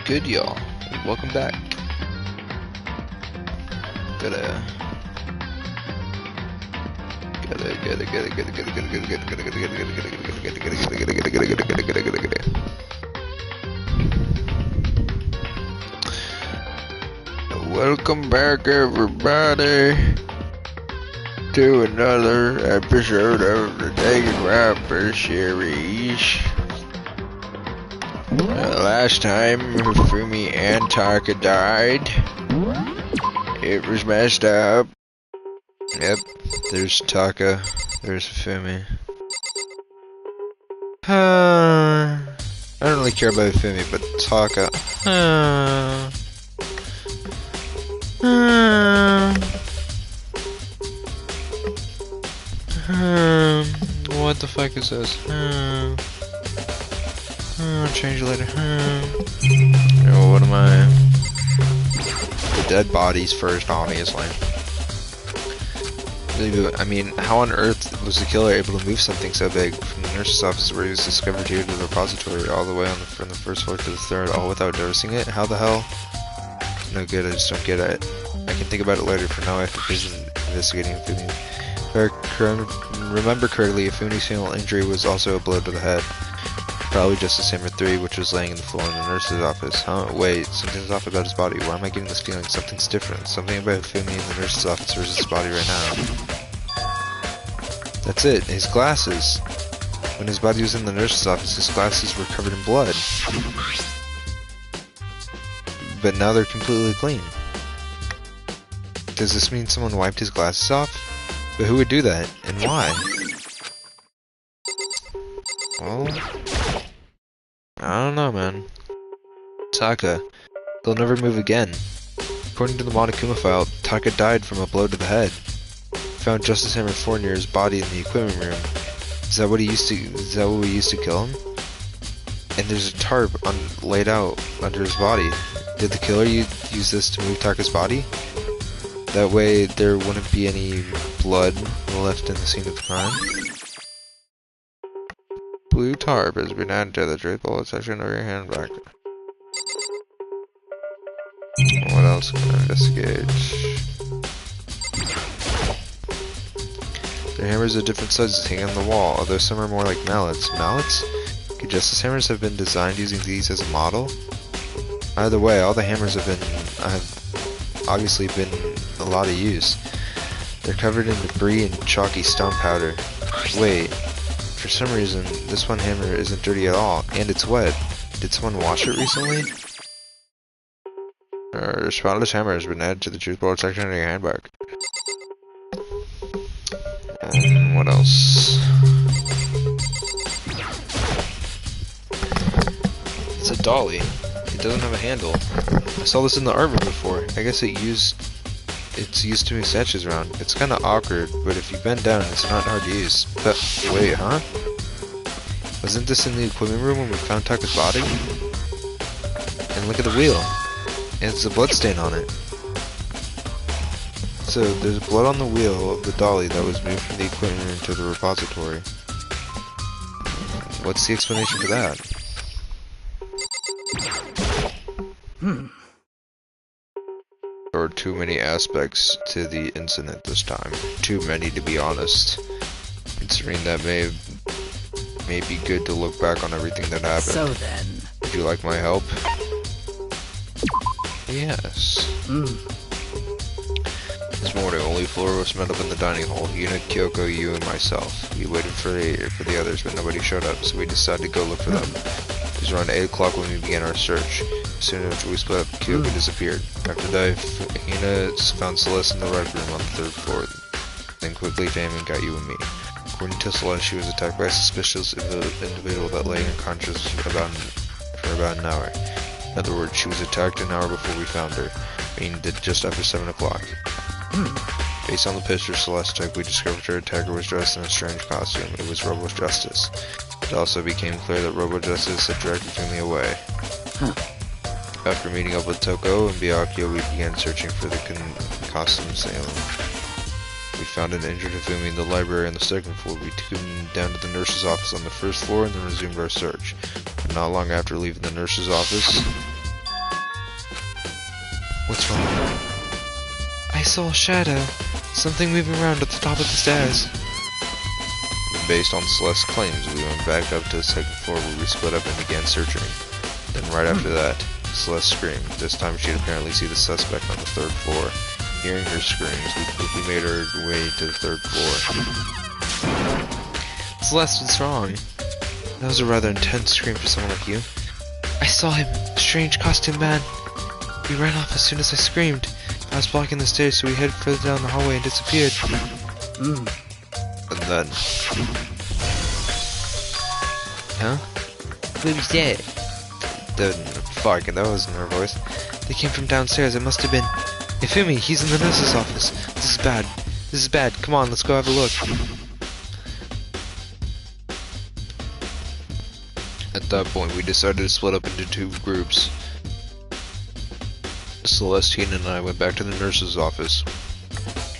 good, y'all? Welcome back. Welcome back, everybody, to another episode of the Danganronpa series. Last time, Fumi and Taka died. It was messed up. Yep, there's Taka, there's Fumi. I don't really care about Fumi, but Taka. What the fuck is this? I'll change it later. Oh, what am I? The dead bodies first, obviously. I mean, how on earth was the killer able to move something so big from the nurse's office where he was discovered here to the repository all the way from the first floor to the third, all without noticing it? How the hell? No good, I just don't get it. I can think about it later. For now, I have to begin investigating Fumi. If I remember correctly, Fumi's fatal injury was also a blow to the head. Probably Justice Hammer 3, which was laying in the floor in the nurse's office. Huh? Wait, something's off about his body. Why am I getting this feeling? Something's different. Something about Fumi in the nurse's office versus his body right now. That's it, his glasses. When his body was in the nurse's office, his glasses were covered in blood. But now they're completely clean. Does this mean someone wiped his glasses off? But who would do that, and why? Well, I don't know, man. Taka. They'll never move again. According to the Monokuma file, Taka died from a blow to the head. Found Justice Hammer 4 near his body in the equipment room. Is that what we used to kill him? And there's a tarp laid out under his body. Did the killer use this to move Taka's body? That way there wouldn't be any blood left in the scene of the crime. Blue tarp has been added to the truth bullet section of your handbag. What else can I investigate? Their hammers of different sizes hang on the wall, although some are more like mallets. Mallets? Could Justice Hammers have been designed using these as a model? Either way, all the hammers have obviously been a lot of use. They're covered in debris and chalky stomp powder. Wait. For some reason, this one hammer isn't dirty at all, and it's wet. Did someone wash it recently? Our spotless hammer has been added to the truth bullet section of your handbag. What else? It's a dolly. It doesn't have a handle. I saw this in the art room before. I guess it's used to move statues around. It's kinda awkward, but if you bend down, it's not hard to use. But, wait, huh? Wasn't this in the equipment room when we found Taka's body? And look at the wheel. And it's a bloodstain on it. So, there's blood on the wheel of the dolly that was moved from the equipment room to the repository. What's the explanation for that? There were too many aspects to the incident this time. Too many, to be honest. Considering that may be good to look back on everything that happened. So then... Would you like my help? Yes. This morning, only 4 of us met up in the dining hall. Yuna, Kyoko, you, and myself. We waited for the others, but nobody showed up, so we decided to go look for them. It was around 8 o'clock when we began our search. As soon as we split up, Kyoko disappeared. After that, Hina found Celeste in the rec room on the 3rd floor, then quickly came and got you and me. According to Celeste, she was attacked by a suspicious individual that lay unconscious for about an hour. In other words, she was attacked an hour before we found her, meaning just after 7 o'clock. Based on the picture Celeste took, we discovered her attacker was dressed in a strange costume. It was Robo Justice. It also became clear that Robo Justice had dragged Fumi away. After meeting up with Toko and Byakuya, we began searching for the costume salon. We found an injured Fumi in the library on the 2nd floor. We took him down to the nurse's office on the 1st floor and then resumed our search. But not long after leaving the nurse's office, What's wrong? I saw a shadow. Something moving around at the top of the stairs. Based on Celeste's claims, we went back up to the second floor where we split up and began searching. Then right after that, Celeste screamed. This time she'd apparently see the suspect on the third floor. Hearing her screams, we quickly made our way to the third floor. Celeste, what's wrong? That was a rather intense scream for someone like you. I saw him, strange costume man. He ran off as soon as I screamed. I was blocking the stairs, so he headed further down the hallway and disappeared. And then... Huh? What was that? Fuck, that wasn't her voice. They came from downstairs, it must have been... Ifumi, he's in the nurse's office. This is bad. This is bad. Come on, let's go have a look. At that point, we decided to split up into two groups. Celestine and I went back to the nurse's office.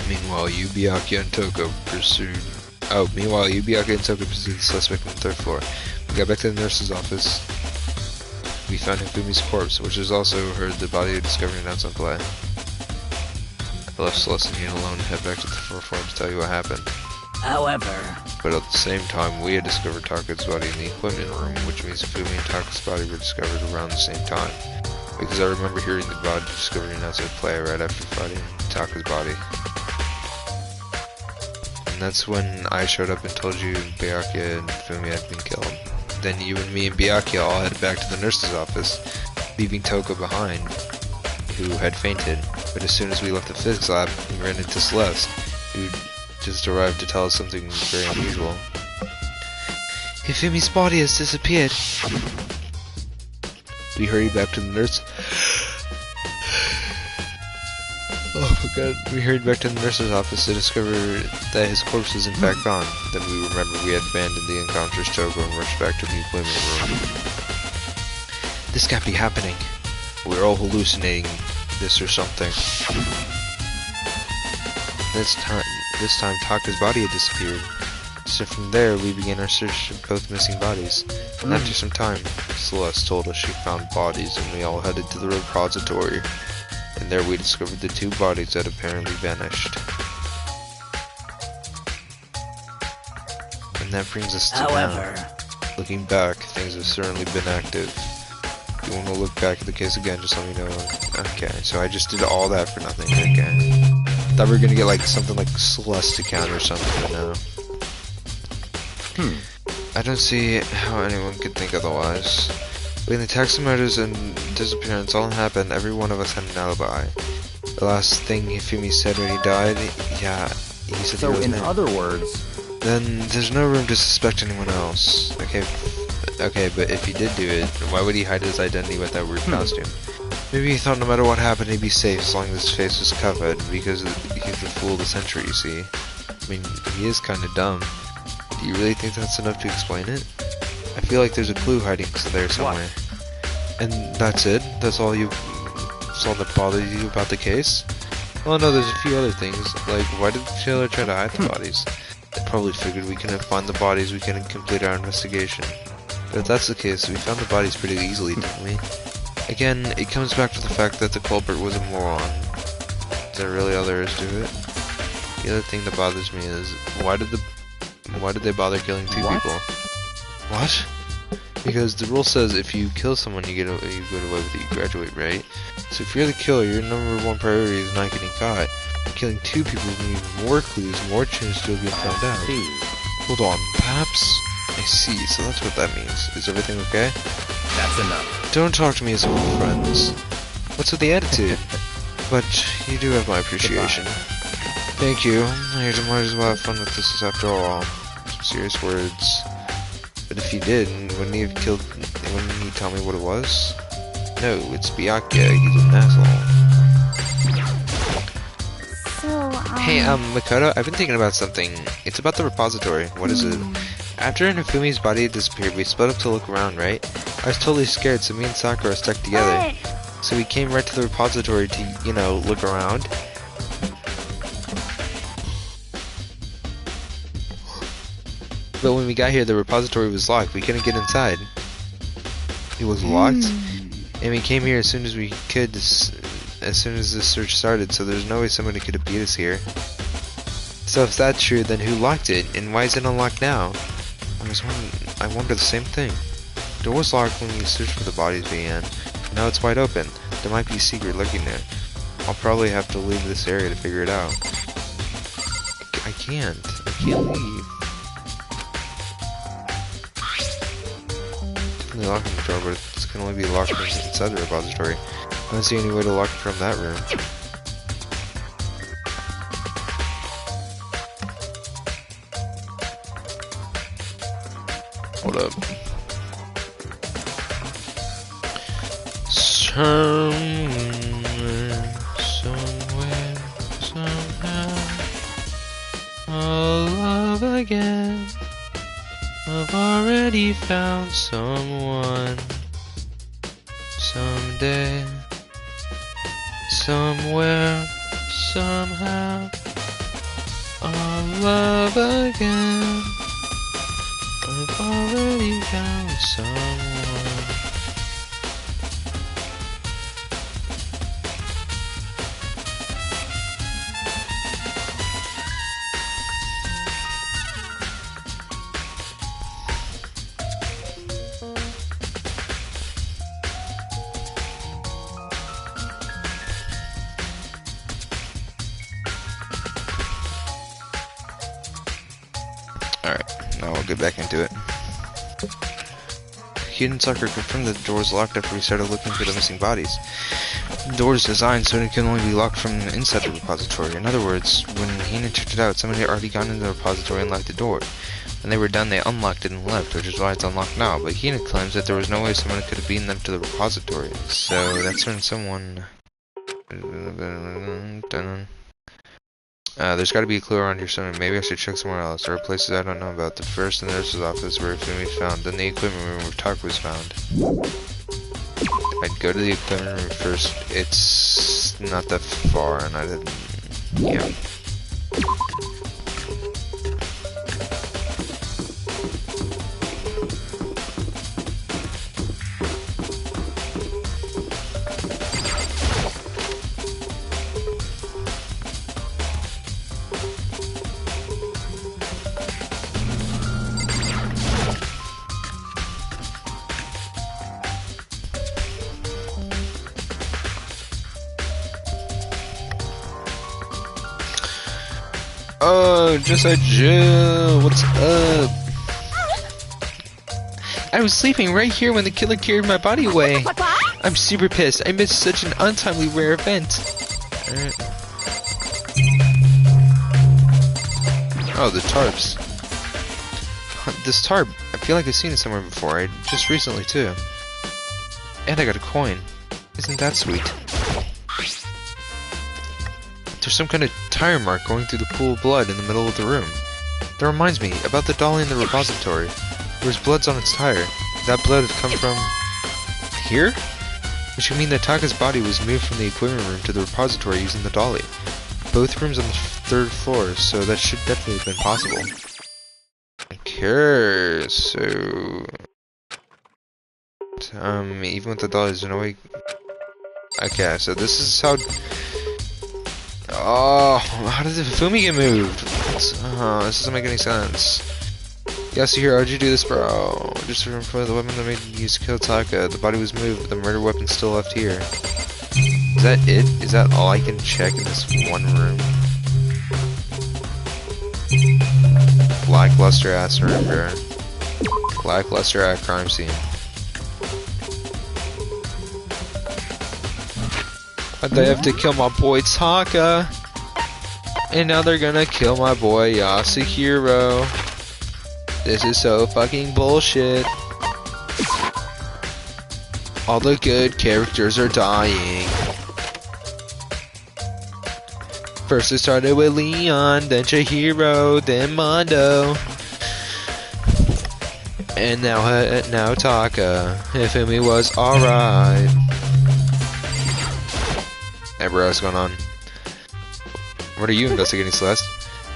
Meanwhile, Byakuya and Toko pursued the suspect on the third floor. We got back to the nurse's office. We found Hifumi's corpse, which is also heard the body discovery announced on play. I left Celestine alone and head back to the fourth floor to tell you what happened. However... But at the same time, we had discovered Taka's body in the equipment room, which means Hifumi and Taka's body were discovered around the same time. Because I remember hearing the body discovery announced at play right after finding Taka's body. And that's when I showed up and told you Byakuya and Hifumi had been killed. Then you and me and Byakuya all headed back to the nurse's office, leaving Toko behind, who had fainted. But as soon as we left the physics lab, we ran into Celeste, who just arrived to tell us something very unusual. Hifumi's body has disappeared. We hurried back to the nurse. Oh my god. We hurried back to the nurse's office to discover that his corpse was in fact gone. Then we remembered we had abandoned the unconscious Toko and rushed back to the equipment room. This can't be happening. We're all hallucinating this or something. This time Taka's body had disappeared. So from there, we began our search of both missing bodies. And after some time, Celeste told us she found bodies, and we all headed to the repository. And there we discovered the two bodies that apparently vanished. And that brings us to now. Looking back, things have certainly been active. If you want to look back at the case again, just let me know. Okay, so I just did all that for nothing. Okay. Thought we were gonna get like something like Celeste account or something, but no. I don't see how anyone could think otherwise. When the Taximoto's and disappearance all happened, every one of us had an alibi. The last thing Hifumi said when he died, yeah, he said so he was in there. other words... Then there's no room to suspect anyone else. Okay, but if he did do it, why would he hide his identity with that weird costume? Maybe he thought no matter what happened he'd be safe as long as his face was covered, because he's the fool of the century, you see. I mean, he is kinda dumb. Do you really think that's enough to explain it? I feel like there's a clue hiding there somewhere. What? And that's it? That's all that bothers you about the case? Well, no, there's a few other things, like why did the killer try to hide the bodies? They probably figured we couldn't find the bodies, we couldn't complete our investigation. But if that's the case, we found the bodies pretty easily, didn't we? Again, it comes back to the fact that the culprit was a moron. Is there really all there is to it? The other thing that bothers me is, why did they bother killing two people? What? Because the rule says if you kill someone, you get away with it, you graduate, right? So if you're the killer, your number one priority is not getting caught. Killing two people means more clues, more chance to get found out. Hold on, perhaps? I see, so that's what that means. Is everything okay? That's enough. Don't talk to me as old friends. What's with the attitude? But you do have my appreciation. Thank you. I might as well have fun with this after all. Some serious words. But if you did, wouldn't you tell me what it was? No, it's Byakuya. He's an asshole. Hey, Makoto, I've been thinking about something. It's about the repository. What is it? After Hifumi's body had disappeared, we split up to look around, right? I was totally scared, so me and Sakura stuck together. So we came right to the repository to, you know, look around. But when we got here, the repository was locked. We couldn't get inside. It was locked? And we came here as soon as we could as soon as this search started, so there's no way somebody could have beat us here. So if that's true, then who locked it, and why is it unlocked now? I wonder the same thing. The door was locked when we searched for the bodies began. Now it's wide open. There might be a secret lurking there. I'll probably have to leave this area to figure it out. I can't leave. Definitely locking the door, but it can only be locked from inside the repository. I don't see any way to lock it from that room. Hold up. Somewhere, somehow, I'll love again. I've already found someone. Someday, somewhere, somehow, I'll love again. I've already found someone. Alright, now we'll get back into it. Hidden Sucker confirmed that the door was locked after we started looking for the missing bodies. The door is designed so it can only be locked from inside the repository. In other words, when Hina checked it out, somebody had already gone into the repository and locked the door. When they were done, they unlocked it and left, which is why it's unlocked now. But Hina claims that there was no way someone could have beaten them to the repository. So that's when someone... there's got to be a clue around here somewhere. Maybe I should check somewhere else. There are places I don't know about. The first, the nurse's office where Fumi was found. Then the equipment room where Taku was found. I'd go to the equipment room first. It's not that far, and I didn't... Yeah. Oh, just a Jill. What's up? I was sleeping right here when the killer carried my body away. I'm super pissed. I missed such an untimely rare event. Alright. Oh, the tarps. This tarp. I feel like I've seen it somewhere before. Just recently, too. And I got a coin. Isn't that sweet? There's some kind of tire mark going through the pool of blood in the middle of the room. That reminds me about the dolly in the repository. There's bloods on its tire. That blood had come from... here? Which would mean that Taka's body was moved from the equipment room to the repository using the dolly. Both rooms on the 3rd floor, so that should definitely have been possible. Okay, so... even with the dolly, there's no way... Okay, so this is how... Oh, how did the Fumi get moved? Oh, this doesn't make any sense. Yasuhiro, how'd you do this, bro? Just for the weapon that made you use to kill Taka. The body was moved, but the murder weapon's still left here. Is that it? Is that all I can check in this one room? Lackluster ass room, bro. Lackluster at crime scene. But they have to kill my boy Taka. And now they're gonna kill my boy Yasuhiro. This is so fucking bullshit. All the good characters are dying. First it started with Leon, then Chihiro, then Mondo. And now Taka. Ifumi was alright. Hey bro, what's going on? What are you investigating, Celeste?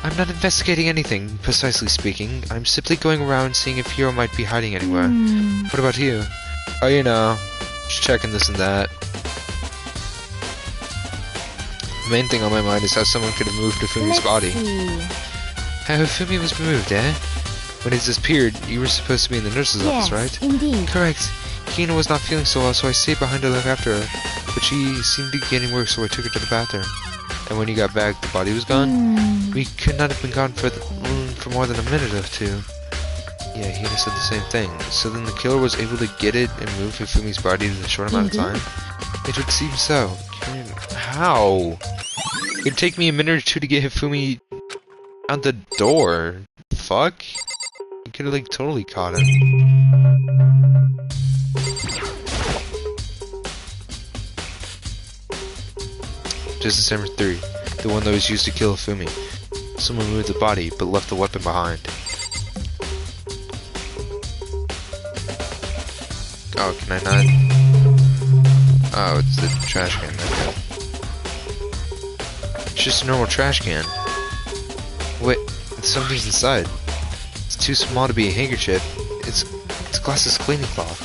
I'm not investigating anything, precisely speaking. I'm simply going around seeing if Hiro might be hiding anywhere. What about you? Oh, you know, just checking this and that. main thing on my mind is how someone could have moved Fumi's body. How Fumi was moved, eh? When it disappeared, you were supposed to be in the nurse's office, right? Indeed. Correct. Kina was not feeling so well, so I stayed behind to look after her. But she seemed to be getting worse, so I took her to the bathroom. And when you got back, the body was gone? We could not have been gone for more than a minute or two. Yeah, Hina said the same thing. So then the killer was able to get it and move Hifumi's body in a short amount of time? It would seem so. How? It'd take me a minute or two to get Hifumi out the door. Fuck? You could have, like, totally caught him. Justice Number 3. The one that was used to kill Hifumi. Someone moved the body, but left the weapon behind. Oh, can I not? Oh, it's the trash can. Okay. It's just a normal trash can. Wait, something's inside. It's too small to be a handkerchief. It's glass's cleaning cloth.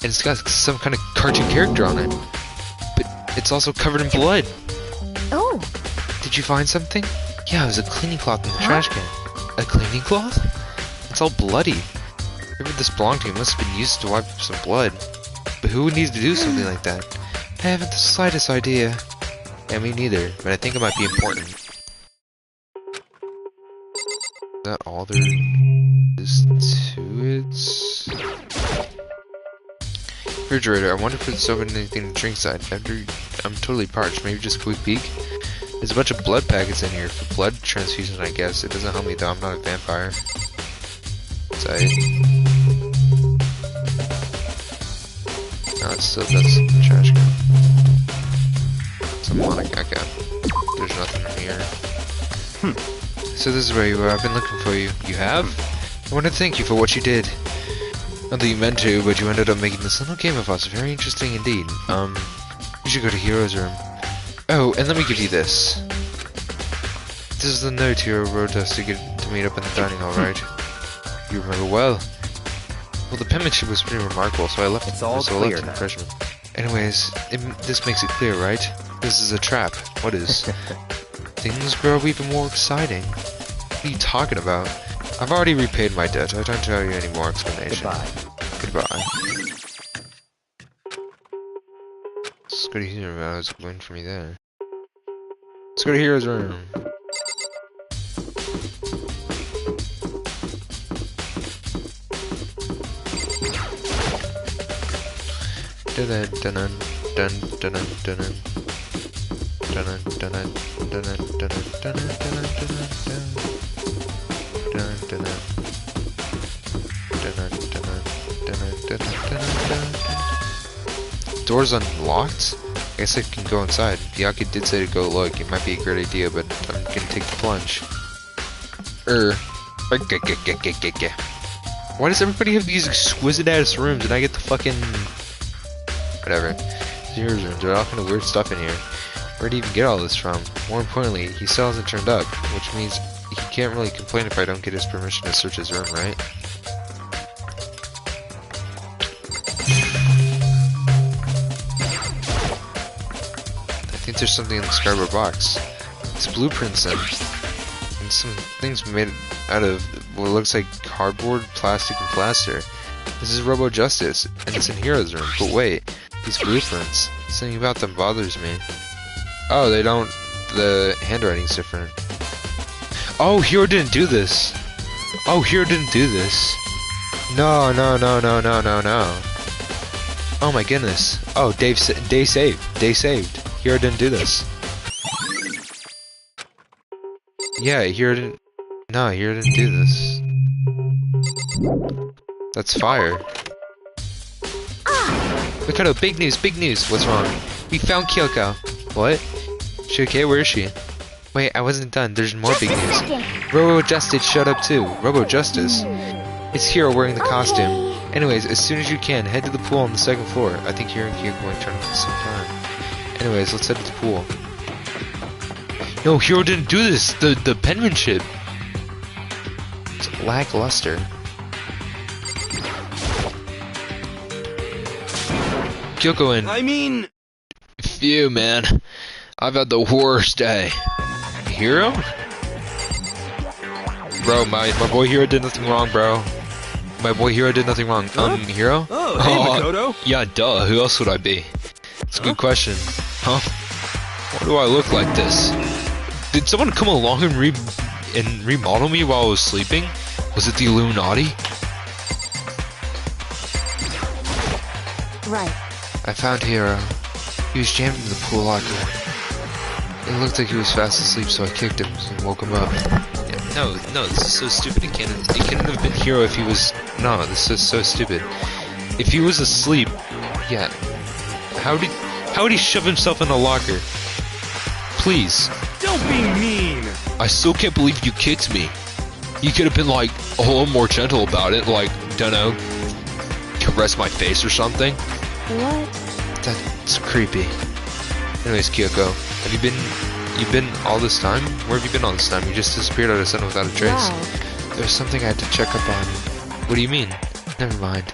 And it's got some kind of cartoon character on it. But it's also covered in blood. Oh. Did you find something? Yeah, it was a cleaning cloth in the trash can. A cleaning cloth? It's all bloody. Whoever this belonged to must have been used to wipe up some blood. But who would need to do something like that? I haven't the slightest idea. Yeah, me neither, but I think it might be important. Is that all there is to it? Refrigerator, I wonder if it's open anything to drink side. I'm totally parched. Maybe just a quick peek? There's a bunch of blood packets in here for blood transfusion, I guess. It doesn't help me though, I'm not a vampire. Side. No, it's still, that's the trash can. It's a Monica. There's nothing in here. So this is where you are. I've been looking for you. You have? I want to thank you for what you did. Not that you meant to, but you ended up making this little game of us. Very interesting indeed. You should go to Hero's room. Oh, and let me give you this. This is the note Hero wrote us to meet up in the dining hall, right? You remember well. Well, the penmanship was pretty remarkable, so I left it an impression. Anyways, this makes it clear, right? This is a trap. What is? Things grow even more exciting. What are you talking about? I've already repaid my debt. I don't tell you any more explanation. Goodbye. Let's go to Hero's room. I was waiting for me there. Let's go to Hero's room. Dun dun dun dun dun dun dun Door's unlocked? I guess I can go inside. Yaki did say to go look. It might be a great idea, but I'm gonna take the plunge. Why does everybody have these exquisite ass rooms and I get the fucking... Whatever. Hero's rooms. There's all kind of weird stuff in here. Where'd he even get all this from? More importantly, he still hasn't turned up, which means he can't really complain if I don't get his permission to search his room, right? I think there's something in this cardboard box. It's blueprints and some things made out of what looks like cardboard, plastic, and plaster. This is Robo Justice, and it's in Hero's room. But wait, these blueprints, something about them bothers me. Oh, they don't. The handwriting's different. Oh, Hero didn't do this. Oh, Hero didn't do this. No. Oh my goodness. Oh, day saved. Hero didn't do this. Yeah, Hero didn't. No, Hero didn't do this. That's fire. Mikado, big news. What's wrong? We found Kyoko. What? She okay? Where is she? Wait, I wasn't done. There's more big news. Robo Justice showed up too. Robo Justice? It's Hero wearing the costume. Anyways, as soon as you can, head to the pool on the second floor. I think Hero and Kyoko might turn up at the same time. Anyways, let's head to the pool. No, Hero didn't do this. The penmanship. It's lackluster. Kyoko and... I mean... Phew, man. I've had the worst day. Hero? Bro, my boy Hero did nothing wrong, bro. My boy Hero did nothing wrong. Hero? Oh, hey, Makoto. Yeah, duh. Who else would I be? It's a good question. Huh? Why do I look like this? Did someone come along and remodel me while I was sleeping? Was it the Illuminati? Right. I found Hero. He was jammed in the pool locker. It looked like he was fast asleep, so I kicked him and woke him up. Yeah, no, this is so stupid. It couldn't have been Hero if he was... No, this is so stupid. If he was asleep... Yeah. How would he shove himself in a locker? Please. Don't be mean. I still can't believe you kicked me. You could have been like a little more gentle about it, like, dunno, caress my face or something. What? That's creepy. Anyways, Kyoko, you've been all this time? Where have you been all this time? You just disappeared out of sun without a trace. Wow. There's something I had to check up on. What do you mean? Never mind.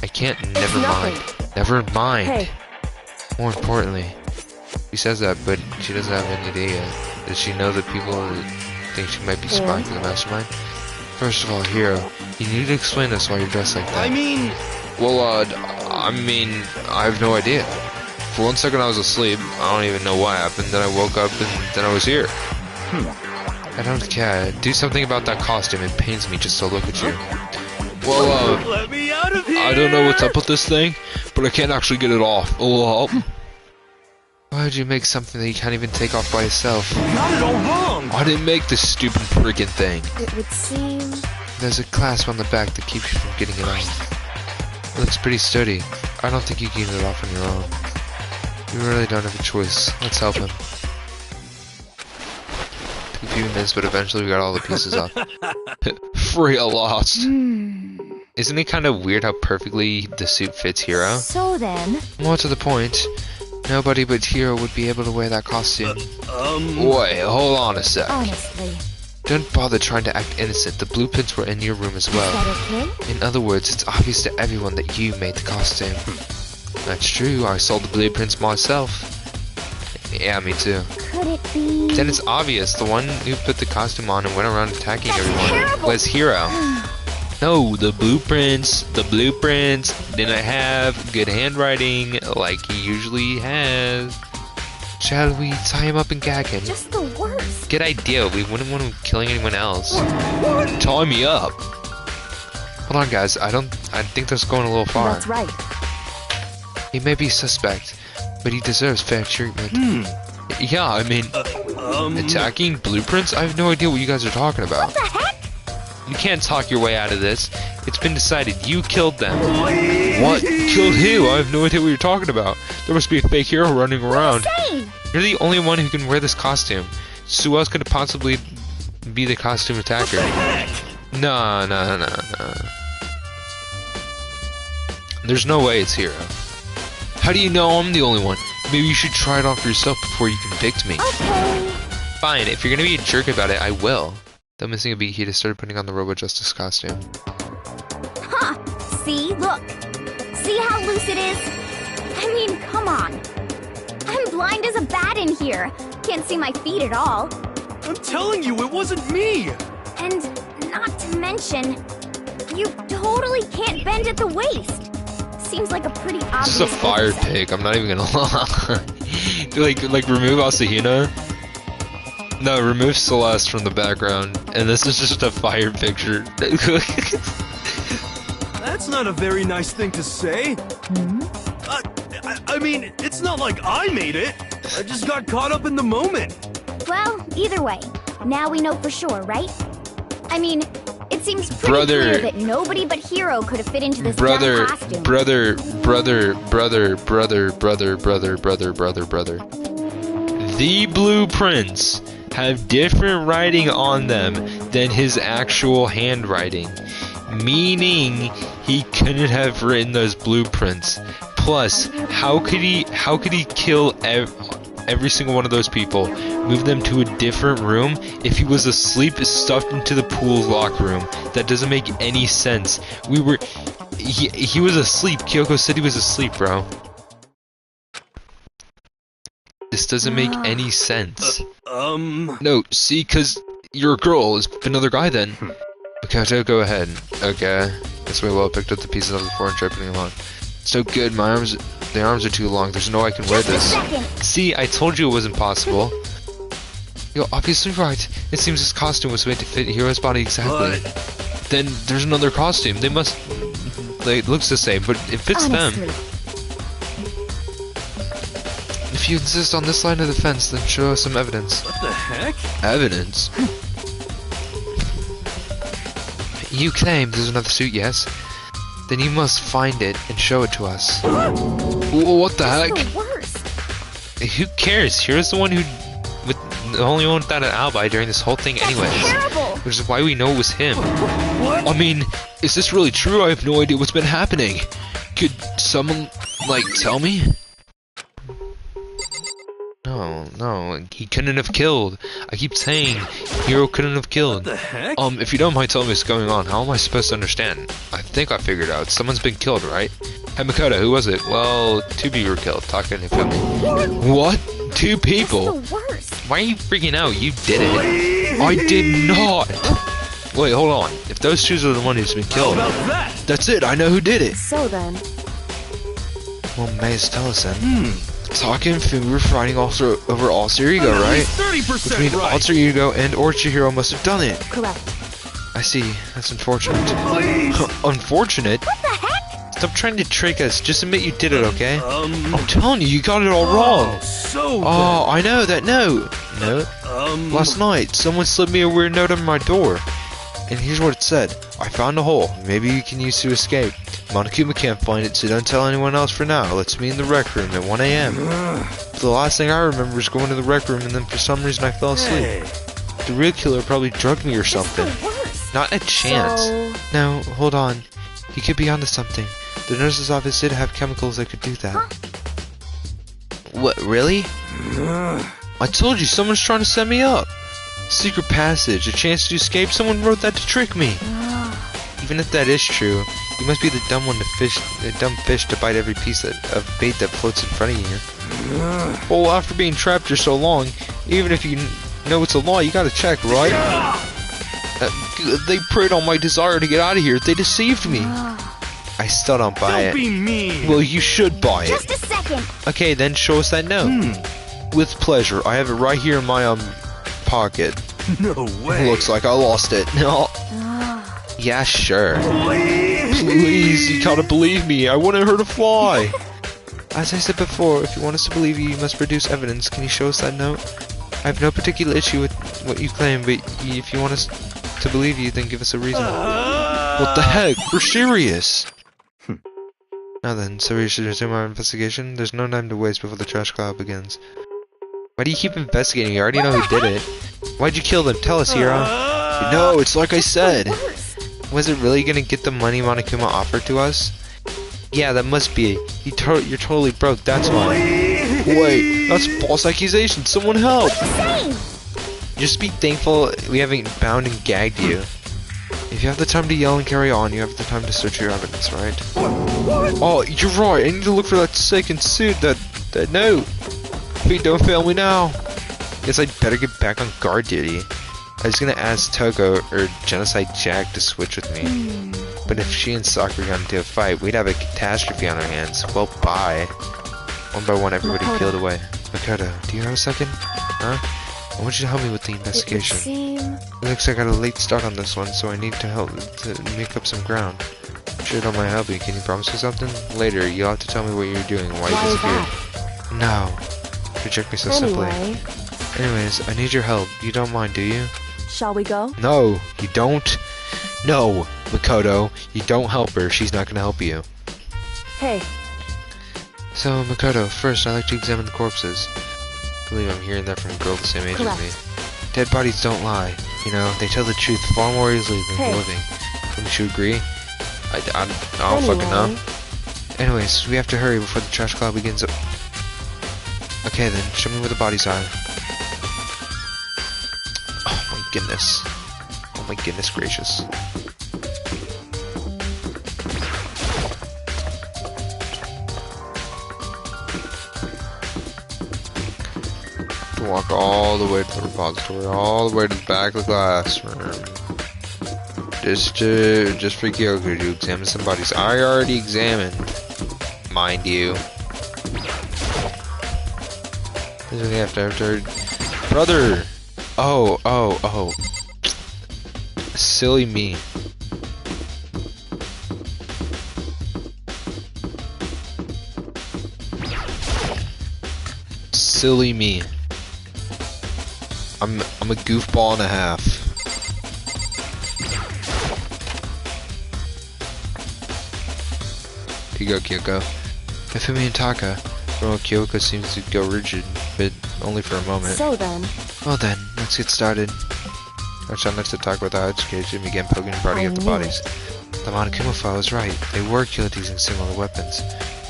I can't never mind. Never mind. Hey. More importantly, she says that, but she doesn't have any idea. Does she know that people think she might be spying for the mastermind? First of all, Hero, you need to explain this why you're dressed like that. I mean... Well, I have no idea. For 1 second I was asleep, I don't even know what happened, then I woke up and then I was here. I don't care. Do something about that costume, it pains me just to look at you. Well, Let me out of here! I don't know what's up with this thing, but I can't actually get it off. Why would you make something that you can't even take off by yourself? Got it all wrong! Why didn't make this stupid friggin' thing? It would seem... There's a clasp on the back that keeps you from getting it off. It looks pretty sturdy. I don't think you can get it off on your own. You really don't have a choice. Let's help him. Took a few minutes, but eventually we got all the pieces off. Free at last. Isn't it kind of weird how perfectly the suit fits Hero? So then... More to the point, nobody but Hero would be able to wear that costume. Wait, hold on a sec. Honestly. Don't bother trying to act innocent. The blueprints were in your room as well. Is that okay? In other words, it's obvious to everyone that you made the costume. That's true, I saw the blueprints myself. Yeah, me too. Could it be... Then it's obvious, the one who put the costume on and went around attacking everyone terrible. was Hero. No, the blueprints didn't have good handwriting like he usually has. Shall we tie him up and gag him? Just the worst. Good idea, we wouldn't want him killing anyone else. Tie me up. Hold on guys, I think that's going a little far. That's right. He may be suspect, but he deserves fair treatment. Yeah, I mean, attacking blueprints? I have no idea what you guys are talking about. What the heck? You can't talk your way out of this. It's been decided you killed them. What? Killed who? I have no idea what you're talking about. There must be a fake hero running around. Insane. You're the only one who can wear this costume. So who else could possibly be the costume attacker? No. There's no way it's Hero. How do you know I'm the only one? Maybe you should try it on for yourself before you convict me. Okay. Fine, if you're gonna be a jerk about it, I will. Though missing a beat, he just started putting on the Robo Justice costume. Huh. See? Look. See how loose it is? I mean, come on. I'm blind as a bat in here. Can't see my feet at all. I'm telling you, it wasn't me! And not to mention, you totally can't bend at the waist. Seems like a pretty obvious... This is a fire oversight. pig, I'm not even gonna lie. like remove Asahina? No, remove Celeste from the background, and this is just a fire picture. That's not a very nice thing to say. I mean, it's not like I made it. I just got caught up in the moment. Well, either way, now we know for sure, right? I mean, it seems pretty clear that nobody but Hero could have fit into this dumb costume. brother. The blueprints have different writing on them than his actual handwriting, meaning he couldn't have written those blueprints. Plus, how could he kill every single one of those people, move them to a different room if he was asleep, stuffed into the pool's locker room? That doesn't make any sense. He was asleep. Kyoko said he was asleep, bro. This doesn't make any sense. Um... No, see, cause you're a girl is another guy then. Makoto, go ahead. Okay. That's way well picked up the pieces off the floor and tried putting them on. So good, the arms are too long. There's no way I can wear this. See, I told you it wasn't possible. You're obviously right. It seems this costume was made to fit Hiro's body exactly. Then there's another costume. They must... It looks the same, but it fits them. If you insist on this line of defense, then show us some evidence. What the heck? Evidence? You claim there's another suit, yes? Then you must find it and show it to us. What the heck? The worst. Who cares? Here's the one who... the only one without an alibi during this whole thing anyways. Terrible. Which is why we know it was him. What? I mean, is this really true? I have no idea what's been happening. Could someone, like, tell me? No, he couldn't have killed. I keep saying, Hiro couldn't have killed. What the heck? If you don't mind telling me what's going on, how am I supposed to understand? I think I figured out. Someone's been killed, right? Hey, Makoto, who was it? Well, 2 people were killed. Taka and Hifumi. What? 2 people? That's the worst. Why are you freaking out? You did it. I did not. Wait, hold on. If those 2 are the one who's been killed, How about that? that's it. I know who did it. So then, Well, Maze, tell us then. Taka and Fumi were fighting also over Alter Ego, right? 30% Which means right. Alter Ego and Chihiro must have done it. correct. I see. That's unfortunate. Please. Unfortunate? What the heck? Stop trying to trick us. Just admit you did it, okay? Um... I'm telling you, you got it all wrong. So Oh, I know that note. Note? then, Last night, someone slipped me a weird note on my door. And here's what it said. I found a hole. Maybe you can use to escape. Monokuma can't find it, so don't tell anyone else for now. Let's meet in the rec room at 1 a.m. The last thing I remember is going to the rec room and then for some reason I fell asleep. Hey. The real killer probably drugged me or That's something. the worst. Not a chance. So, No, hold on. He could be onto something. The nurse's office did have chemicals that could do that. What, really? I told you, someone's trying to set me up. Secret passage, a chance to escape. Someone wrote that to trick me. Even if that is true, you must be the dumb one to dumb fish to bite every piece of bait that floats in front of you. Well, after being trapped here so long, even if you know it's a lie, you gotta check, right? They preyed on my desire to get out of here. They deceived me. I still don't buy Don't it. be mean. Well, you should buy it. Just a second. Okay, then show us that note. With pleasure. I have it right here in my pocket. No way. Looks like I lost it. No. Yeah, sure. Please. Please, you gotta believe me. I wanted her to fly. As I said before, if you want us to believe you, you must produce evidence. Can you show us that note? I have no particular issue with what you claim, but if you want us to believe you, then give us a reason. What the heck? We're serious. Now then, so we should resume our investigation? There's no time to waste before the trash cloud begins. Why do you keep investigating? You already know who did it. Why'd you kill them? Tell us, Hiro. No, it's like I said. Was it really gonna get the money Monokuma offered to us? Yeah, that must be. You're totally broke, that's why. Wait, that's false accusation. Someone help! Just be thankful we haven't bound and gagged you. If you have the time to yell and carry on, you have the time to search your evidence, right? Oh, you're right. I need to look for that second suit, that note. Please don't fail me now. Guess I'd better get back on guard duty. I was gonna ask Toko or Genocide Jack to switch with me. But if she and Sakura got into a fight, we'd have a catastrophe on our hands. Well, bye. One by one, everybody peeled away. Makoto, do you have a second? Huh? I want you to help me with the it would investigation. seem... It looks like I got a late start on this one, so I need to help to make up some ground. Sure, don't mind helping. Can you promise me something? Later, you'll have to tell me what you're doing and why you Why is disappeared. No. Reject me so simply. Anyway, Anyways, I need your help. You don't mind, do you? shall we go? No, you don't. No, Makoto, you don't help her. She's not gonna help you. Hey, So, Makoto, first I'd like to examine the corpses. I believe I'm hearing that from a girl the same age Correct. as me. Dead bodies don't lie. You know, they tell the truth far more easily than Hey. the living. Wouldn't you agree? I don't fucking know. Anyways, we have to hurry before the trash cloud begins up. Okay then, show me where the bodies are. Oh my goodness. Oh my goodness gracious. Walk all the way to the repository, all the way to the back of the classroom. Just for Kyoko to examine some bodies. I already examined, mind you. This is after brother. Oh. Silly me. Silly me. I'm a goofball and a half. Here you go, Kyoko. Hifumi and Taka. Well, Kyoko seems to go rigid, but only for a moment. So then. Well then, let's get started. I tried next to talk about the education and began poking and prodding at the bodies. The Monokuma was right. They were killed using similar weapons.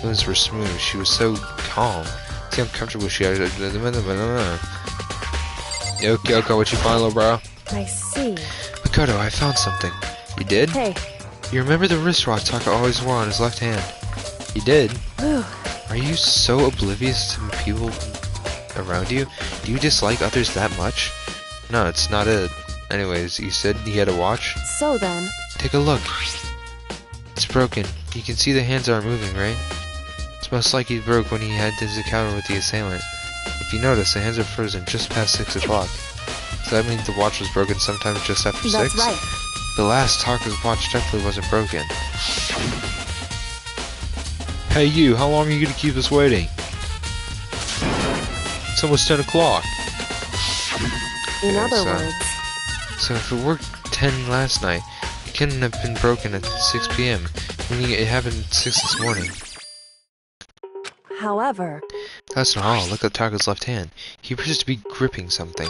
Moves were smooth. She was so calm. See how comfortable she had. Yo, Kyoko, what you find, little bro? I see. Makoto, I found something. You did? Hey. You remember the wristwatch Taka always wore on his left hand? He did. Whew. Are you so oblivious to people around you? Do you dislike others that much? No, it's not it. Anyways, you said he had a watch? So then. Take a look. It's broken. You can see the hands aren't moving, right? It's most likely it broke when he had his encounter with the assailant. If you notice, the hands are frozen just past 6 o'clock. So that means the watch was broken sometime just after 6? That's right. The last Taka's watch definitely wasn't broken. Hey you, how long are you gonna keep us waiting? It's almost 10 o'clock. In other so, words. So if it worked 10 last night, it couldn't have been broken at 6 p.m. Meaning it happened at 6 this morning. However. That's not all. Look at Taka's left hand. He appears to be gripping something.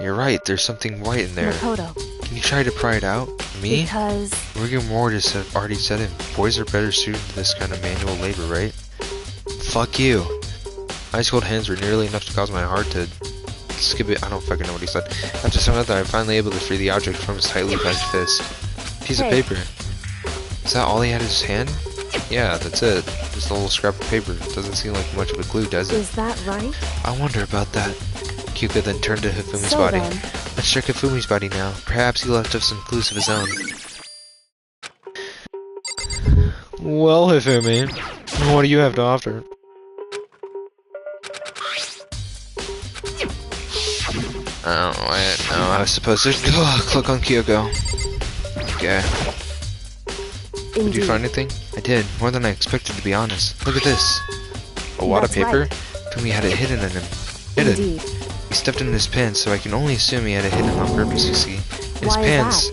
You're right, there's something white in there. Makoto. Can you try to pry it out? Me? Because. Rigor mortis have already said it. Boys are better suited to this kind of manual labor, right? Fuck you. Ice cold hands were nearly enough to cause my heart to skip it. I don't fucking know what he said. After some other, I'm finally able to free the object from his tightly clenched fist. Piece of paper. Is that all he had in his hand? Yeah, that's it. Just a little scrap of paper. Doesn't seem like much of a clue, does it? Is that right? I wonder about that. Kyuka then turned to Hifumi's So body. then. Let's check Hifumi's body now. Perhaps he left us some clues of his own. Well, Hifumi, what do you have to offer? Oh, wait, no, I was supposed to click on Kyoko. Okay. Indeed. Did you find anything? I did, more than I expected, to be honest. Look at this. A wad of That's paper? right. Hifumi had it hidden in him. Hidden. Indeed. He stuffed it in his pants, so I can only assume he had it hidden on purpose, you see. His Why is pants.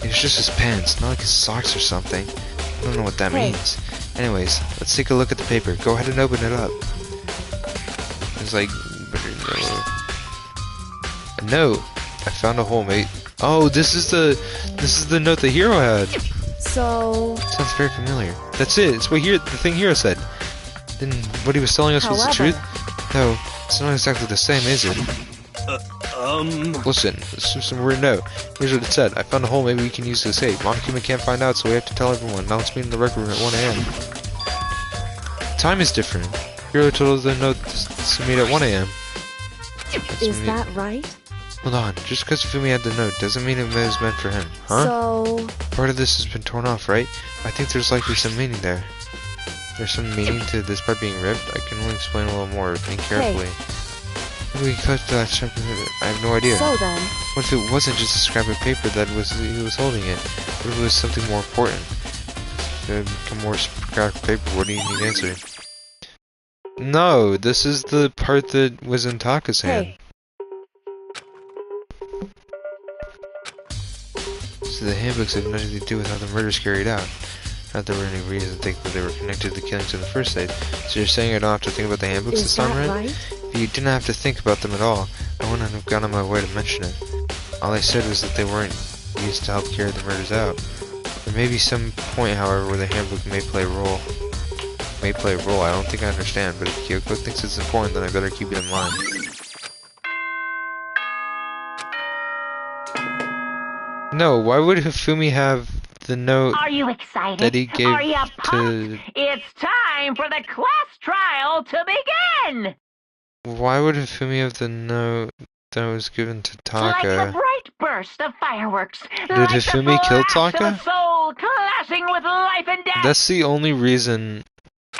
It was just his pants, not like his socks or something. I don't know what that Hey. means. Anyways, let's take a look at the paper. Go ahead and open it up. It's like... a note. I found a hole, mate. Oh, this is the note the hero had. So. Sounds very familiar. That's it. It's what the thing Hero said. Then what he was telling us was the truth? No, it's not exactly the same, is it? Listen, this is some weird note. Here's what it said. I found a hole maybe we can use to escape. Monokuma can't find out, so we have to tell everyone. Now let's meet in the rec room at 1 a.m. Time is different. Hero told us the note to meet at 1 a.m. Is that right? Hold on. Just because Fumi had the note doesn't mean it was meant for him, huh? So. Part of this has been torn off, right? I think there's likely some meaning there. There's some meaning to this part being ripped. I can only explain a little more. Think carefully. Maybe we cut that chunk of it. I have no idea. So then. What if it wasn't just a scrap of paper that he was holding it? What if it was something more important? To become more scrap of paper, what do you need answer? No, this is the part that was in Taka's hand. Hey. So the handbooks have nothing to do with how the murder's carried out. Not that there were any reason to think that they were connected to the killings in the first stage. So you're saying I don't have to think about the handbooks this time, right? If you didn't have to think about them at all, I wouldn't have gone on my way to mention it. All I said was that they weren't used to help carry the murders out. There may be some point, however, where the handbook may play a role. I don't think I understand, but if Kyoko thinks it's important, then I better keep it in mind. No, why would Hifumi have the note Are you excited? that he gave Are you to... pumped? It's time for the class trial to begin! Why would Hifumi have the note that was given to Like a Taka? bright burst of fireworks. Did Like Hifumi the kill flash of Taka? a soul clashing with life and death. That's the only reason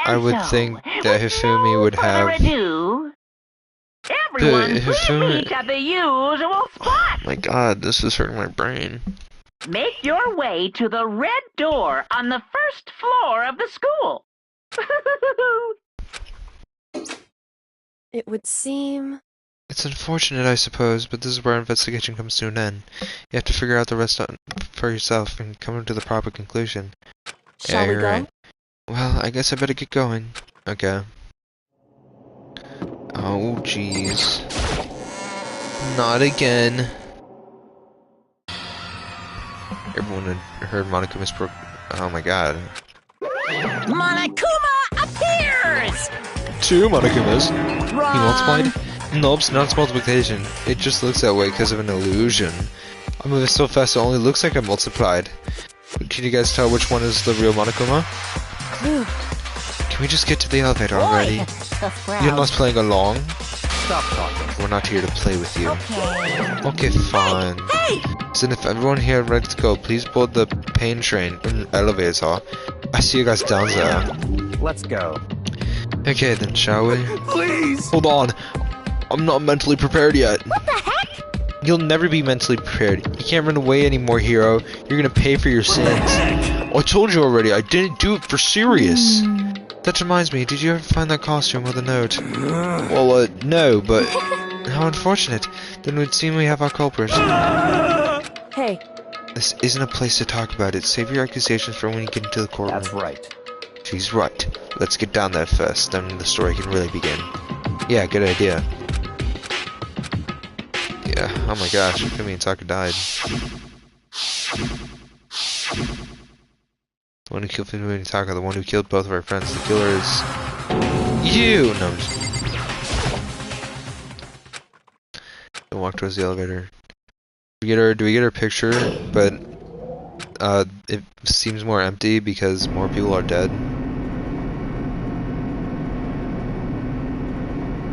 I And would so, think that with Hifumi no would further have. ado, everyone, please Hifumi- meet at the usual spot. My God, this is hurting my brain. Make your way to the red door on the first floor of the school. It would seem... It's unfortunate, I suppose, but this is where our investigation comes to an end. You have to figure out the rest for yourself and come to the proper conclusion. Shall we you're go? right. Well, I guess I better get going. Okay. Oh, jeez. Not again. Everyone had heard Monokuma's Oh my God. Monokuma appears! 2 Monokumas. He Wrong. multiplied? Nope, it's not multiplication. It just looks that way because of an illusion. I'm moving so fast it only looks like I multiplied. Can you guys tell which one is the real Monokuma? Can we just get to the elevator already? You're not playing along? Stop talking. We're not here to play with you. Okay. Okay, fine. Hey! So if everyone here ready to go, please board the pain train in the elevator. I see you guys down there. Let's go. Okay then, shall we? Please! Hold on. I'm not mentally prepared yet. What the heck? You'll never be mentally prepared. You can't run away anymore, hero. You're gonna pay for your sins. I told you already, I didn't do it for serious. That reminds me, did you ever find that costume with a note? Well, no, but how unfortunate. Then it would seem we have our culprit. Hey, This isn't a place to talk about it. Save your accusations for when you get into the courtroom. That's right. She's right. Let's get down there first, then the story can really begin. Yeah, good idea. Yeah, oh my gosh, Hifumi and Taka died. The one who killed Hifumi and Taka, the one who killed both of our friends. The killer is... you! No, I'm just... I walk towards the elevator. Do we get her picture? But, it seems more empty because more people are dead.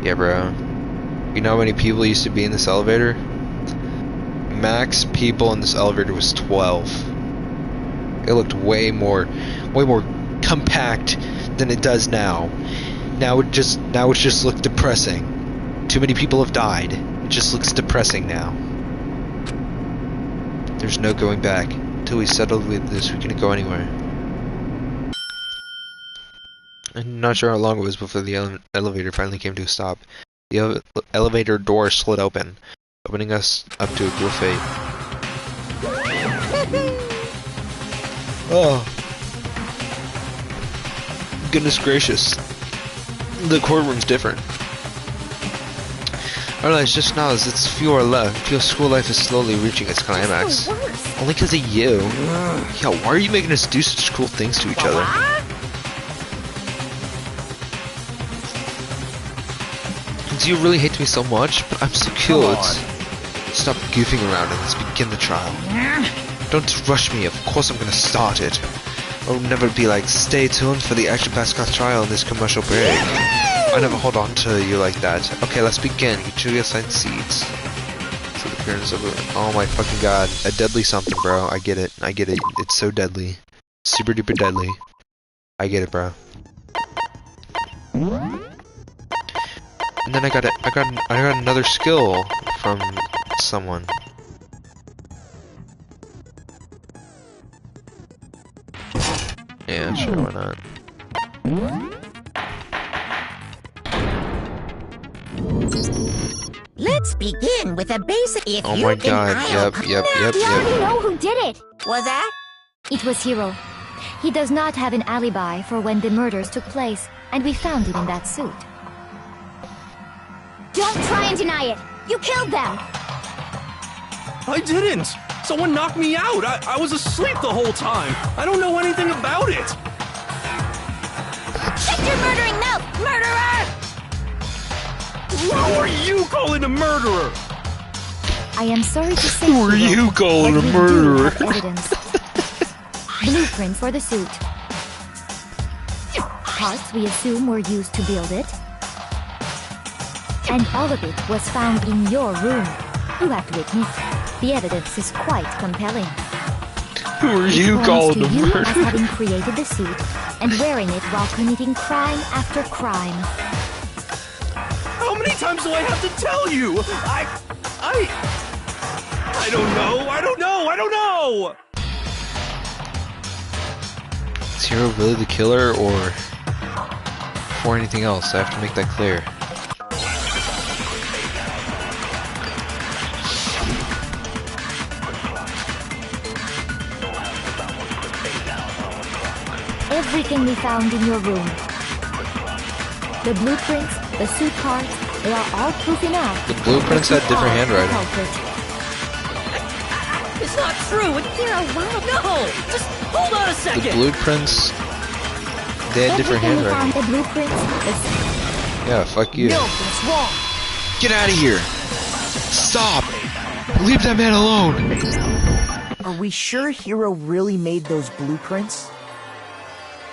Yeah, bro. You know how many people used to be in this elevator? Max people in this elevator was 12. It looked way more compact than it does now. Now it just looks depressing. Too many people have died. It just looks depressing now. There's no going back. Until we settle with this, we can't go anywhere. I'm not sure how long it was before the elevator finally came to a stop. The elevator door slid open, opening us up to a cruel fate. Oh. Goodness gracious. The courtroom's different. I realize just now as it's few are left, your school life is slowly reaching its climax. Only because of you. Yeah, why are you making us do such cool things to each other? Do you really hate me so much? But I'm so cute. Stop goofing around and let's begin the trial. Don't rush me, of course I'm gonna start it. I'll never be like, stay tuned for the action pass class trial in this commercial break. I never hold on to you like that. Okay, let's begin. Get to your assigned seats. So the appearance of oh my fucking god. A deadly something, bro. I get it. I get it. It's so deadly. Super duper deadly. I get it, bro. And then I got another skill from someone. Yeah, sure, why not? Let's begin with a basic. If Oh you my can god, I'll- yep. We already know who did it. Was that? It was Hiro. He does not have an alibi for when the murders took place, and we found him in that suit. Don't try and deny it. You killed them. I didn't! Someone knocked me out! I was asleep the whole time! I don't know anything about it! Shut your murdering mouth, murderer! Who are you calling a murderer? I am sorry to say, Who are Hiro, you calling but a we do murderer? have evidence. Blueprint for the suit. Parts we assume were used to build it. And all of it was found in your room. You have to admit, the evidence is quite compelling. Who are you Points calling to a you as murderer? having created the suit and wearing it while committing crime after crime. How many times do I have to tell you? I don't know. Is Hero really the killer, or for anything else? I have to make that clear. Everything we found in your room. The blueprints, the suit parts, they are all proof enough. The blueprints had different handwriting. It's not true. Hero, wow. No! Just hold on a The second. blueprints, they had different Everything we found, handwriting. the blueprints, Yeah, fuck you. No, that's wrong. Get out of here! Stop! Leave that man alone! Are we sure Hero really made those blueprints?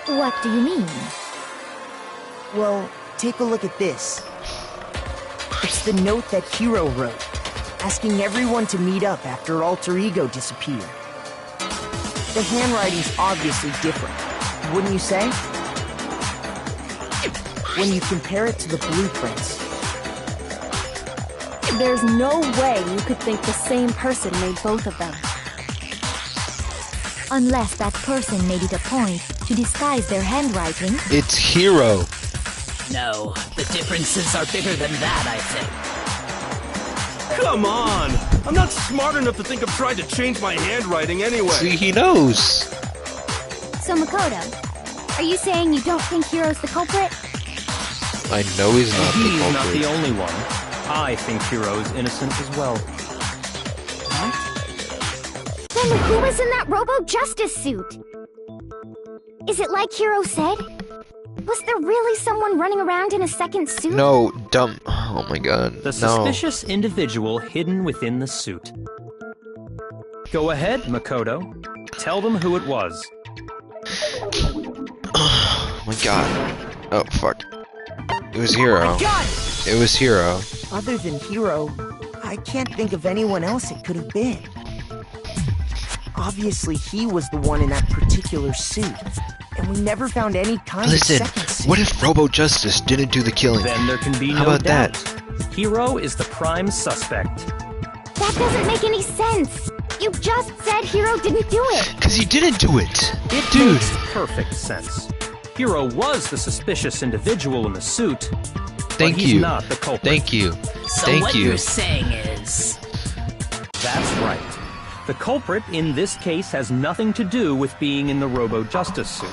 what do you mean? Well, take a look at this. It's the note that Hero wrote, asking everyone to meet up after Alter Ego disappeared. The handwriting's obviously different, wouldn't you say? When you compare it to the blueprints. There's no way you could think the same person made both of them. Unless that person made it a point to disguise their handwriting. It's Hero! No, the differences are bigger than that, I think. Come on! I'm not smart enough to think of trying to change my handwriting anyway. See, he knows! So Makoto, are you saying you don't think Hero's the culprit? I know he's not the He's not culprit. the only one. I think Hero is innocent as well. Then who was in that Robo-Justice suit? Is it like Hero said? Was there really someone running around in a second suit? No, dumb. Oh my god. The No. suspicious individual hidden within the suit. Go ahead, Makoto. Tell them who it was. Oh my god. Oh, fuck. It was Hero. It was Hero. Other than Hero, I can't think of anyone else it could have been. Obviously, he was the one in that particular suit, and we never found any kind Listen, of second suit. what if Robo Justice didn't do the killing? Then there can be How no about doubt. that? Hero is the prime suspect. That doesn't make any sense. You just said Hero didn't do it. Cause he didn't do it! It Dude! makes perfect sense. Hero was the suspicious individual in the suit, Thank but he's you. not the culprit. Thank you. So Thank what you. you're saying is... That's right. The culprit in this case has nothing to do with being in the Robo-Justice suit.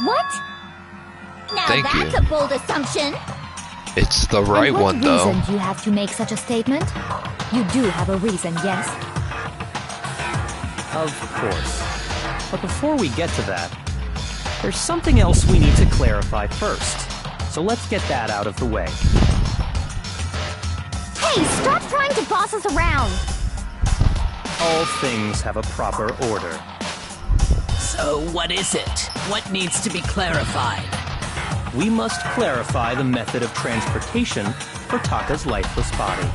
What? Now Thank that's you. a bold assumption. It's the right And what one, though. reason do you have to make such a statement? You do have a reason, yes? Of course. But before we get to that, there's something else we need to clarify first. So let's get that out of the way. Hey, stop trying to boss us around. All things have a proper order. So what is it? What needs to be clarified? We must clarify the method of transportation for Taka's lifeless body.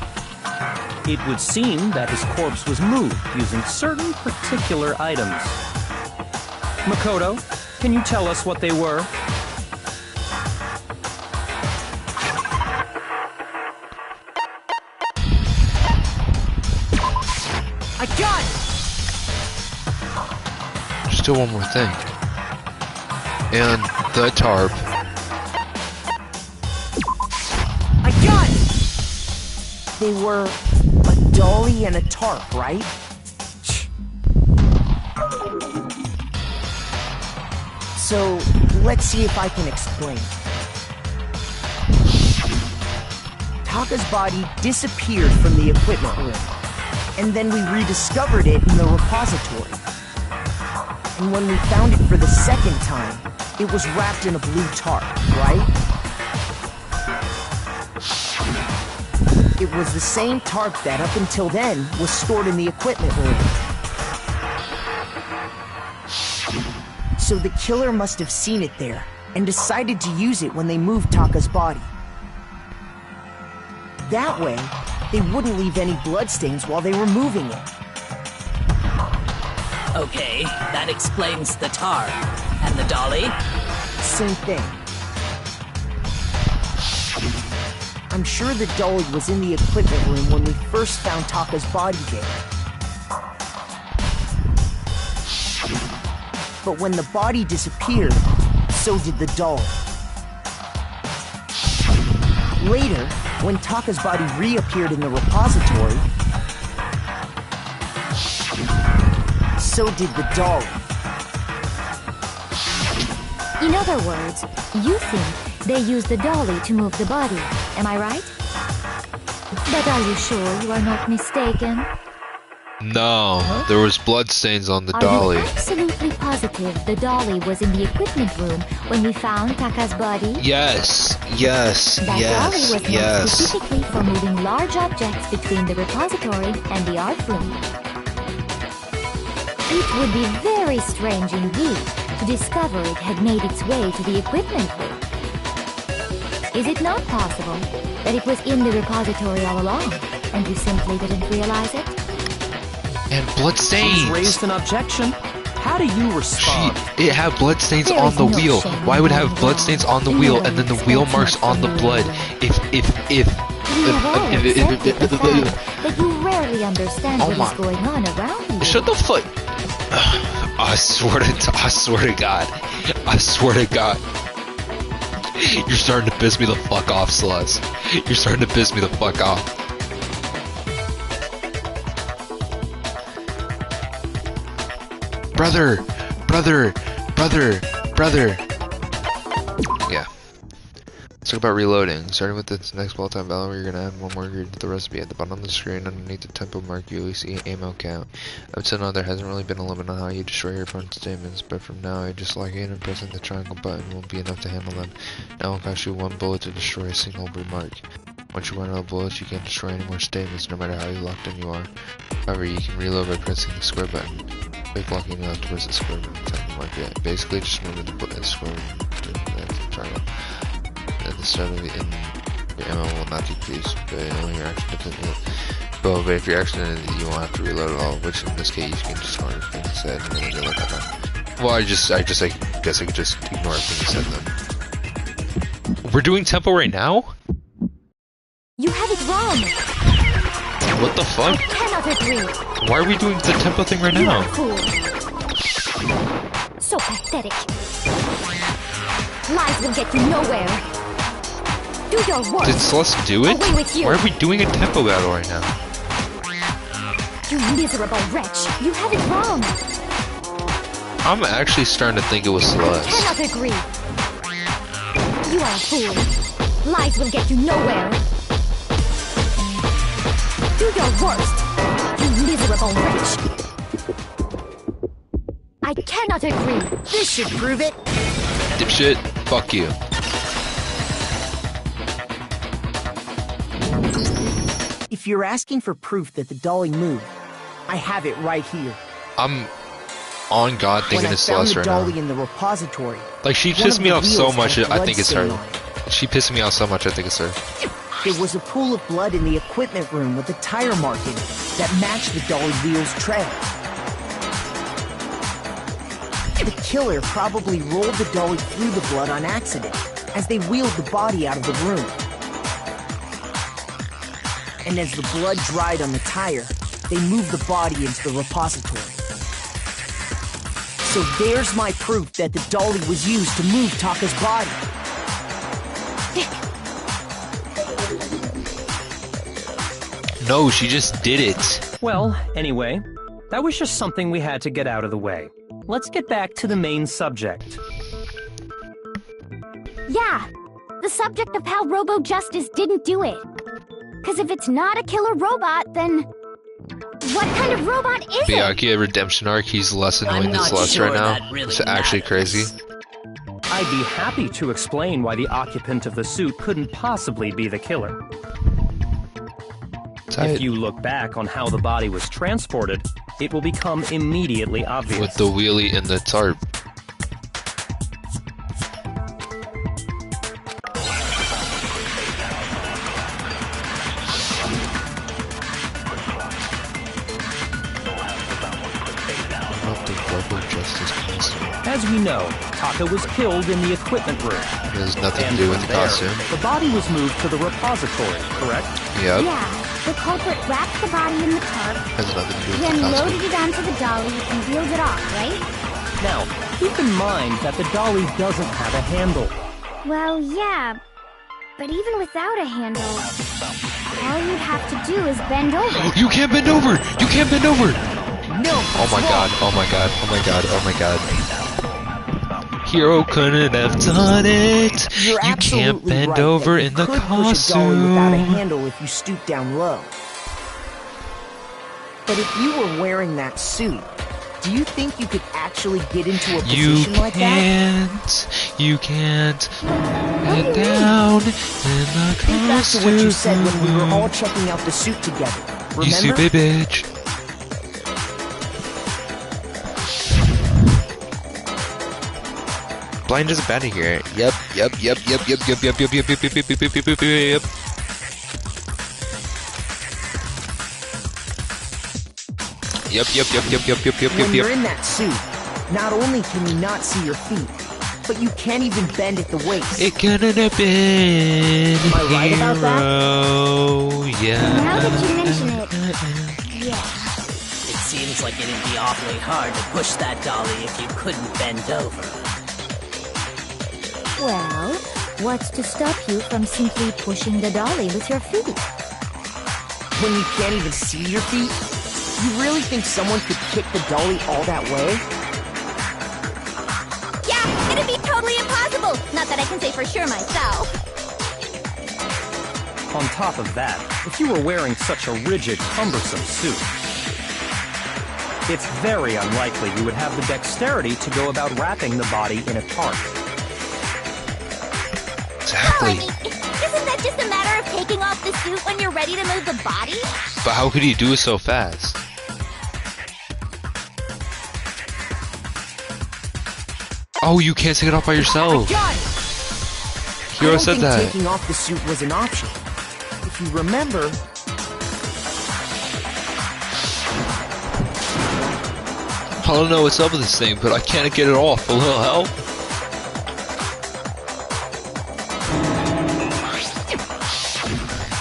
It would seem that his corpse was moved using certain particular items. Makoto, can you tell us what they were? I got it! There's still one more thing. And the tarp. I got it! They were a dolly and a tarp, right? So, let's see if I can explain. Taka's body disappeared from the equipment room, and then we rediscovered it in the repository. And when we found it for the second time, it was wrapped in a blue tarp, right? It was the same tarp that, up until then, was stored in the equipment room. So the killer must have seen it there, and decided to use it when they moved Taka's body. That way, they wouldn't leave any bloodstains while they were moving it. Okay, that explains the tar. And the dolly? Same thing. I'm sure the dolly was in the equipment room when we first found Taka's body there. But when the body disappeared, so did the dolly. Later, when Taka's body reappeared in the repository, so did the dolly. In other words, you think they used the dolly to move the body, am I right? But are you sure you are not mistaken? No, there was bloodstains on the dolly. Are you absolutely positive the dolly was in the equipment room when we found Taka's body? Yes, yes, That dolly was made yes. specifically for moving large objects between the repository and the art room. It would be very strange indeed to discover it had made its way to the equipment room. Is it not possible that it was in the repository all along, and you simply didn't realize it? And bloodstains! She's raised an objection. How do you respond? It had bloodstains There on is the no wheel. shame Why would it in have being bloodstains wrong. on the You wheel never and then the expect wheel much marks on the from blood? me. If We have all accepted the fact that you rarely understand Oh what my- is going on around you. Shut the fuck. I swear to God. I swear to God. You're starting to piss me the fuck off, Celeste. You're starting to piss me the fuck off. Brother. Yeah. Let's talk about reloading. Starting with this next well-timed battle, you're gonna add one more ingredient to the recipe. At the bottom of the screen, underneath the tempo mark, you will see ammo count. Up to now, there hasn't really been a limit on how you destroy your opponent's statements, but from now, I just locking in and pressing the triangle button won't be enough to handle them. Now it'll cost you one bullet to destroy a single remark. Once you run out of bullets, you can't destroy any more statements, no matter how locked in you are. However, you can reload by pressing the square button. Quick locking, you have to press the square button to mark it. Basically, just remember the square button to the triangle. At the start of the ammo will not decrease, but only your action depends on it. But if your action ended, you won't have to reload at all, which in this case you can just ignore everything you said and then reload that time. Well, I guess I guess I could just ignore everything you said then. We're doing tempo right now? You have it wrong. What the fuck? I cannot agree. Why are we doing the tempo thing right You are a now? fool. So pathetic. Lies will get you nowhere. Do your work. Did Celeste do it? Away with you. Why are we doing a tempo battle right now? You miserable wretch. You have it wrong. I'm actually starting to think it was I Celeste. cannot agree. You are a fool. Lies will get you nowhere. Do your worst. You miserable wretch. I cannot agree. This should prove it. Dipshit, fuck you. If you're asking for proof that the dolly moved, I have it right here. I'm on God When thinking I it's found Celeste the right dolly now. in the repository, Like, she one pissed of me the off so wheels much, had I think it's her. bloodstain on it. She pissed me off so much, I think it's her. There was a pool of blood in the equipment room with a tire mark in it that matched the dolly wheel's tread. The killer probably rolled the dolly through the blood on accident as they wheeled the body out of the room. And as the blood dried on the tire, they moved the body into the repository. So there's my proof that the dolly was used to move Taka's body. No, she just did it. Well, anyway, that was just something we had to get out of the way. Let's get back to the main subject. Yeah, the subject of how Robo Justice didn't do it. Because if it's not a killer robot, then what kind of robot is it? Byakuya redemption arc, he's less annoying I'm than not Celeste sure right now. that really It's actually matters. crazy. I'd be happy to explain why the occupant of the suit couldn't possibly be the killer. If you look back on how the body was transported, it will become immediately obvious. With the wheelie and the tarp. As we know, Taka was killed in the equipment room. It has nothing to And do with from the there, costume. the body was moved to the repository, correct? Yep. Yeah, the culprit wrapped the body in the tarp, Has nothing to do with then the loaded costume. it onto the dolly and wheeled it off, right? Now, keep in mind that the dolly doesn't have a handle. Well, yeah, but even without a handle, all you'd have to do is bend over. You can't bend over! You can't bend over! No! Oh my god, oh my god, oh my god, oh my god. Hero couldn't have done it! You're You can't absolutely bend right over that you in the could push a dolly without a costume! handle if you stoop down low. But if you were wearing that suit, do you think you could actually get into a You position like that? you can't bend down in the Think back to what you said when we were all costume. checking out the suit together. You Remember? stupid bitch. Blind is bad here. Yep. When you're in that suit, not only can you not see your feet, but you can't even bend at the waist. It couldn't have been Am I right about that? hero. Yeah. Now that you mention it, yeah. It seems like it'd be awfully hard to push that dolly if you couldn't bend over. Well, what's to stop you from simply pushing the dolly with your feet? When you can't even see your feet? You really think someone could kick the dolly all that way? Yeah, it'd be totally impossible. Not that I can say for sure myself. On top of that, if you were wearing such a rigid, cumbersome suit, it's very unlikely you would have the dexterity to go about wrapping the body in a tarp. Well, I Exactly. mean, isn't that just a matter of taking off the suit when you're ready to move the body? But how could he do it so fast? Oh, you can't take it off by yourself. Got it! Hero I don't said think that. taking off the suit was an option. If you remember, I don't know what's up with this thing, but I can't get it off. A little help?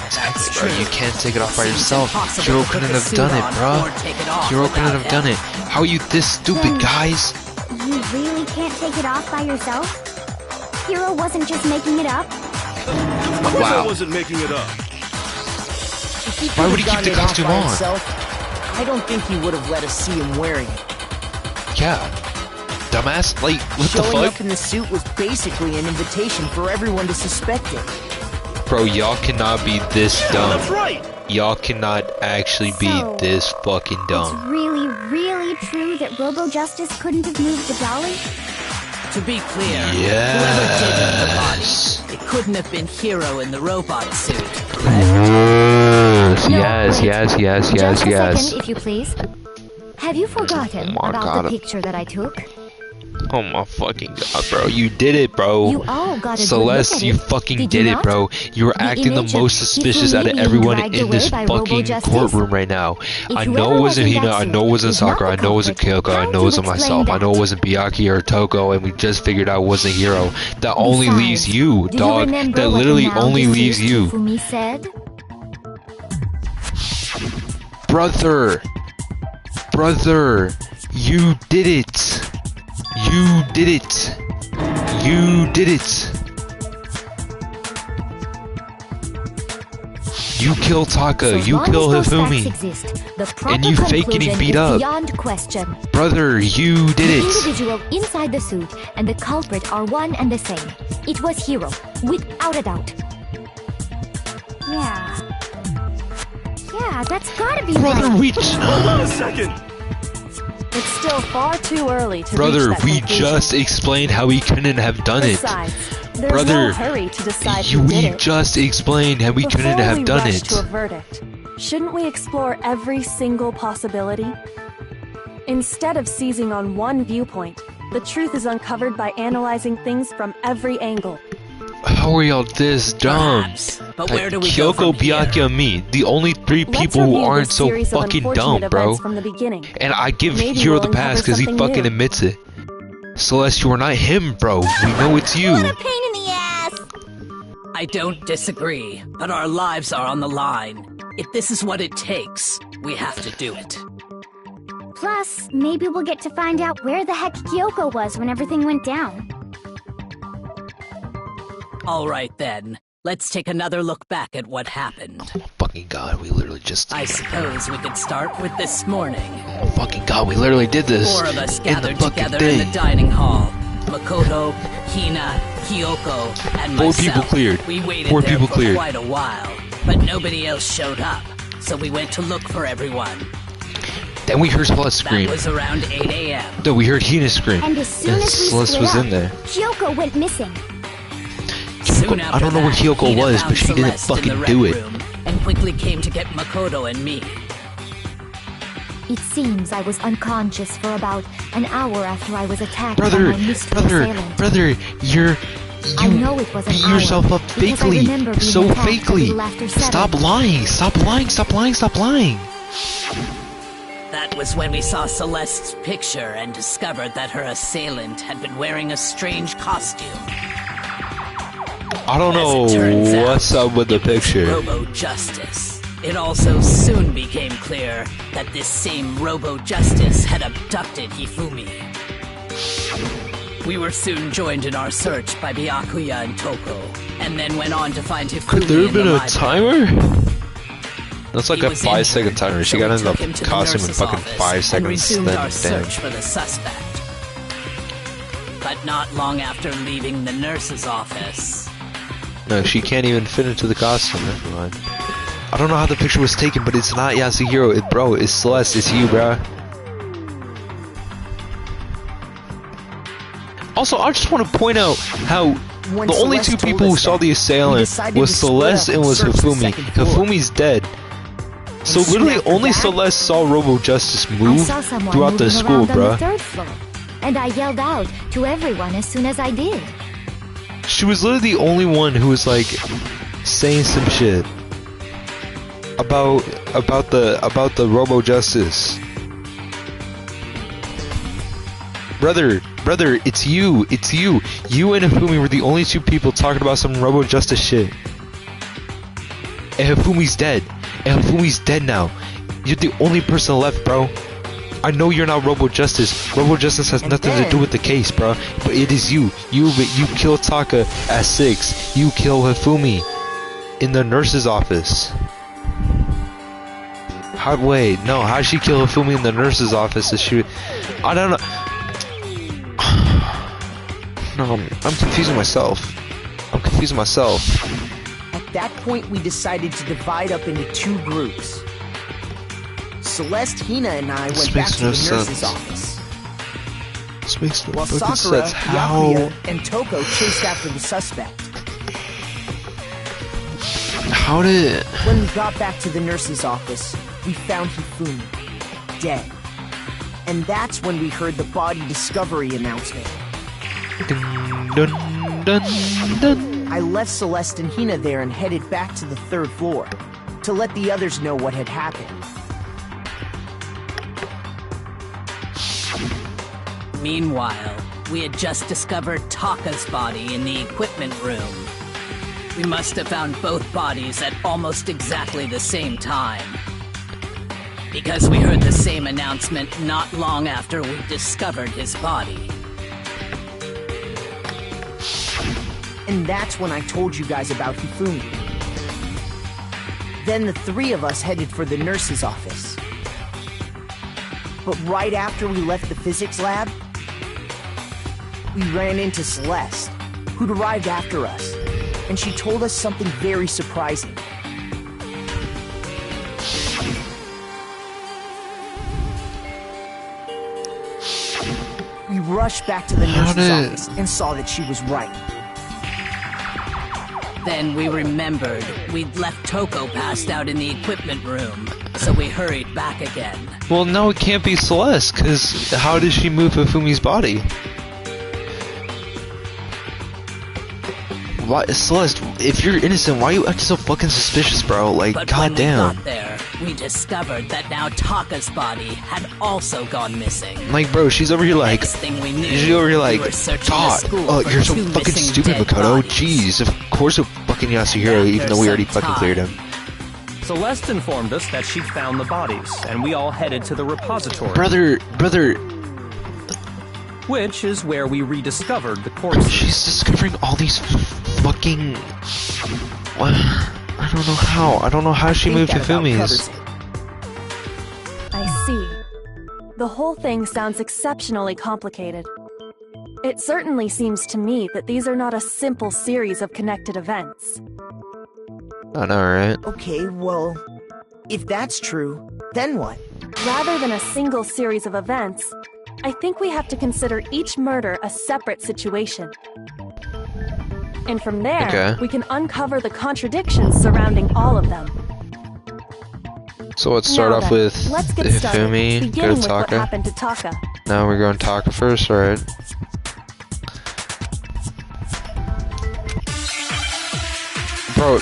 Exactly, bro. You can't take it off by yourself. Impossible Hero to put couldn't the have suit done it, on bro. or take it off Hero without couldn't have done it. help. How are you this stupid, guys? You really can't take it off by yourself? Hero wasn't just making it up? Of course I Wow. wasn't making it up. if he Why could would have he keep gotten the it off costume by on? himself, I don't think he would have let us see him wearing it. Yeah. Dumbass? Like, what the Showing up fuck? in the suit was basically an invitation for everyone to suspect it. Bro, y'all cannot be this dumb. That's right. Y'all cannot actually be So, this fucking It's dumb. really, really true that Robo Justice couldn't have moved the dolly? To be clear, whoever did move the Yes. body, it couldn't have been Hero in the robot suit, correct? Yes, No, yes, wait. yes, yes, yes, Just a yes. second, if you please. Have you forgotten Oh my about God. the picture that I took? Oh my fucking god, bro. You did it, bro. You all got a Celeste, good look at you it. fucking Did did you it, not? bro. You were The acting the image of most suspicious out of Hifumi everyone being in this dragged away by fucking Robo-Justice? courtroom right now. If I know whoever it was wasn't in Hina, that I suit know it wasn't is not Sakura, I the know it wasn't culprit, Kyoko, I how know it do wasn't you explain myself, I that? know it wasn't Byakuya or Toko, and we just figured out it wasn't Hero. That only Besides, leaves you, do dog. remember That what literally the now only leaves deceased you. Hifumi said? Brother! Brother! You did it! You did it! You did it! You kill Taka, So you long kill as those facts Hifumi. exist, the proper And you fake getting conclusion beat is up. beyond question. Brother, you did The it! individual inside the suit and the culprit are one and the same. It was Hero, without a doubt. Yeah. Yeah, that's gotta be Brother, right. we Hold on a second. It's still far too early to Brother, reach that we conclusion. just explained how he couldn't have done it. Besides, there's Brother, no hurry to decide who did we it. just explained how we Before couldn't we have done rush it. to a verdict, shouldn't we explore every single possibility? Instead of seizing on one viewpoint, the truth is uncovered by analyzing things from every angle. How are y'all this dumb? Perhaps, but where do we go Kyoko, from here? Byakuya, and me, the only three Let's people who review aren't this so series of fucking unfortunate dumb, bro. events from the beginning. And I give Maybe Hero we'll the pass uncover because he something fucking new. admits it. Celeste, you are not him, bro. We know it's you. What a pain in the ass! I don't disagree, but our lives are on the line. If this is what it takes, we have to do it. Plus, maybe we'll get to find out where the heck Kyoko was when everything went down. All right then, let's take another look back at what happened. Oh my fucking god, we literally just... I suppose we could start with this morning. Oh fucking god, we literally did this. 4 of us in gathered the fucking together day. in the dining hall. Makoto, Hina, Kyoko, and 4 myself. people cleared. We waited 4 there people for cleared. quite a while, but nobody else showed up. So we went to look for everyone. Then we heard Celeste scream. That was around 8 a.m. Then we heard Hina scream. And as soon as we Celeste split was up, in there. Kyoko went missing. Soon I after don't know where that, Kyoko Hina was, found but she didn't Celeste in fucking the Red do it. Room and quickly came to get Makoto and me. It seems I was unconscious for about an hour after I was attacked by Brother, my mystery assailant. you I know it was an beat hour, yourself up because I remember fakely. being So attacked a fakely. little after 7. Stop lying. Stop lying. Stop lying. Stop lying. That was when we saw Celeste's picture and discovered that her assailant had been wearing a strange costume. I don't As it turns know out, what's up with the picture. Robo Justice. It also soon became clear that this same Robo Justice had abducted Hifumi. We were soon joined in our search by Byakuya and Toko, and then went on to find Hifumi. Could there have in the been a library. timer? That's like He a was 5-second injured, timer. She so got we in took him the to the costume in nurse's fucking office 5 and seconds. resumed Then our damn. search for the suspect. But not long after leaving the nurse's office, No, she can't even fit into the costume. Never mind. I don't know how the picture was taken, but it's not Yasuhiro. Bro, it's Celeste. It's you, bro. Also, I just want to point out how When the only Celeste 2 told people who us saw that, the we assailant decided was to split Celeste up and and was search the Hifumi. second floor. Hifumi's dead. So soon literally after only that, Celeste saw Robo Justice I move saw someone throughout the moving school, around on the bruh. 3rd floor, and I yelled out to everyone as soon as I did. She was literally the only one who was like saying some shit about the Robo Justice. Brother, it's you. You and Hifumi were the only 2 people talking about some Robo Justice shit. And Hifumi's dead. And Hifumi's dead now. You're the only person left, bro. I know you're not Robo Justice. Robo Justice has And nothing to do then- with the case, bro. But it is you. You kill Taka at 6. You kill Hifumi in the nurse's office. Wait, no, how did she kill Hifumi in the nurse's office? I don't know. No, I'm confusing myself. At that point, we decided to divide up into 2 groups. Celeste, Hina, and I This went back makes to no the nurse's sense. office, This makes no while fucking Sakura, sense. How? Byakuya, and Toko chased after the suspect. How did? When we got back to the nurse's office, we found Hifumi, dead. And that's when we heard the body discovery announcement. Dun, dun, dun, dun. I left Celeste and Hina there and headed back to the 3rd floor to let the others know what had happened. meanwhile, we had just discovered Taka's body in the equipment room. We must have found both bodies at almost exactly the same time. Because we heard the same announcement not long after we discovered his body. And that's when I told you guys about Hifumi. Then the 3 of us headed for the nurse's office. But right after we left the physics lab, we ran into Celeste, who'd arrived after us, and she told us something very surprising. We rushed back to the nurse's office and saw that she was right. Then we remembered we'd left Toko passed out in the equipment room, so we hurried back again. Well, no, it can't be Celeste, because how did she move Hifumi's body? Why, Celeste, if you're innocent, why are you acting so fucking suspicious, bro? Like, But when we goddamn. got there, we discovered that now Taka's body had also gone missing. Like, bro, she's over here like, Next thing we knew, she's over here like, we were searching the God, school oh, for you're so 2 fucking missing stupid, dead Makoto. bodies. Jeez, of course we're fucking Yasuhiro, And even though we after already some fucking cleared time- him. Celeste informed us that she'd found the bodies, and we all headed to the repository. Brother, Which is where we rediscovered the corpses. she's discovering all these fucking... What? I don't know how. I don't know how she moved Hifumi's. I see. The whole thing sounds exceptionally complicated. It certainly seems to me that these are not a simple series of connected events. I know, right? Okay, well, if that's true, then what? Rather than a single series of events, I think we have to consider each murder a separate situation. And from there, Okay. we can uncover the contradictions surrounding all of them. So let's start Now off then, with let's get started, Hifumi, go beginning to with what Taka. happened to Taka. Now we're going Taka first, alright.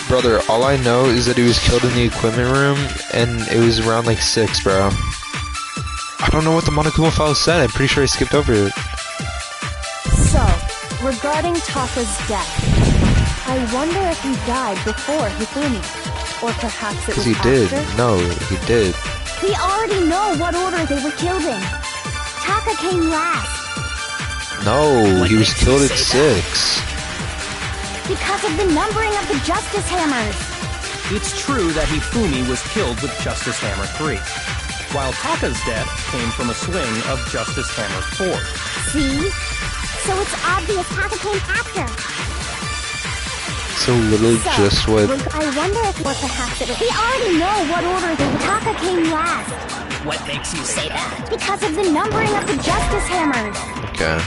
Brother, all I know is that he was killed in the equipment room, and it was around like 6, bro. I don't know what the Monokuma file said, I'm pretty sure I skipped over it. So, regarding Taka's death, I wonder if he died before Hifumi, or perhaps it Because was he did. after? No, he did. We already know what order they were killed in. Taka came last No, What he was makes you killed at say 6. because of the numbering of the Justice Hammers. It's true that Hifumi was killed with Justice Hammer 3, while Taka's death came from a swing of Justice Hammer 4. See? So it's obvious Taka came after. So literally So, just what... I wonder if or perhaps it was. We already know what order they were. Taka came last What makes you say that? because of the numbering of the Justice Hammers. Okay.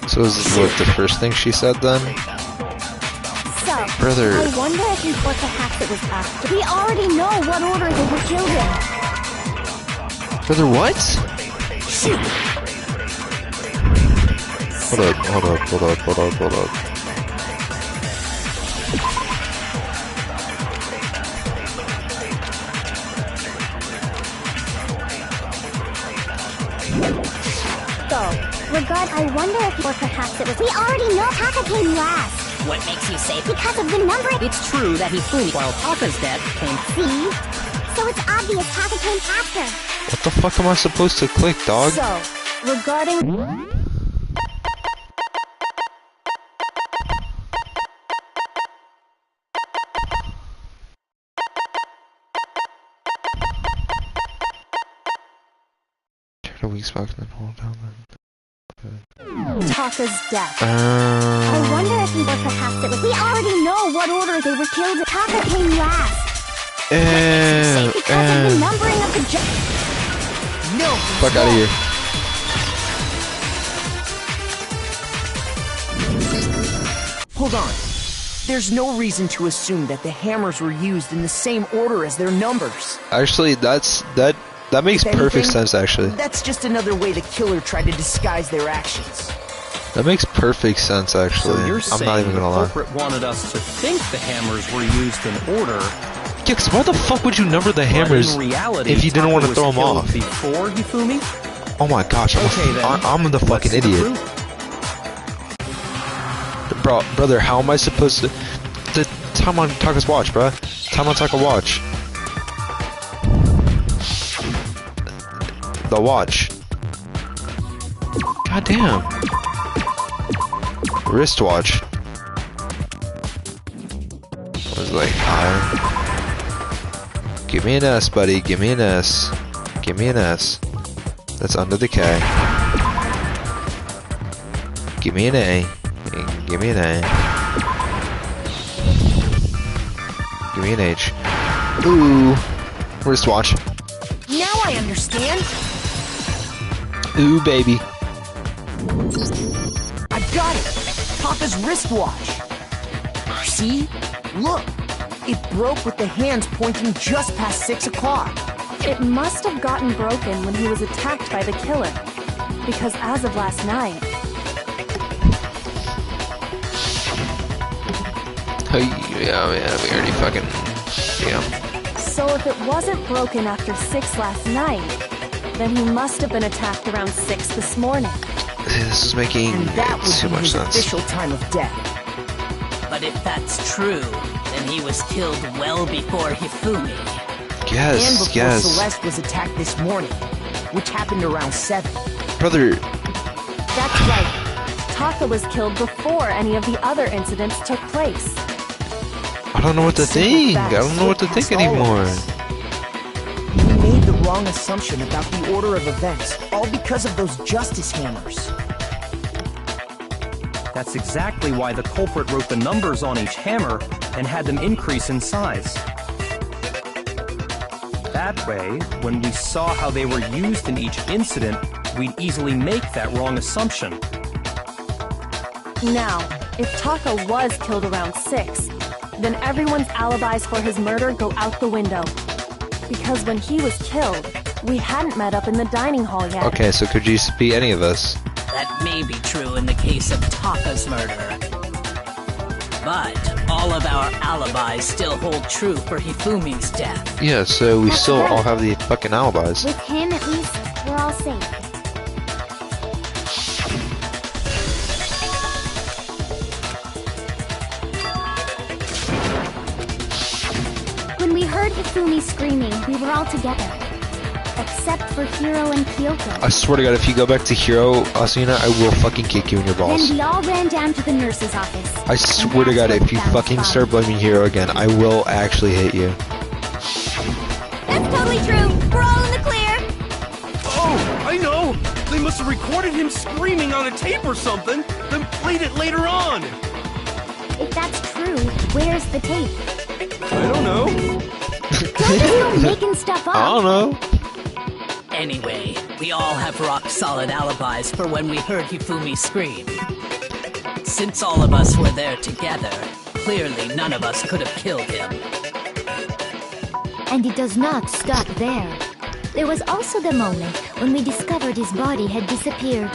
So is this what the first thing she said then? So, Brother. I wonder if he or perhaps it was after. We already know what order they were killed in. Brother, what? Shoot! Hold up. So, I wonder if or perhaps it was. We already know Taka came last What makes you say that? because of the numbering. It's true that Hifumi, while Taka's death came. See? So it's obvious Taka came after. What the fuck am I supposed to click, dog? So, regarding... Turn a weak spot and then hold down Taka's death. I wonder if he or perhaps it was. We already know what order they were killed in. Taka came last because of the numbering of the No! Fuck out of here. Hold on. There's no reason to assume that the hammers were used in the same order as their numbers. Actually, that makes If perfect anything, sense, actually. That's just another way the killer tried to disguise their actions. That makes perfect sense, actually. So you're I'm saying not even the gonna lie. culprit wanted us to think the hammers were used in order, Yeah, 'cause why the fuck would you number the hammers but in reality, if you didn't Taka want to was throw them killed off? before Hifumi? Oh my gosh, Okay, then. I'm the Let's fucking see the idiot. proof. Brother, how am I supposed to... The time on Taka's watch, bruh. Time on Taka watch. The watch. God damn. Wristwatch. I was like, give me an S, buddy. Give me an S. Give me an S. That's under the K. Give me an A. Give me an A. Give me an H. Ooh. Wristwatch. Now I understand. Ooh, baby. I got it. Taka's wristwatch. See? Look. It broke with the hands pointing just past 6 o'clock. It must have gotten broken when he was attacked by the killer. Because as of last night, Oh, yeah, we already fucking... Yeah. So if it wasn't broken after 6 last night, then he must have been attacked around 6 this morning. This is making And that would too be much his sense. official time of death. But if that's true, then he was killed well before Hifumi. And Yes, before yes. Celeste was attacked this morning, which happened around 7. Brother, That's right. Taka was killed before any of the other incidents took place. I don't know what to think. I don't know what to think anymore. We made the wrong assumption about the order of events, all because of those justice hammers. That's exactly why the culprit wrote the numbers on each hammer and had them increase in size. That way, when we saw how they were used in each incident, we'd easily make that wrong assumption. Now, if Taka was killed around 6, then everyone's alibis for his murder go out the window. Because when he was killed, we hadn't met up in the dining hall yet. Okay, so could you be any of us? That may be true in the case of Taka's murder. But all of our alibis still hold true for Hifumi's death. Yeah, so we That's still right. all have the fucking alibis. With him, at least, we're all safe. When we heard Hifumi screaming, we were all together. Except for Hiro and Kyoko. I swear to God, if you go back to Hiro, Asuna, I will fucking kick you in your Then balls. we all ran down to the nurse's office. I swear to God, if you fucking start blaming Hiro again, I will actually hit you. That's totally true. We're all in the clear. Oh, I know! They must have recorded him screaming on a tape or something, then played it later on! If that's true, where's the tape? I don't know. Don't just go making stuff up. I don't know. Anyway, we all have rock-solid alibis for when we heard Hifumi scream. Since all of us were there together, clearly none of us could have killed him. And it does not stop there. There was also the moment when we discovered his body had disappeared.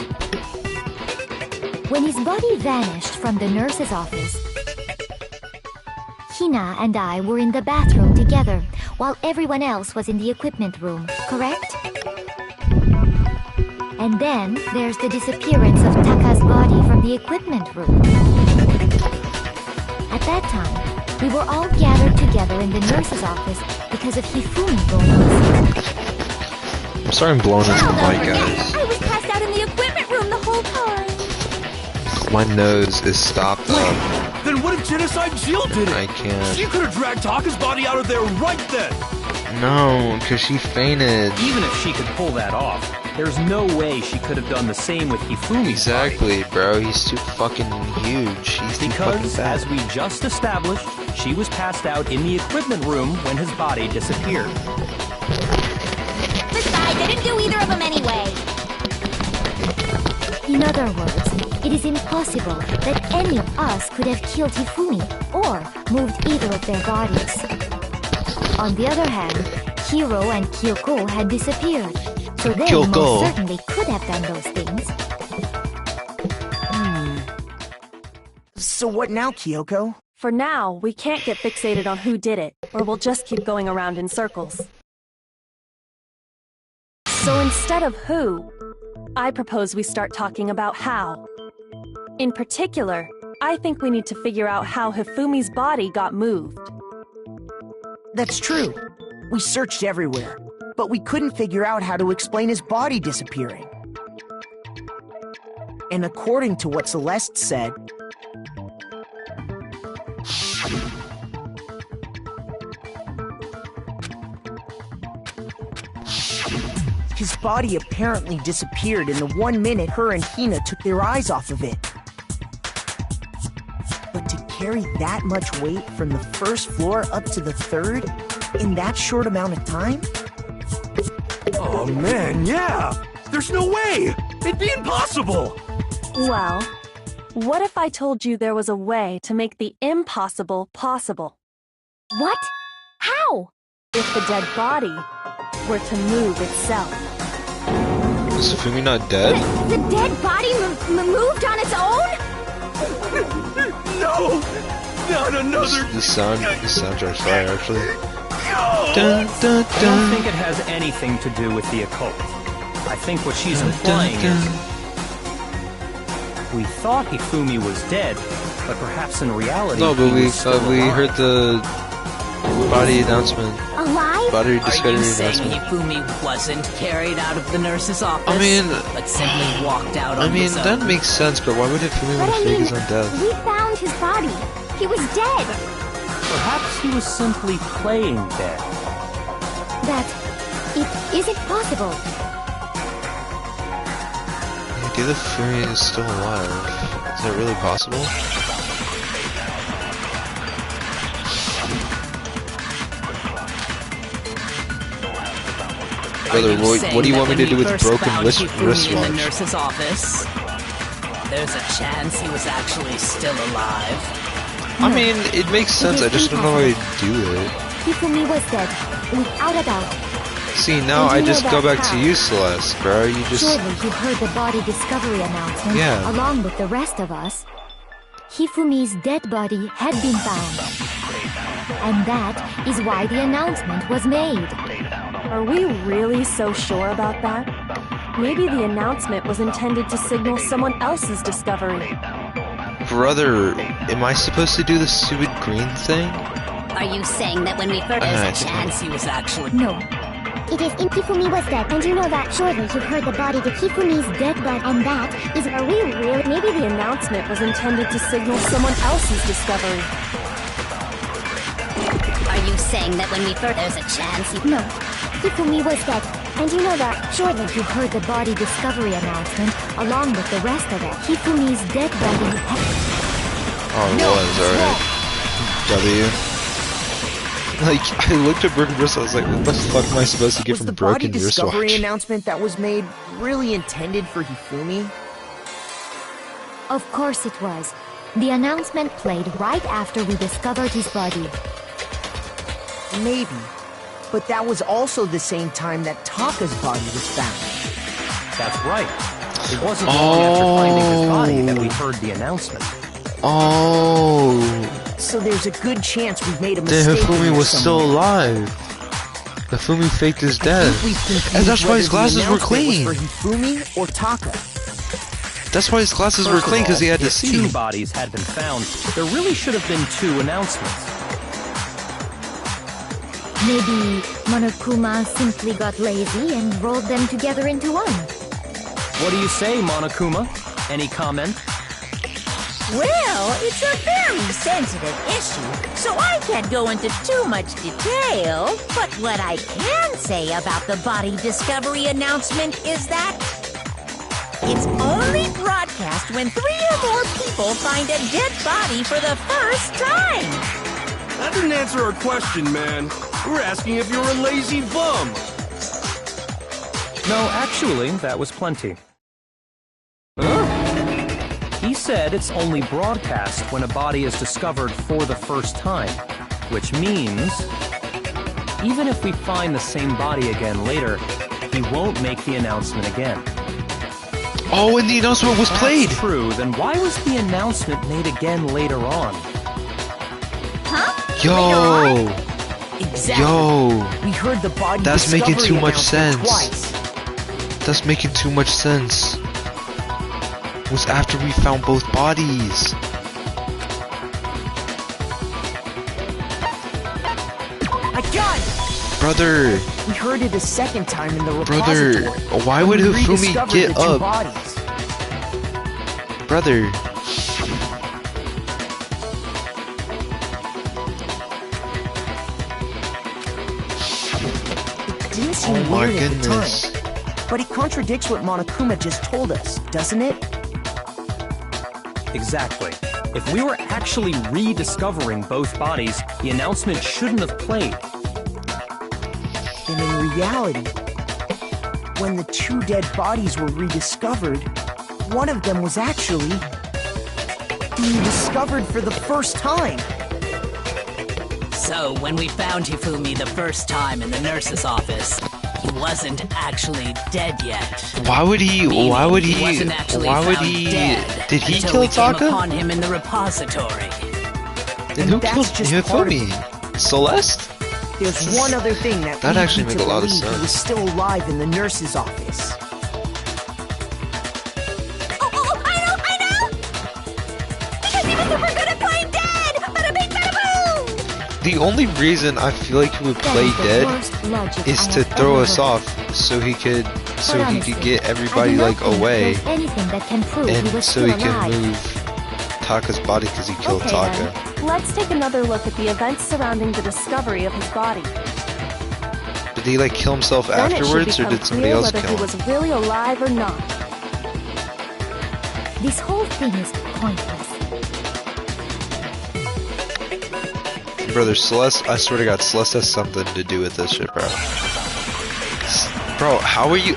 When his body vanished from the nurse's office, Hina and I were in the bathroom together while everyone else was in the equipment room, correct? And then there's the disappearance of Taka's body from the equipment room. At that time, we were all gathered together in the nurse's office because of Hifumi going missing. I'm sorry I'm blowing into the Well, mic, don't forget, guys. I was passed out in the equipment room the whole time. My nose is stopped up. Then what if Genocide Jill did it? I can't. She could have dragged Taka's body out of there right then! No, because she fainted. Even if she could pull that off, there's no way she could have done the same with Hifumi's Exactly, bro. He's too fucking huge. He's too fucking Because, fat. as we just established, she was passed out in the equipment room when his body disappeared. Besides, I didn't do either of them anyway. In other words, it is impossible that any of us could have killed Hifumi or moved either of their bodies. On the other hand, Hiro and Kyoko had disappeared, so they Kyoko. most certainly could have done those things. So what now, Kyoko? For now, we can't get fixated on who did it, or we'll just keep going around in circles. So instead of who, I propose we start talking about how. In particular, I think we need to figure out how Hifumi's body got moved. That's true. We searched everywhere, but we couldn't figure out how to explain his body disappearing. And according to what Celeste said, his body apparently disappeared in the 1 minute her and Hina took their eyes off of it. But to carry that much weight from the first floor up to the third in that short amount of time? Oh man, yeah! There's no way! It'd be impossible! Well, what if I told you there was a way to make the impossible possible? What? How? If the dead body were to move itself. Is Hifumi not dead? The dead body moved on its own? No! Not another... This soundtrack's fire, actually. Dun, dun, I don't dun. think it has anything to do with the occult. I think what she's implying is... We thought Hifumi was dead, but perhaps in reality No, but he was still we alive. heard the body announcement. Alive? Body Are discovery you saying announcement. Hifumi wasn't carried out of the nurse's office? I mean- but simply walked out on I mean, his own? that makes sense, but why would Hifumi But want to I fake mean, his own death? we found his body. He was dead. Perhaps he was simply playing dead. Is it possible? The idea that Hifumi is still alive. Is that really possible? Brother, what do you want me to do with broken Hifumi in the wristwatch? nurse's office, there's a chance he was actually still alive. I mean, it makes sense, I just don't know how to do it. Hifumi was dead, without a doubt. See, now And I you know just go that back to how? you, Celeste, bro. You just... Surely you heard the body discovery announcement, Yeah. along with the rest of us. Hifumi's dead body had been found. And that is why the announcement was made. Are we really so sure about that? Maybe the announcement was intended to signal someone else's discovery. Brother, am I supposed to do the stupid green thing? Are you saying that when we first there's a chance he was actually... No. It is in Hifumi was dead, and you know that. Surely you heard the body to Hifumi's dead body, and that is... Are we really? Maybe the announcement was intended to signal someone else's discovery. Are you saying that when we first there's a chance he... No. Hifumi was dead, and you know that. Surely you heard the body discovery announcement, along with the rest of it. Hifumi's dead body Oh, it was, alright. W. Like, I looked at broken wrist, I was like, what the fuck am I supposed to get Was from the body broken discovery wristwatch? announcement that was made really intended for Hifumi? Of course it was. The announcement played right after we discovered his body. Maybe. But that was also the same time that Taka's body was found. That's right. It wasn't long after finding his body that we heard the announcement. Oh, So there's a good chance we've made a then mistake. in Hifumi there was still somewhere. alive. Hifumi faked his I death. think we've confused And that's why his whether the glasses were announcement clean. was for Hifumi or Taka. That's why his glasses were First of clean, because he all, had to if see. two bodies had been found, there really should have been two announcements. Maybe Monokuma simply got lazy and rolled them together into one. What do you say, Monokuma? Any comment? Well, it's a very sensitive issue, so I can't go into too much detail. But what I can say about the body discovery announcement is that it's only broadcast when 3 or more people find a dead body for the first time. That didn't answer our question, man. We're asking if you're a lazy bum. No, actually, that was plenty. Huh? He said it's only broadcast when a body is discovered for the first time, which means even if we find the same body again later, he won't make the announcement again. Oh, and the announcement was If played. that's true, then why was the announcement made again later on? Yo, Exactly. yo, We heard the body That's making discovery too much announcement sense. twice. that's making too much sense. It was after we found both bodies. I got it! Brother, We heard it a second time in the brother, repository. why would We Hifumi rediscovered get the two up? bodies. Brother, It didn't seem oh my weird at the goodness. time, but it contradicts what Monokuma just told us, doesn't it? Exactly. If we were actually rediscovering both bodies, the announcement shouldn't have played. And in reality, when the two dead bodies were rediscovered, one of them was actually being discovered for the first time. So, when we found Hifumi the first time in the nurse's office, he wasn't actually dead yet. Why would he? Meaning Why would he he? wasn't actually Why would found he? dead Did he until kill we came Taka? upon him in the repository. Then who And killed that's just part of Hifumi? Celeste? There's one other thing that That leads actually me to make a lot of believe he was sense. still alive in the nurse's office. Oh, I know! Because he was super good at playing dead! Bada bing, bada boom! The only reason I feel like he would play dead is to throw us off, so he could get everybody like away, Anything that can prove he and was so still he can alive. move Taka's body because he killed Okay, Taka. then. Let's take another look at the events surrounding the discovery of his body. Did he like kill himself Then it should afterwards, or become did somebody clear else whether kill he him? was really alive or not. This whole thing is pointless. Brother, Celeste, I swear to God, Celeste has something to do with this shit, bro. Bro, how are you...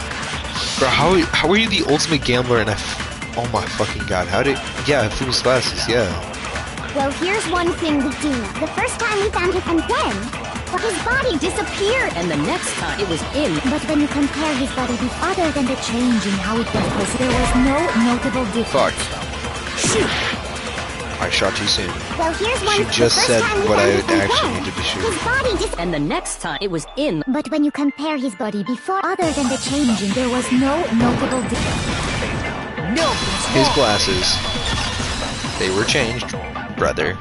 Bro, how are you the ultimate gambler and oh my fucking God, how did... Yeah, Fumi's glasses, yeah. Well, here's one thing we do. The first time we found him, and then, well, his body disappeared. And the next time it was in. But when you compare his body with other than the change in how it was posted, there was no notable difference. Fuck. Shoot! I shot too soon. Well, here's one. She just the first said time we what found I him, and actually then, needed to shoot. his body disappeared. And the next time it was in. But when you compare his body before other than the changing, there was no notable difference. No, His glasses. They were changed, brother.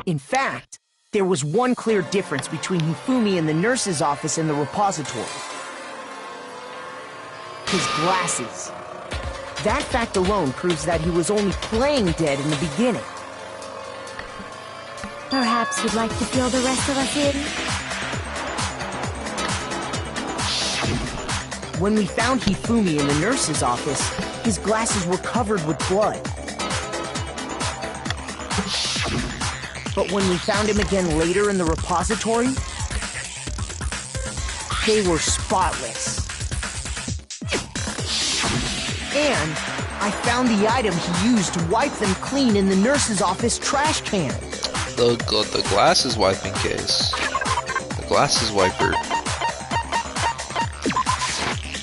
in fact, there was one clear difference between Hifumi in the nurse's office and the repository. His glasses. That fact alone proves that he was only playing dead in the beginning. Perhaps you'd like to fill the rest of us in? When we found Hifumi in the nurse's office, his glasses were covered with blood. But when we found him again later in the repository, they were spotless. And I found the item he used to wipe them clean in the nurse's office trash can. The glasses wiping case. The glasses wiper.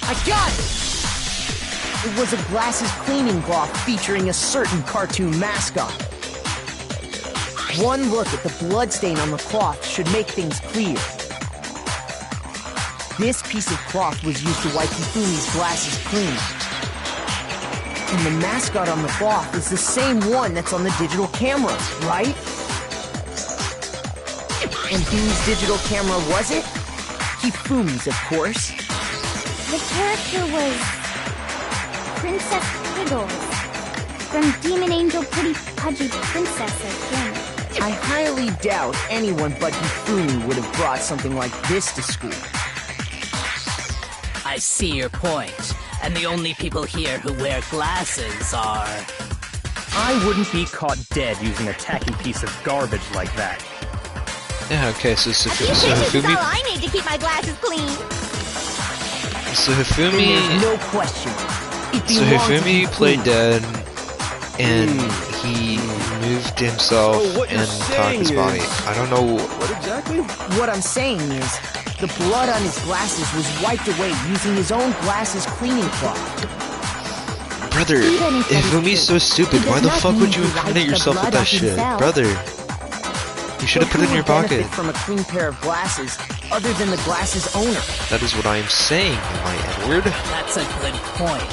I got it! It was a glasses cleaning cloth featuring a certain cartoon mascot. One look at the bloodstain on the cloth should make things clear. This piece of cloth was used to wipe Hifumi's glasses clean. And the mascot on the cloth is the same one that's on the digital camera, right? And whose digital camera was it? Hifumi's, of course. The character was Princess Piggles from Demon Angel Pretty Pudgy Princess, I think. I highly doubt anyone but Hifumi would have brought something like this to school. I see your point. And the only people here who wear glasses are... I wouldn't be caught dead using a tacky piece of garbage like that. Yeah, okay, so A few tissues is all I need to keep my glasses clean. So There's Hifumi... no question. It So belonged to Hifumi played dead, and Hmm. he moved himself So what you're in saying Taka's body. is- I don't know. What exactly? What I'm saying is, the blood on his glasses was wiped away using his own glasses cleaning cloth. Brother, Even if that is Hifumi's so true, stupid. it Why does the not fuck mean would you he wiped incriminate the yourself with blood that off shit? himself. Brother, you should have put it in your Who would benefit pocket. from a clean pair of glasses other than the glasses owner? That is what I am saying, my N-word. That's a good point.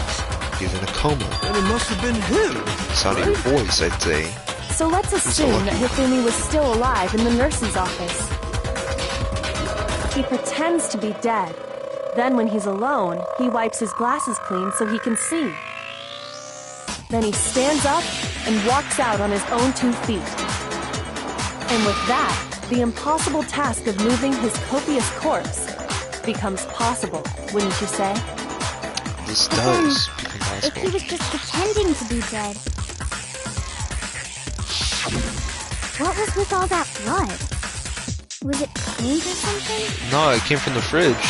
He's in a coma. And it must have been him. Sound of your voice, I'd say. So let's assume that Hifumi was still alive in the nurse's office. He pretends to be dead. Then when he's alone, he wipes his glasses clean so he can see. Then he stands up and walks out on his own 2 feet. And with that, the impossible task of moving his copious corpse becomes possible, wouldn't you say? This But then, does become if he possible. was just pretending to be dead, what was with all that blood? Was it paint or something? No, it came from the fridge.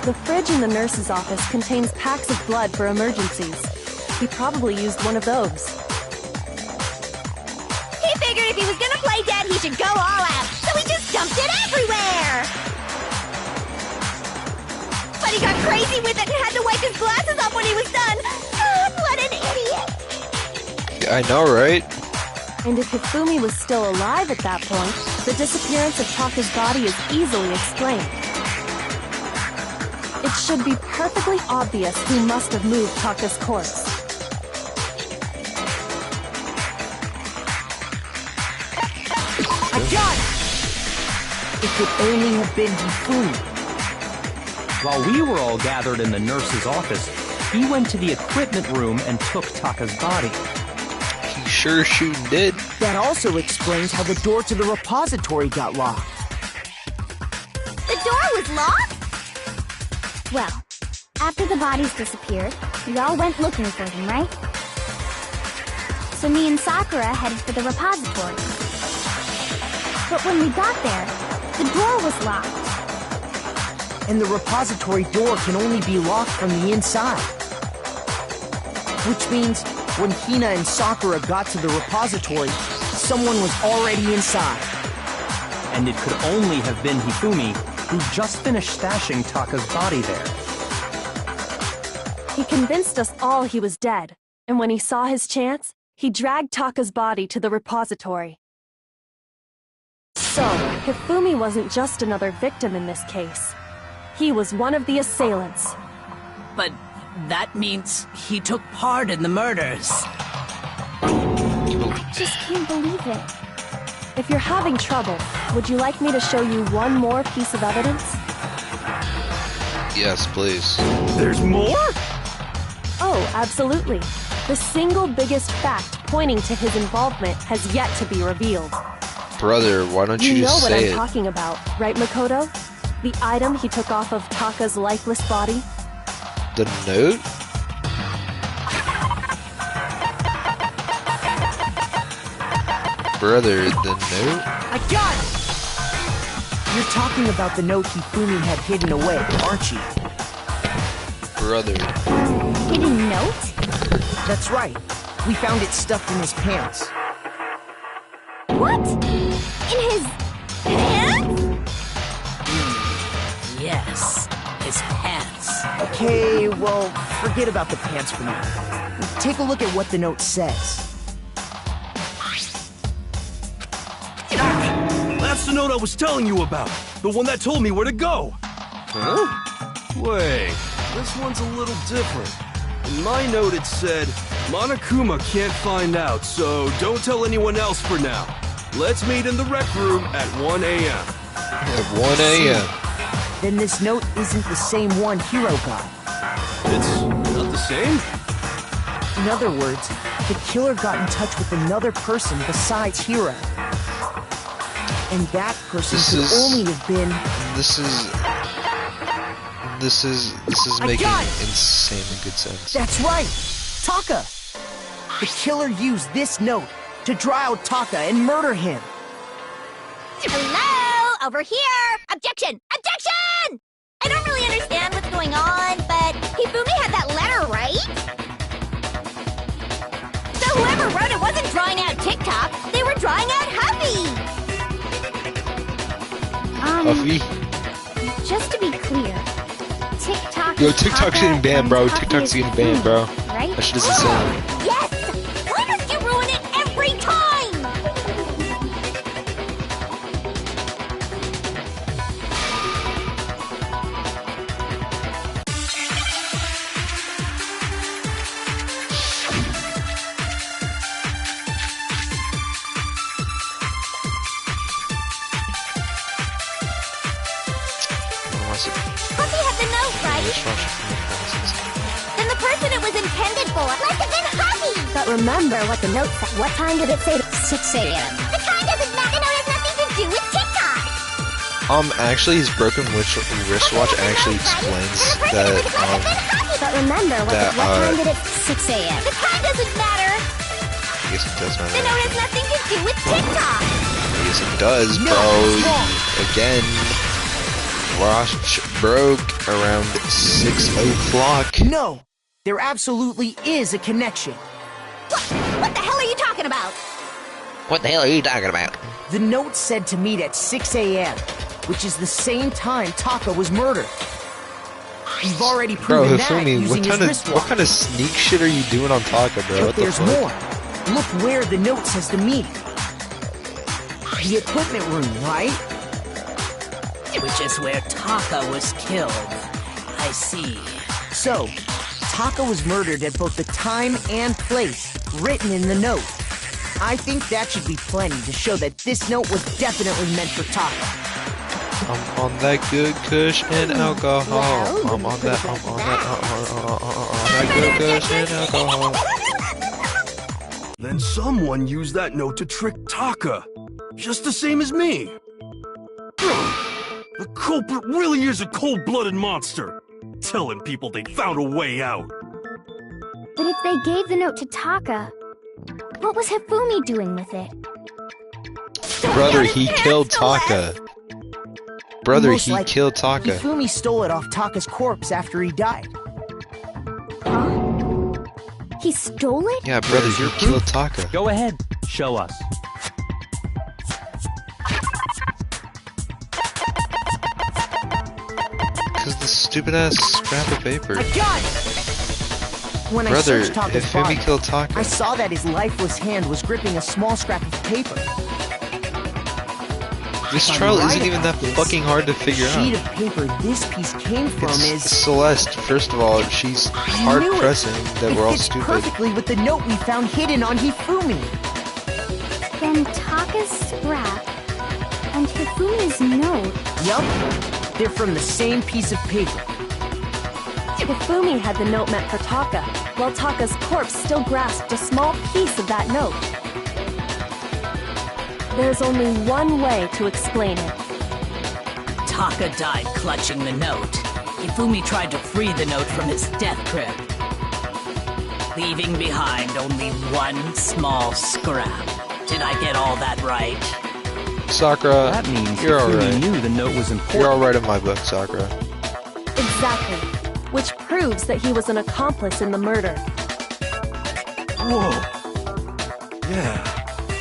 The fridge in the nurse's office contains packs of blood for emergencies. He probably used one of those. He figured if he was gonna play dead, he should go all out, so he just dumped it everywhere! But he got crazy with it and had to wipe his glasses off when he was done! God, what an idiot! I know, right? And if Hifumi was still alive at that point, the disappearance of Taka's body is easily explained. It should be perfectly obvious who must have moved Taka's corpse. I got it! It could only have been Hifumi. While we were all gathered in the nurse's office, he went to the equipment room and took Taka's body. He sure shooting did. That also explains how the door to the repository got locked. The door was locked? Well, after the bodies disappeared, we all went looking for them, right? So me and Sakura headed for the repository. But when we got there, the door was locked. And the repository door can only be locked from the inside. Which means when Hina and Sakura got to the repository, someone was already inside. And it could only have been Hifumi, who just finished stashing Taka's body there. He convinced us all he was dead, and when he saw his chance, he dragged Taka's body to the repository. So, Hifumi wasn't just another victim in this case. He was one of the assailants. But that means he took part in the murders. I just can't believe it. If you're having trouble, would you like me to show you one more piece of evidence? Yes, please. There's more? Oh, absolutely. The single biggest fact pointing to his involvement has yet to be revealed. Brother, why don't you You know just what say I'm it? talking about, right, Makoto? The item he took off of Taka's lifeless body? The note? Brother, the note? I got it! You're talking about the note Hifumi had hidden away, aren't you? Brother. Hidden note? That's right. We found it stuffed in his pants. What? In his pants? Yes, his pants. Okay, well, forget about the pants for now. Take a look at what the note says. That's the note I was telling you about. The one that told me where to go. Huh? Wait, this one's a little different. In my note it said, Monokuma can't find out, so don't tell anyone else for now. Let's meet in the rec room at 1 a.m. At 1 a.m. Then this note isn't the same one Hiro got. It's not the same? In other words, the killer got in touch with another person besides Hiro. And that person could only have been... This is making insanely good sense. That's right! Taka! The killer used this note to draw out Taka and murder him. Hello? Over here! Objection! Objection! I don't really understand what's going on, but Hifumi had that letter, right? So whoever wrote it wasn't drawing out TikTok, they were drawing out Huffy! Huffy? Just to be clear, TikTok. Yo, TikTok's getting banned, bro. TikTok's getting banned, bro. Right? That shit is insane. Yes! Why must you ruin it every time? Puppy had the note, right? Then the person it was intended for must have been Huffy! But remember what the note said. What time did it say? 6 a.m. The time doesn't matter. The note has nothing to do with TikTok! Actually, his broken wristwatch actually explains that, But remember what time did it? 6 a.m. The time doesn't matter! I guess it does matter. The note has nothing to do with TikTok! Yes, it does, bro. Again, watch broke around 6 o'clock. No! There absolutely is a connection. What the hell are you talking about? What the hell are you talking about? The note said to meet at 6 a.m., which is the same time Taka was murdered. You've already Bro, proven that Hifumi, using his wristwatch. what kind of sneak shit are you doing on Taka, bro? But What the there's fuck? more. Look where the note says to meet. The equipment room, right? Which is where Taka was killed. I see. So, Taka was murdered at both the time and place written in the note. I think that should be plenty to show that this note was definitely meant for Taka. I'm on that good kush and alcohol. Well, I'm on that good kush and alcohol. Then someone used that note to trick Taka. Just the same as me. The culprit really is a cold-blooded monster. Telling people they found a way out. But if they gave the note to Taka, what was Hifumi doing with it? Brother, he killed Taka. Brother, Most he likely, killed Taka. Hifumi stole it off Taka's corpse after he died. Huh? He stole it? Yeah, brother, Where's you your killed proof? Taka. Go ahead, show us. Because the stupid ass scrap of paper. I got it! When I Brother, searched Taka's Hifumi body, killed Taka. I saw that his lifeless hand was gripping a small scrap of paper. This If I'm trial right isn't even about that this, fucking hard to figure The sheet out. of paper this piece came from It's is... Celeste. First of all, she's hard knew it. pressing that It we're all fits stupid. perfectly with the note we found hidden on Hifumi. Then Taka's scrap and Hifumi's note. Yup, they're from the same piece of paper. Hifumi had the note meant for Taka, while Taka's corpse still grasped a small piece of that note. There's only one way to explain it. Taka died clutching the note. Hifumi tried to free the note from his death grip, leaving behind only one small scrap. Did I get all that right? Sakura, That means you're Hifumi alright. knew the note was important. You're alright in my book, Sakura. Exactly. Which proves that he was an accomplice in the murder. Whoa. Yeah.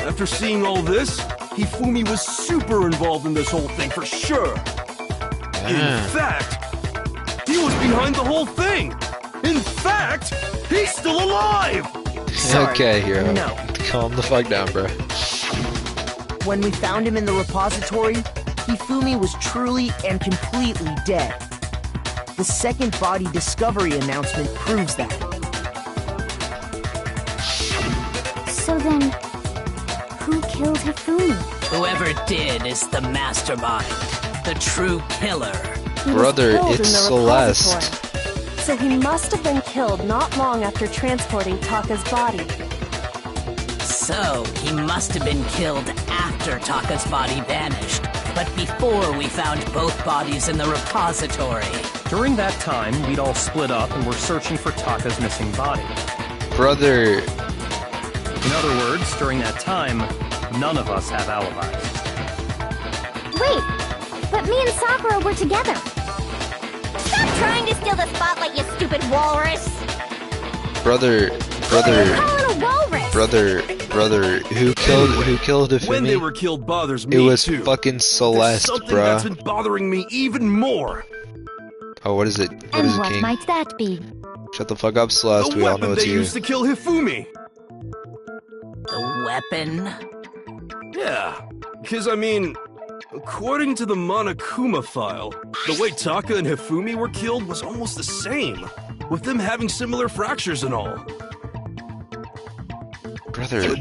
After seeing all this, Hifumi was super involved in this whole thing for sure. In Yeah. fact, he was behind the whole thing. In fact, he's still alive. Sorry, Okay, hero. no. Calm the fuck down, bro. When we found him in the repository, Hifumi was truly and completely dead. The second body discovery announcement proves that. So then, who killed Hifumi? Whoever did is the mastermind, the true killer. He was Brother, killed it's in the Celeste. repository. So he must have been killed not long after transporting Taka's body. So, he must have been killed after Taka's body vanished, but before we found both bodies in the repository. During that time, we'd all split up and were searching for Taka's missing body. Brother, In other words, during that time, none of us have alibis. Wait, but me and Sakura were together. Stop trying to steal the spotlight, you stupid walrus! brother, Call it a walrus. brother, who killed Hifumi? When they were killed bothers me It was too. fucking There's Celeste, something that's bruh. been bothering me even more. Oh, what is it? What And is it, what King? might that be? Shut the fuck up, Celeste. The We all know weapon it's they you. used to kill Hifumi. The weapon? Yeah, because I mean, according to the Monokuma file, the way Taka and Hifumi were killed was almost the same, with them having similar fractures and all. Brother, The they were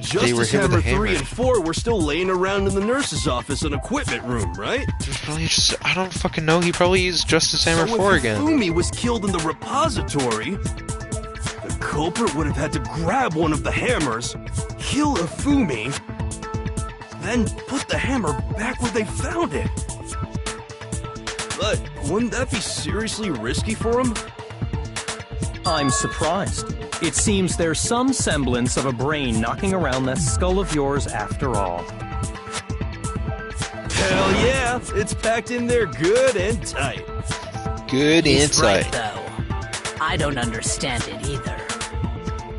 Justice hit with Hammer a hammer. 3 and 4 were still laying around in the nurse's office and equipment room, right? There's probably just, I don't fucking know. He probably used Justice Hammer So 4 if again. Hifumi was killed in the repository, the culprit would have had to grab one of the hammers, kill Hifumi, then put the hammer back where they found it. But wouldn't that be seriously risky for him? I'm surprised. It seems there's some semblance of a brain knocking around that skull of yours after all. Hell yeah, it's packed in there good and tight. Good He's insight. right, though. I don't understand it either.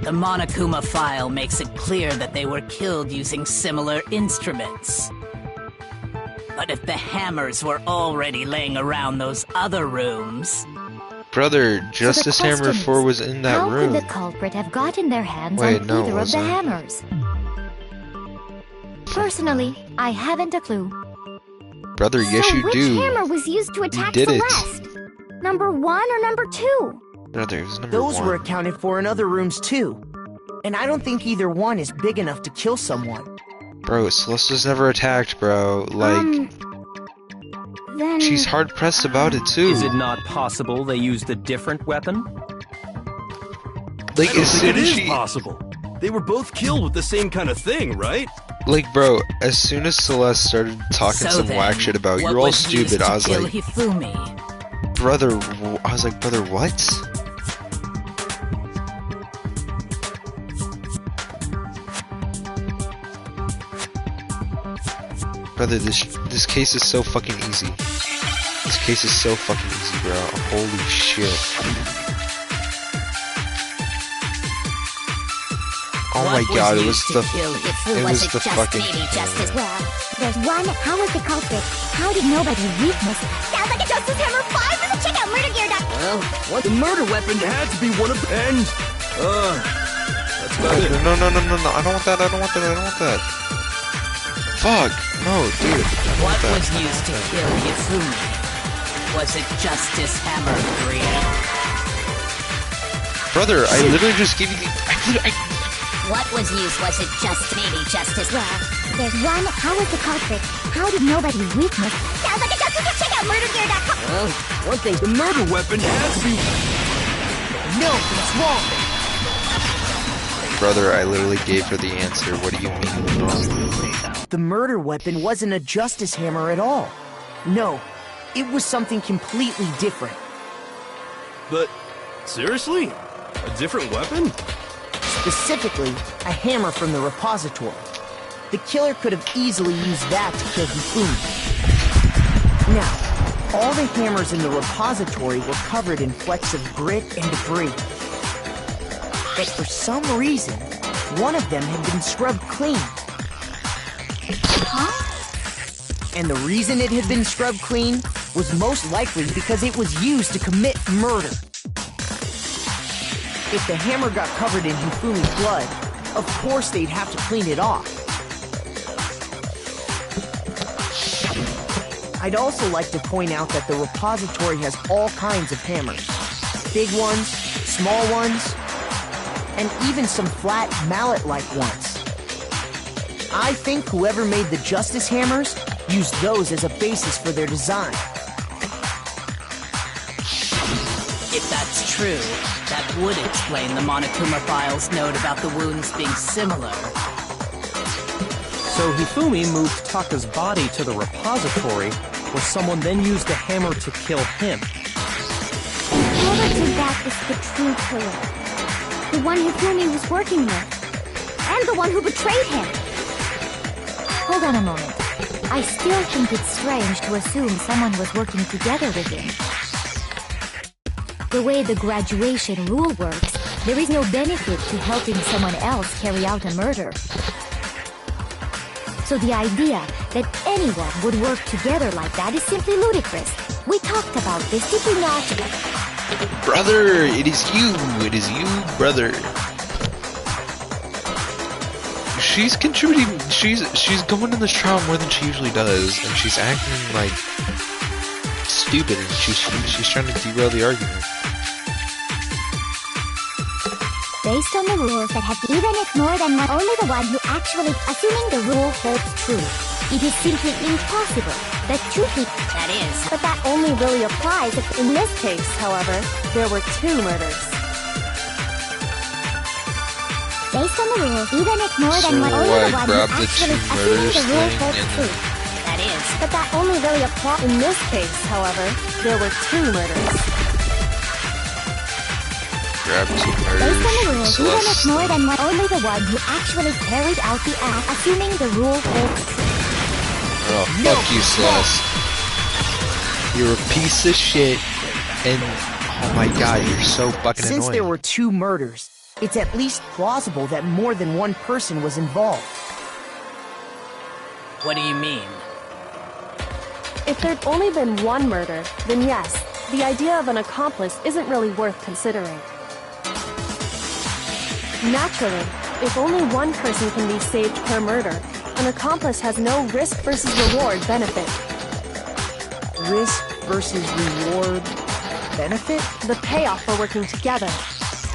The Monokuma file makes it clear that they were killed using similar instruments. But if the hammers were already laying around those other rooms, Brother, So the Justice Hammer question 4 is, was in that how room. could the culprit have gotten their hands Wait, on no, it either of the wasn't. hammers? Personally, I haven't a clue. Brother, yes so you which do. hammer was used to attack did it. Celeste? Number 1 or number 2? Brother, it was number Those 1. were accounted for in other rooms too. And I don't think either one is big enough to kill someone. Bro, Celeste was never attacked, bro. Like, Then she's hard pressed about it too. Is it not possible they used a different weapon? Like, I don't as think soon it as is she, possible. They were both killed with the same kind of thing, right? like, bro, as soon as Celeste started talking So some then, whack shit about what you're all was used stupid, to I was kill like, Hifumi? brother, I was like, brother, what? Brother, this case is so fucking easy. This case is so fucking easy, bro. Holy shit. Oh my What god, it was used the to kill Hifumi? it was the just fucking maybe just as Well, there's one. How was the culprit? How did nobody weakness? Sounds like a Justice Hammer 5 with a check out murdergear.com. Well, what? The murder weapon had to be one of and that's about it. No, I don't want that, I don't want that. Fuck! No, dude. I don't What want that. was used to kill Hifumi? Was it Justice Hammer 3? Brother, I literally just gave you the What was used? Was it just maybe just as well? There's one. How was the culprit? How did nobody weakness? Sounds like a Justice. Check out murdergear.com. Well, one thing, the murder weapon had to be. No, it's wrong. Brother, I literally gave her the answer. What do you mean? The murder weapon wasn't a justice hammer at all. No, it was something completely different. But seriously, a different weapon? Specifically, a hammer from the repository. The killer could have easily used that to kill Hifumi. Now, all the hammers in the repository were covered in flecks of grit and debris. But for some reason, one of them had been scrubbed clean. And the reason it had been scrubbed clean was most likely because it was used to commit murder. If the hammer got covered in Hifumi's blood, of course they'd have to clean it off. I'd also like to point out that the repository has all kinds of hammers. Big ones, small ones, and even some flat mallet-like ones. I think whoever made the Justice Hammers used those as a basis for their design. If that's true, that would explain the Monokuma file's note about the wounds being similar. So Hifumi moved Taka's body to the repository, where someone then used the hammer to kill him. Whoever did that is the true killer. The one Hifumi was working with. And the one who betrayed him. Hold on a moment. I still think it's strange to assume someone was working together with him. The way the graduation rule works, there is no benefit to helping someone else carry out a murder. So the idea that anyone would work together like that is simply ludicrous. We talked about this, did we not? Brother, it is you, brother. She's contributing, she's going in this trial more than she usually does, and she's acting like stupid, and she's trying to derail the argument. Based on the rules that have even if more than one, only the one who actually, assuming the rule holds true, it is simply impossible that two people, That is. But that only really applies if, in this case, however, there were 2 murders. based on the rules, even if more So than one, only the I one who grabbed the actually, 2 assuming murders the rule thing holds and true. That is. But that only really applies. In this case, however, there were 2 murders. Grab 2 Based on the murders, rules, even if Celeste. more than one, only the one who actually carried out the act, assuming the rule holds true. Oh, fuck you, Celeste. You're a piece of shit, and oh my god, you're so fucking Since annoying. there were 2 murders, it's at least plausible that more than one person was involved. What do you mean? If there'd only been 1 murder, then yes, the idea of an accomplice isn't really worth considering. Naturally, if only one person can be saved per murder, an accomplice has no risk versus reward benefit. Risk versus reward benefit? The payoff for working together.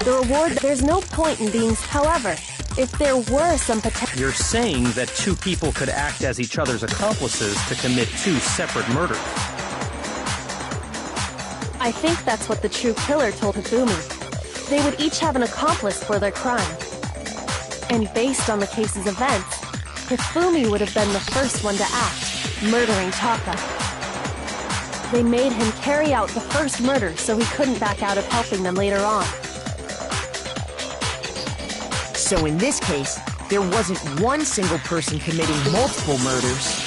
The reward, there's no point in being... However, if there were some potential... You're saying that two people could act as each other's accomplices to commit two separate murders. I think that's what the true killer told Hifumi. They would each have an accomplice for their crime. And based on the case's events, Hifumi would have been the first one to act, murdering Taka. They made him carry out the first murder so he couldn't back out of helping them later on. So in this case, there wasn't one single person committing multiple murders.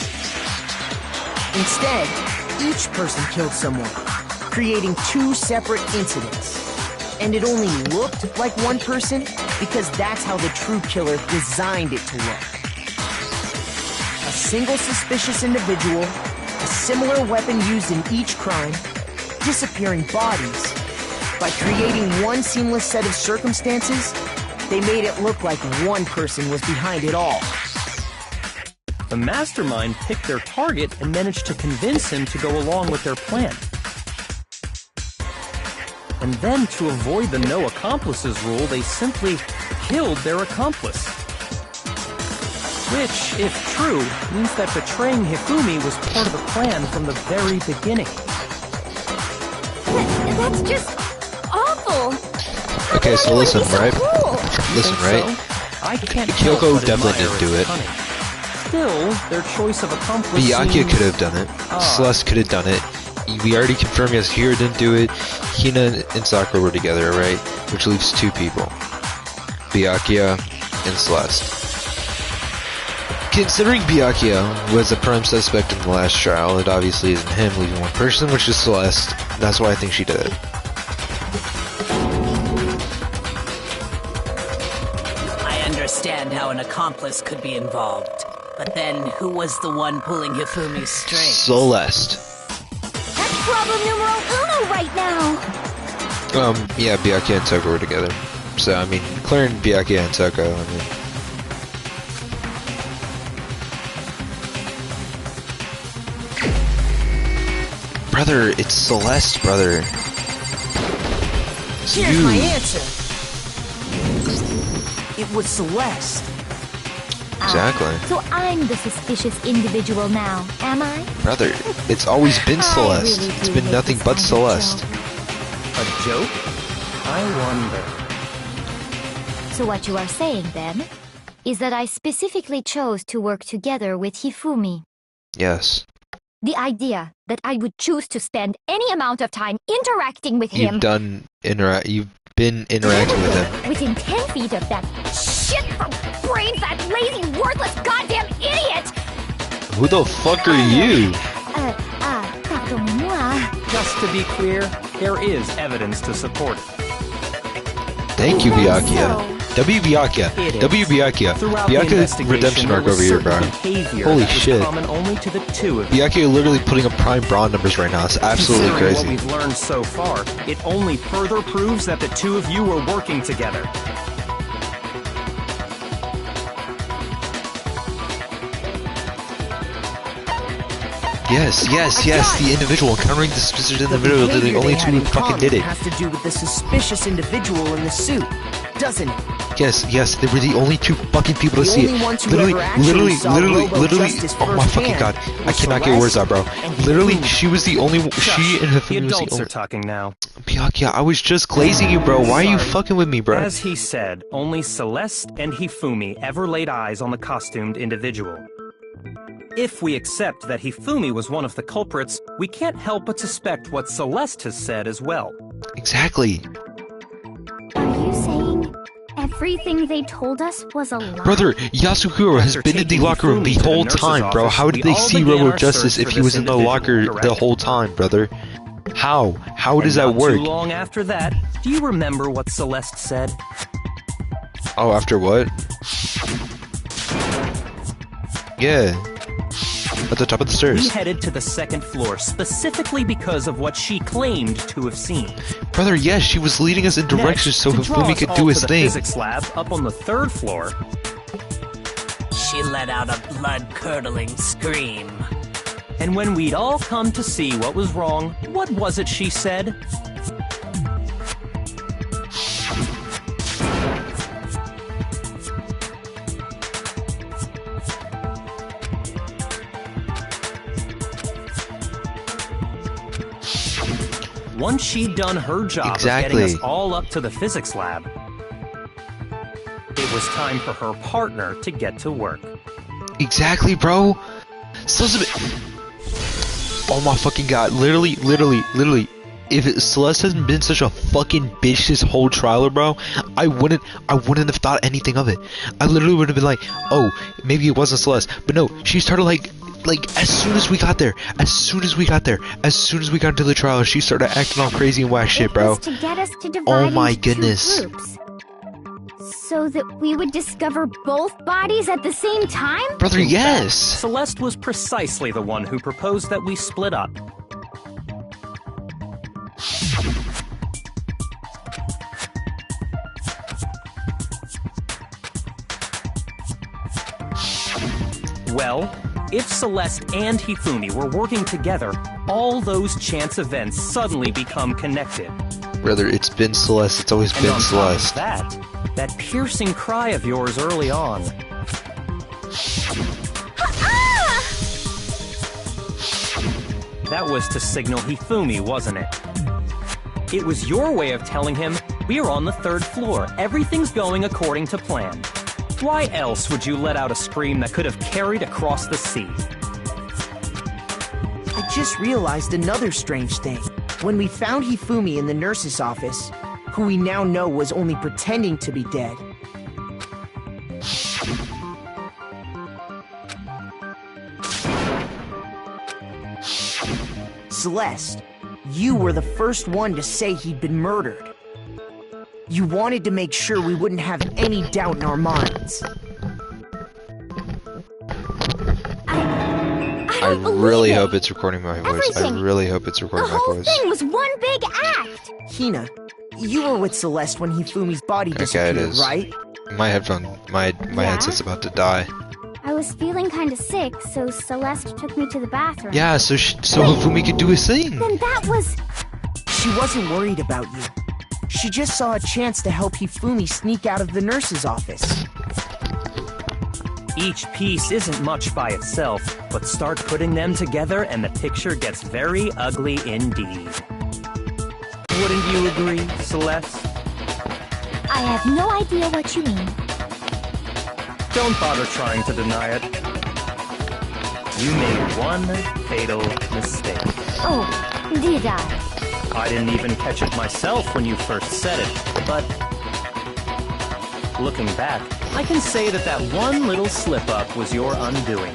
Instead, each person killed someone, creating two separate incidents. And it only looked like one person because that's how the true killer designed it to look. A single suspicious individual, a similar weapon used in each crime, disappearing bodies. By creating one seamless set of circumstances, they made it look like one person was behind it all. The mastermind picked their target and managed to convince him to go along with their plan. And then, to avoid the no accomplices rule, they simply killed their accomplice. Which, if true, means that betraying Hifumi was part of the plan from the very beginning. That's just awful. Okay, so listen, right? Listen, right? I can't Kyoko definitely didn't do it. Still, their choice of accomplice Byakuya could have done it. Celeste could have done it. We already confirmed yes, Hira didn't do it. Hina and Sakura were together, right? Which leaves two people. Byakuya and Celeste. Considering Byakuya was a prime suspect in the last trial, it obviously isn't him leaving one person, which is Celeste. That's why I think she did it. I understand how an accomplice could be involved. But then, who was the one pulling Hifumi's strings? Celeste. That's problem numero uno right now. Yeah, Byakuya and Toko were together. So, I mean, clearing Byakuya and Toko, I mean... Brother, it's Celeste, brother. It's Here's you. my answer. It was Celeste. Exactly. So I'm the suspicious individual now, am I? Brother, it's always been I Celeste. really It's do been hate nothing this but kind of Celeste. A joke? I wonder. So what you are saying, then, is that I specifically chose to work together with Hifumi. Yes. The idea that I would choose to spend any amount of time interacting with him... You've been interacting with him. Within 10 feet of that shit from brain fat, lazy, worthless, goddamn idiot! Who the fuck are you? Pardon-moi. Just to be clear, there is evidence to support it. Thank you, Byakuya. W. Byakuya. It is. W. Byakuya. Throughout the Byakuya investigation, redemption there arc was over here, certain bro. behavior Holy that was shit. common only to the two of you. Byakuya literally putting up prime brawn numbers right now. It's absolutely Considering crazy. what we've learned so far, it only further proves that the two of you were working together. Yes, yes, yes. The individual encountering the suspicious individual. They're the only two who fucking did it. Has to do with the suspicious individual in the suit, doesn't it? Yes, yes. They were the only two fucking people to The see only it. ones who Literally, ever actually literally, saw literally, Robo literally. Justice Oh my fucking god! firsthand I was cannot get words out, bro. Celeste and Literally, Hifumi. she was the only. She and The Hifumi was the adults only. are talking now. Byakuya, I was just glazing you, bro. Why are you Sorry. fucking with me, bro? As he said, only Celeste and Hifumi ever laid eyes on the costumed individual. If we accept that Hifumi was one of the culprits, we can't help but suspect what Celeste has said as well. Exactly. Are you saying everything they told us was a lie? Brother, Yasukuro has After been in the taking locker room the Hifumi to the whole nurse's time, bro. office, How did we they all see began Robo our Justice search if for he was this in the individual, locker correct? the whole time, brother? How? How does that And work? Not too long after that, do you remember what Celeste said? Oh, after what? Yeah. At the top of the We stairs. headed to the second floor specifically because of what she claimed to have seen. Brother, yes, she was leading us in directions so to draw Hifumi us could all do to his the thing. physics lab up on the third floor. She let out a blood-curdling scream. And when we'd all come to see what was wrong, what was it she said? Once she'd done her job of getting us all up to the physics lab, it was time for her partner to get to work. Exactly, bro. Oh my fucking god. Literally. If Celeste hadn't been such a fucking bitch this whole trailer, bro, I wouldn't have thought anything of it. I literally would have been like, oh, maybe it wasn't Celeste. But no, she started like as soon as we got into the trailer, she started acting all crazy and whack shit, bro. To get us to divide Oh my into goodness. 2 groups. So that we would discover both bodies at the same time? Brother, yes! Celeste was precisely the one who proposed that we split up. Well, if Celeste and Hifumi were working together, all those chance events suddenly become connected. Brother, it's been Celeste. It's always been Celeste. That piercing cry of yours early on. That was to signal Hifumi, wasn't it? It was your way of telling him, we're on the 3rd floor, everything's going according to plan. Why else would you let out a scream that could have carried across the sea? I just realized another strange thing. When we found Hifumi in the nurse's office, who we now know was only pretending to be dead, Celeste, you were the first one to say he'd been murdered. You wanted to make sure we wouldn't have any doubt in our minds. I really hope it's recording my voice. Everything. I really hope it's recording The my whole voice. thing was one big act! Hina, you were with Celeste when Hifumi's body Okay, disappeared, it is. right? My headset's about to die. I was feeling kinda sick, so Celeste took me to the bathroom. Yeah, so Hifumi could do his thing. Then that was... She wasn't worried about you. She just saw a chance to help Hifumi sneak out of the nurse's office. Each piece isn't much by itself, but start putting them together and the picture gets very ugly indeed. Wouldn't you agree, Celeste? I have no idea what you mean. Don't bother trying to deny it. You made one fatal mistake. Oh, did I? I didn't even catch it myself when you first said it, but looking back, I can say that that one little slip-up was your undoing.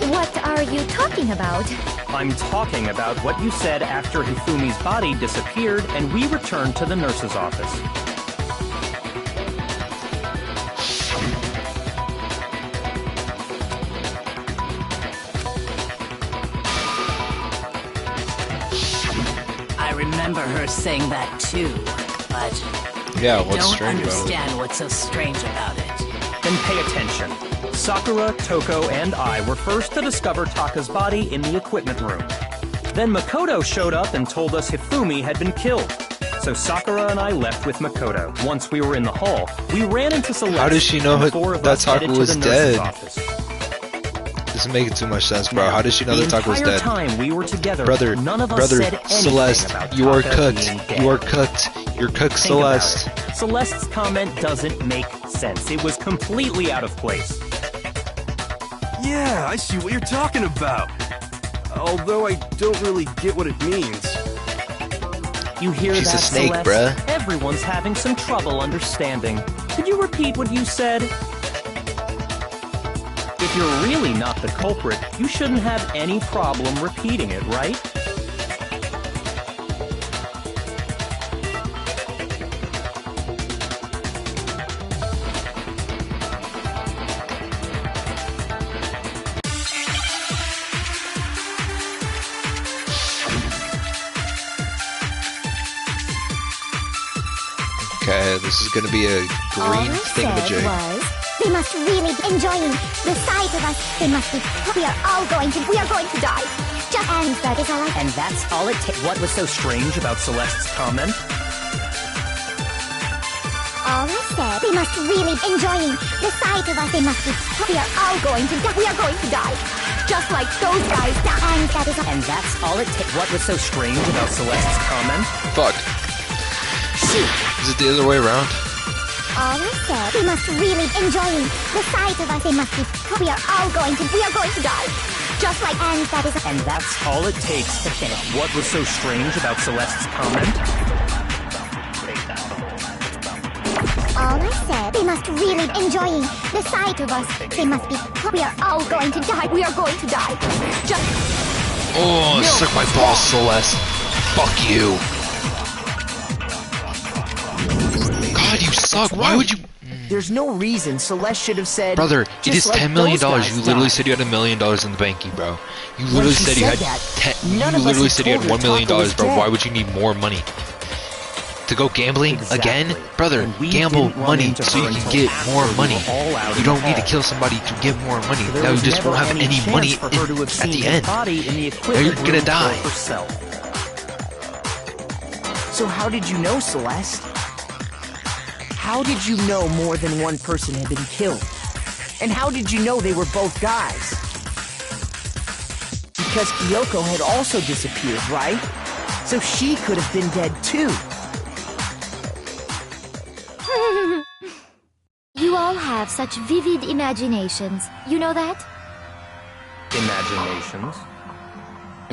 What are you talking about? I'm talking about what you said after Hifumi's body disappeared and we returned to the nurse's office. I remember her saying that too, but Yeah, I what's don't strange about it? understand what's so strange about it. Then pay attention. Sakura, Toko, and I were first to discover Taka's body in the equipment room. Then Makoto showed up and told us Hifumi had been killed. So Sakura and I left with Makoto. Once we were in the hall, we ran into Celeste. How does she know and the four of that us headed Taka to was the nurse's dead? office. Doesn't make too much sense, bro. How does she know that Taka was The entire dead? time we were together, Brother, none of us said anything Celeste, about you are Taka cooked. being dead. You are cooked. You're cooked, Think about Celeste. it. Celeste's comment doesn't make sense. It was completely out of place. Yeah, I see what you're talking about. Although I don't really get what it means. You hear She's that, a snake, Celeste? bruh. Everyone's having some trouble understanding. Could you repeat what you said? If you're really not the culprit, you shouldn't have any problem repeating it, right? Yeah, this is gonna be a All green I thingamajig. said was, they must really be enjoying the sight of us. They must be. We are going to die. Just and that is all I. And that's all it takes. What was so strange about Celeste's comment? All I said, they must really be enjoying the sight of us. They must be. We are all going to die. We are going to die. Just like those guys. And that is all. And that's all it takes. What was so strange about Celeste's comment? Fuck. Shoot. Is it the other way around? All I said, they must really be enjoying the sight of us. They must be. We are going to die. Just like and that is. And that's all it takes to finish. What was so strange about Celeste's comment? All I said, they must really be enjoying the sight of us. They must be. We are all going to die. We are going to die. Just. Oh, suck my balls, Celeste. Fuck you. God, you suck. Why would you? There's no reason Celeste should have said. Brother, it just is like $10 million. those guys You literally died. said you had $1 million in the banky, bro. You When literally she said you had said that, you none of us literally had said you had told $1 her million, Taka was bro. dead. Why would you need more money? To go gambling again? Brother, And we gamble didn't run money into so her you can until get after more we money. were all out You in don't the need to hall. kill somebody to get more money. There Now you was just never won't have any chance money for her to have at seen the his end. body in the Now equipment you're gonna room die. for herself. So how did you know, Celeste? How did you know more than one person had been killed? And how did you know they were both guys? Because Kyoko had also disappeared, right? So she could have been dead too. You all have such vivid imaginations. You know that? Imaginations.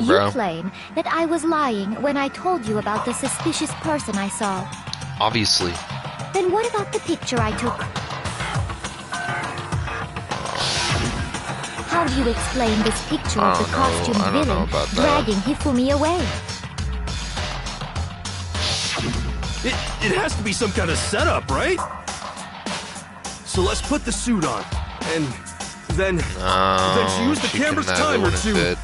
Bro. You claim that I was lying when I told you about the suspicious person I saw. Obviously. Then what about the picture I took? How do you explain this picture of the costumed I don't know villain about that. dragging Hifumi away? It has to be some kind of setup, right? So let's put the suit on, and then she used the she camera's couldn't have, it timer wouldn't to fit.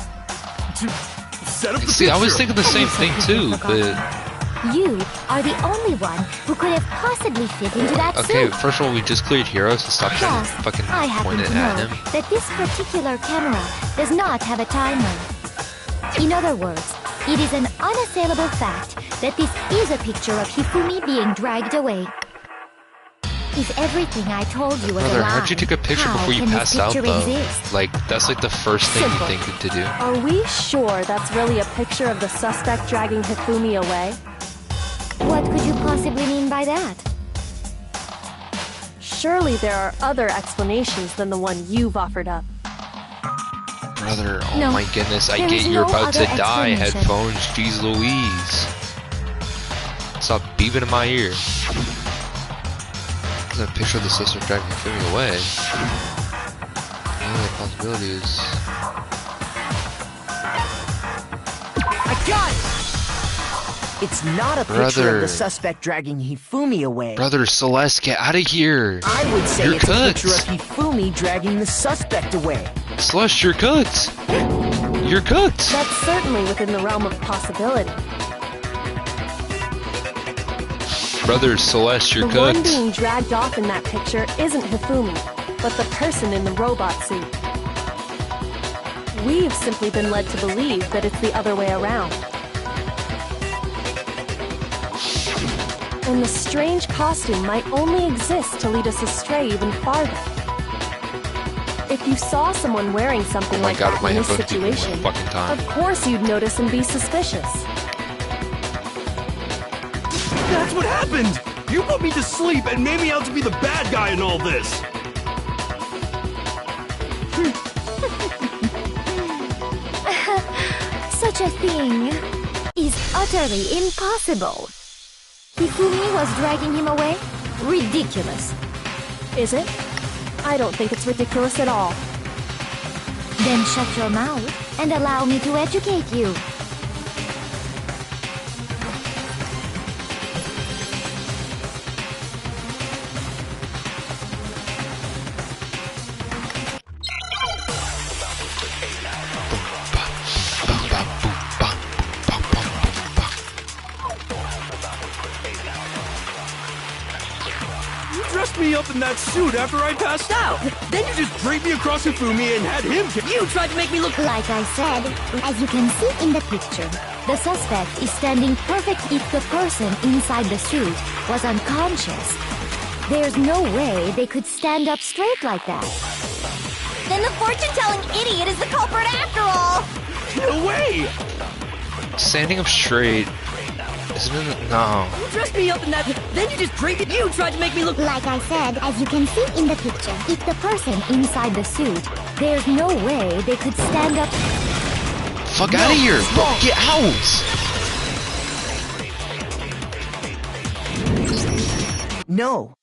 set up the See, I was picture. thinking the same thing too, but You are the only one who could have possibly fit into that okay. suit. First of all, we just cleared Hero, so stop trying Plus, to fucking I happen point to it at know him. that this particular camera does not have a timer. In other words, it is an unassailable fact that this is a picture of Hifumi being dragged away. If everything I told you was Brother, a lie, how'd you take a picture how before you can this passed out, picture though? exist? Like, that's like the first thing Simple. you think to do. Are we sure that's really a picture of the suspect dragging Hifumi away? What could you possibly mean by that? Surely there are other explanations than the one you've offered up. Brother, oh No, my goodness, I there get is you're no about to other die. explanation. Headphones, jeez Louise. Stop beeping in my ear. There's a picture of the sister dragging Hifumi away. The only possibility is... I got it! It's not a picture Brother. of the suspect dragging Hifumi away. Brother Celeste, get out of here! I would say You're it's cooked. a picture of Hifumi dragging the suspect away. Celeste, you're cooked! You're cooked! That's certainly within the realm of possibility. Brother Celeste, you're The one cooked! being dragged off in that picture isn't Hifumi, but the person in the robot suit. We've simply been led to believe that it's the other way around. And the strange costume might only exist to lead us astray even farther. If you saw someone wearing something Oh my like god, that my in this headphones beep one situation, fucking time. of course you'd notice and be suspicious. That's what happened! You put me to sleep and made me out to be the bad guy in all this! Such a thing is utterly impossible. Hifumi was dragging him away? Ridiculous. Is it? I don't think it's ridiculous at all. Then shut your mouth and allow me to educate you. me up in that suit after I passed out. Then you just draped me across Hifumi and had him kill. You tried to make me look... Like I said, as you can see in the picture, The suspect is standing perfect if the person inside the suit was unconscious. There's no way they could stand up straight like that. Then the fortune-telling idiot is the culprit after all! No way! Standing up straight isn't it? No. You dressed me up in that... Then you just draped it. You tried to make me look... like I said, as you can see in the picture, If the person inside the suit, there's no way they could stand up. Fuck out of here! Bro, get out! No.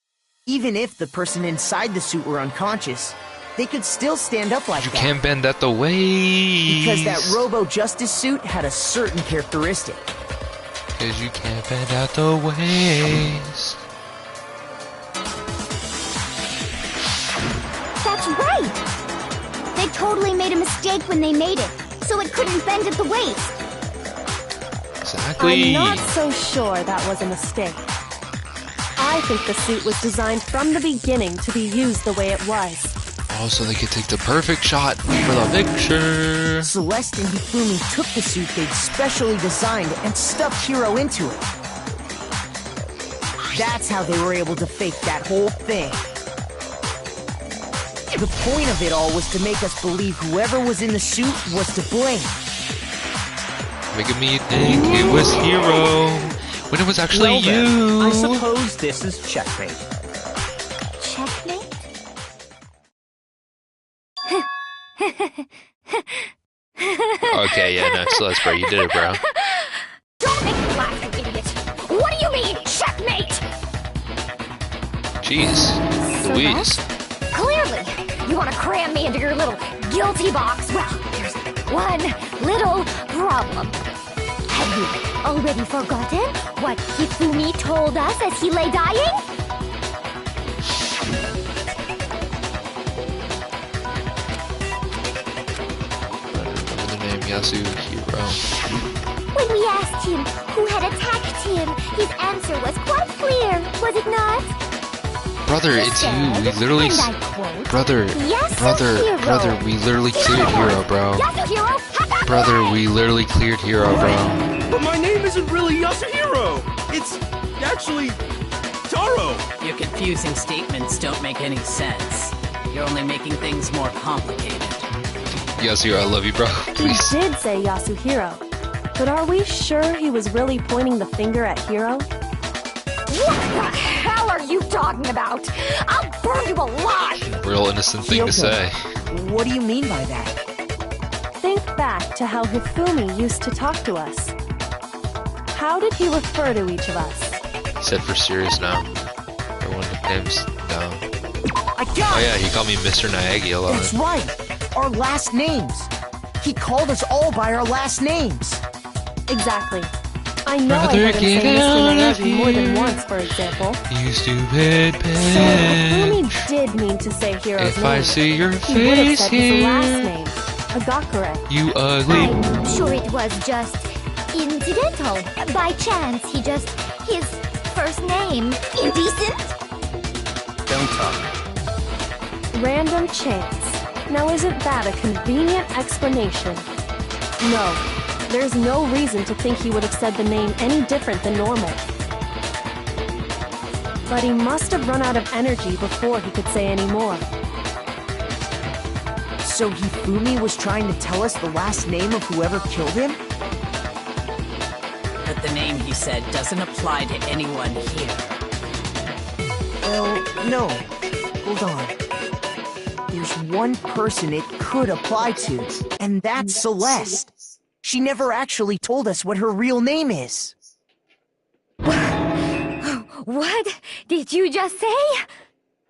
Even if the person inside the suit were unconscious, they could still stand up like You that. can't bend at the waist. Because that Robo-Justice suit had a certain characteristic. Because you can't bend at the waist. that's right! They totally made a mistake when they made it, so it couldn't bend at the waist. Exactly. I'm not so sure that was a mistake. I think the suit was designed from the beginning to be used the way it was. Oh, so they could take the perfect shot for the picture. Celeste and Hifumi took the suit they'd specially designed and stuffed Hiro into it. That's how they were able to fake that whole thing. The point of it all was to make us believe whoever was in the suit was to blame. Making me think it was Hiro when it was actually Well then, you. I suppose this is checkmate. Checkmate? Okay, yeah, no, Celeste, bro, you did it, bro. Don't make me laugh, you idiot! What do you mean, checkmate? Jeez, Louise. Clearly, you want to cram me into your little guilty box. Well, there's one little problem. Have you already forgotten what Hifumi told us as he lay dying? Remember the name Yasuhiro. When we asked him who had attacked him, his answer was quite clear, was it not? Brother, it's you. We literally. And I quote, Brother, brother, we literally cleared Hiro, bro. Yasuhiro! Brother, we literally cleared Hiro, bro. But my name isn't really Yasuhiro! It's actually Taro! Your confusing statements don't make any sense. You're only making things more complicated. Yasuhiro, I love you, bro. He Please. did say Yasuhiro. But are we sure he was really pointing the finger at Hiro? What the hell are you talking about? I'll burn you alive! Real innocent thing to say. What do you mean by that? Think back to how Hifumi used to talk to us. How did he refer to each of us? He said for serious now. Everyone nicknames? No. I got Oh it! yeah, he called me Mr. Naegi a lot. That's right! Our last names! He called us all by our last names! Exactly. I know Brother, I heard him say get out Mr. of Naegi more than here. once, for example. You stupid So bitch. Hifumi did mean to say Hiro's If name. I see your He would have face said his last here, name, Agakure. you ugly. I'm sure it was just incidental. By chance, his first name. Indecent? Don't talk. Random chance. Now isn't that a convenient explanation? No, there's no reason to think he would have said the name any different than normal. But he must have run out of energy before he could say any more. So Hifumi was trying to tell us the last name of whoever killed him? But the name he said doesn't apply to anyone here. Well, no. Hold on. There's one person it could apply to, and that's Celeste. She never actually told us what her real name is. What did you just say?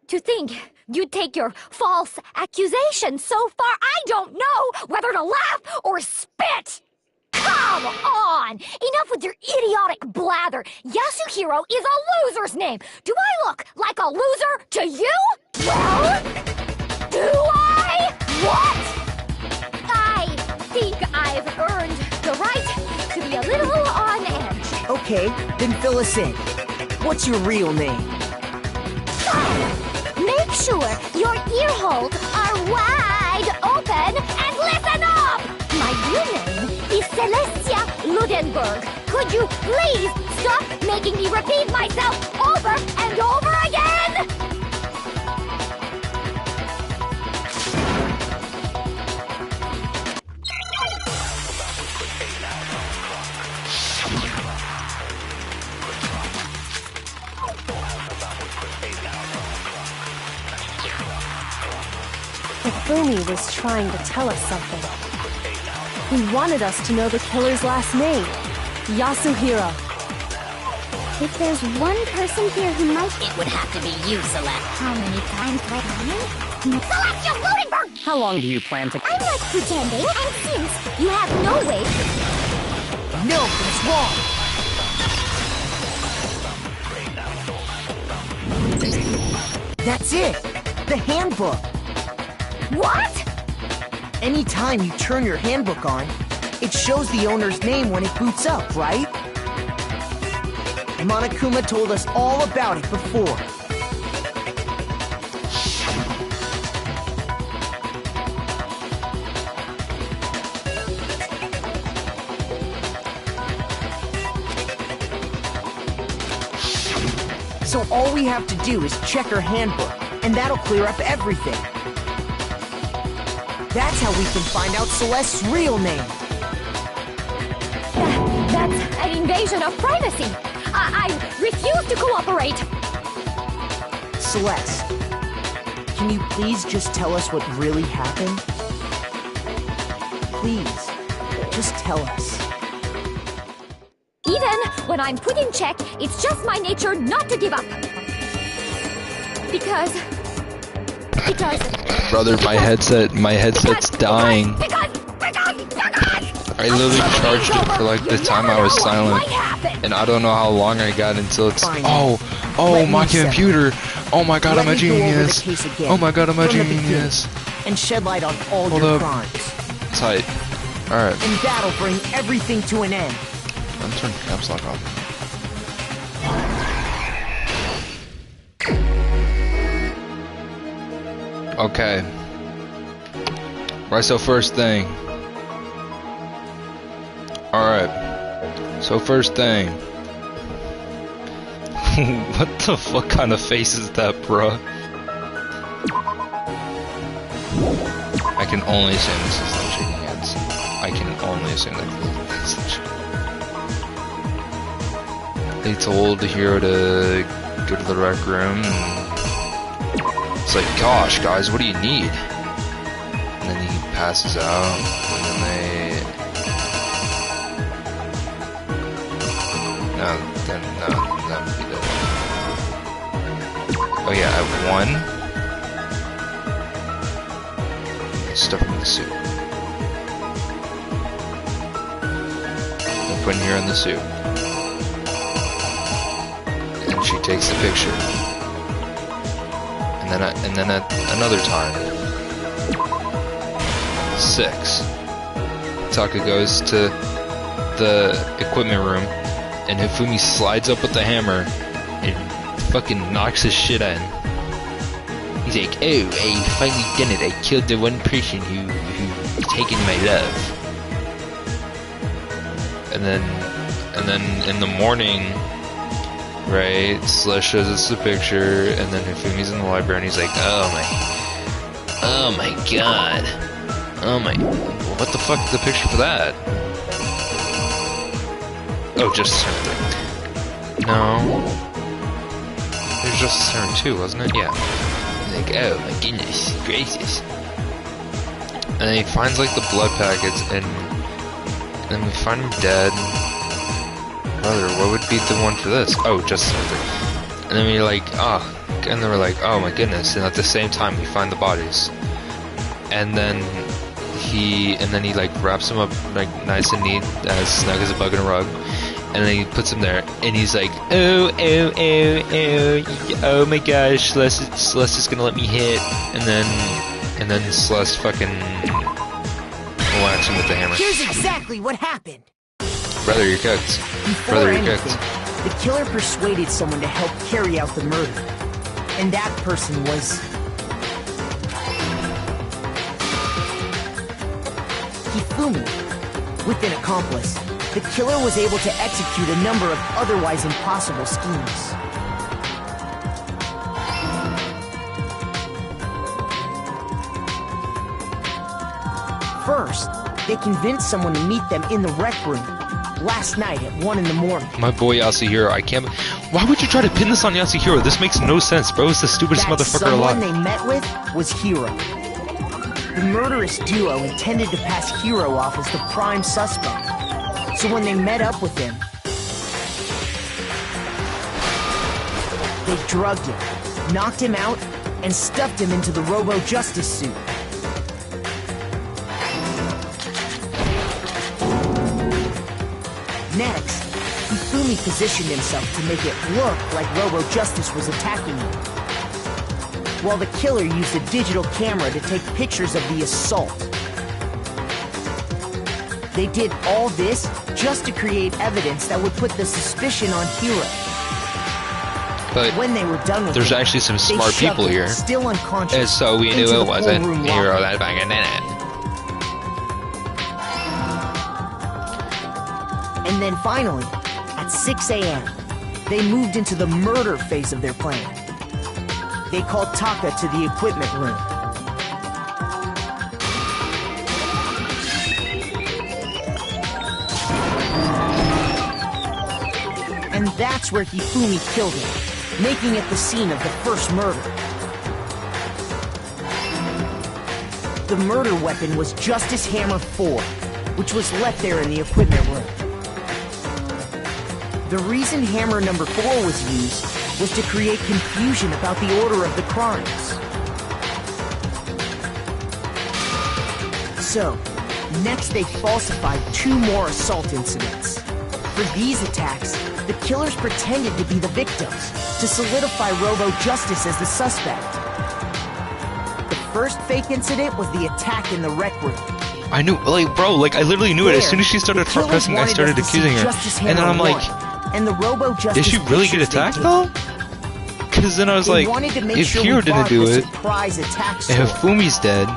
To think you'd take your false accusation so far, I don't know whether to laugh or spit! Come on! Enough with your idiotic blather! Yasuhiro is a loser's name! Do I look like a loser to you? Well, do I? What? I think I've earned the right to be a little on edge. Okay, then fill us in. What's your real name? sure your ear holes are wide open and listen up! My real name is Celestia Ludenberg. Could you please stop making me repeat myself over and over again? Hifumi was trying to tell us something. He wanted us to know the killer's last name, Yasuhiro. If there's one person here who might... It would have to be you, Celeste. How many times do I call Celestia Ludenberg! How long do you plan to... I'm not pretending, and since you have no way... No, it's wrong! That's it! The handbook! What? Anytime you turn your handbook on, it shows the owner's name when it boots up, right? Monokuma told us all about it before. So all we have to do is check her handbook, and that'll clear up everything. That's how we can find out Celeste's real name. That's an invasion of privacy. I refuse to cooperate. Celeste, can you please just tell us what really happened? Please, just tell us. Even when I'm put in check, it's just my nature not to give up. Because... Brother, my headset's dying. I literally charged it for like the time I was silent, and I don't know how long I got until it's. Oh, my computer! Oh my god, I'm a genius! Oh my god, I'm a genius! And shed light on all your crimes. Tight. All right. And that'll bring everything to an end. I'm turning caps lock off. Okay. Right, so first thing. Alright. So first thing. What the fuck kind of face is that, bruh? I can only assume this is them shaking hands. I can only assume that this is They told the hero to go to the rec room. It's like, gosh, guys, what do you need? And then he passes out, and then that would be the... Oh yeah, at 1. They stuff him in the suit. They put her in the suit. And she takes the picture. And then at another time, 6, Taka goes to the equipment room, and Hifumi slides up with the hammer and fucking knocks his shit in. He's like, "Oh, I finally done it! I killed the one person who taken my love." And then in the morning. Right, Slash shows us the picture, and then Hifumi's in the library, and he's like, oh my god, what the fuck is the picture for that? Oh, Justice Center 3. No. There's Justice Center 2, wasn't it? Yeah. He's like, oh my goodness gracious. And then he finds, like, the blood packets, and then we find him dead. Brother, what would be the one for this? Oh, just something. And then we're like, and then we're like, oh my goodness. And at the same time, we find the bodies. And then he like wraps them up like nice and neat, as snug as a bug in a rug. And then he puts them there, and he's like, oh my gosh, Celeste is gonna let me hit. And then Celeste fucking whacks him with the hammer. Here's exactly what happened. Brother, you're cooked. Before anything, the killer persuaded someone to help carry out the murder. And that person was Hifumi. With an accomplice, the killer was able to execute a number of otherwise impossible schemes. First, they convinced someone to meet them in the rec room last night at 1 in the morning. My boy Yasuhiro, I can't. Why would you try to pin this on Yasuhiro? This makes no sense, bro. It's the stupidest motherfucker alive. The someone they met with was Hiro. The murderous duo intended to pass Hiro off as the prime suspect. So when they met up with him, they drugged him, knocked him out, and stuffed him into the Robo-Justice suit. Next, Hifumi positioned himself to make it look like Robo-Justice was attacking him, while the killer used a digital camera to take pictures of the assault. They did all this just to create evidence that would put the suspicion on Hiro. But when they were done with there's him, actually some smart people here, still unconscious, and so we knew it wasn't Hiro that fucking did it. And then finally, at 6 a.m., they moved into the murder phase of their plan. They called Taka to the equipment room. And that's where Hifumi killed him, making it the scene of the first murder. The murder weapon was Justice Hammer 4, which was left there in the equipment room. The reason hammer number 4 was used was to create confusion about the order of the crimes. So, next they falsified 2 more assault incidents. For these attacks, the killers pretended to be the victims to solidify Robo-Justice as the suspect. The first fake incident was the attack in the rec room. I knew, like, bro, like, I literally knew it. As soon as she started front pressing, I started accusing her. And then I'm like, and the Robo-Justice did she really get attacked, though? Because then I was like, if Hiro didn't do it, and Hifumi's dead,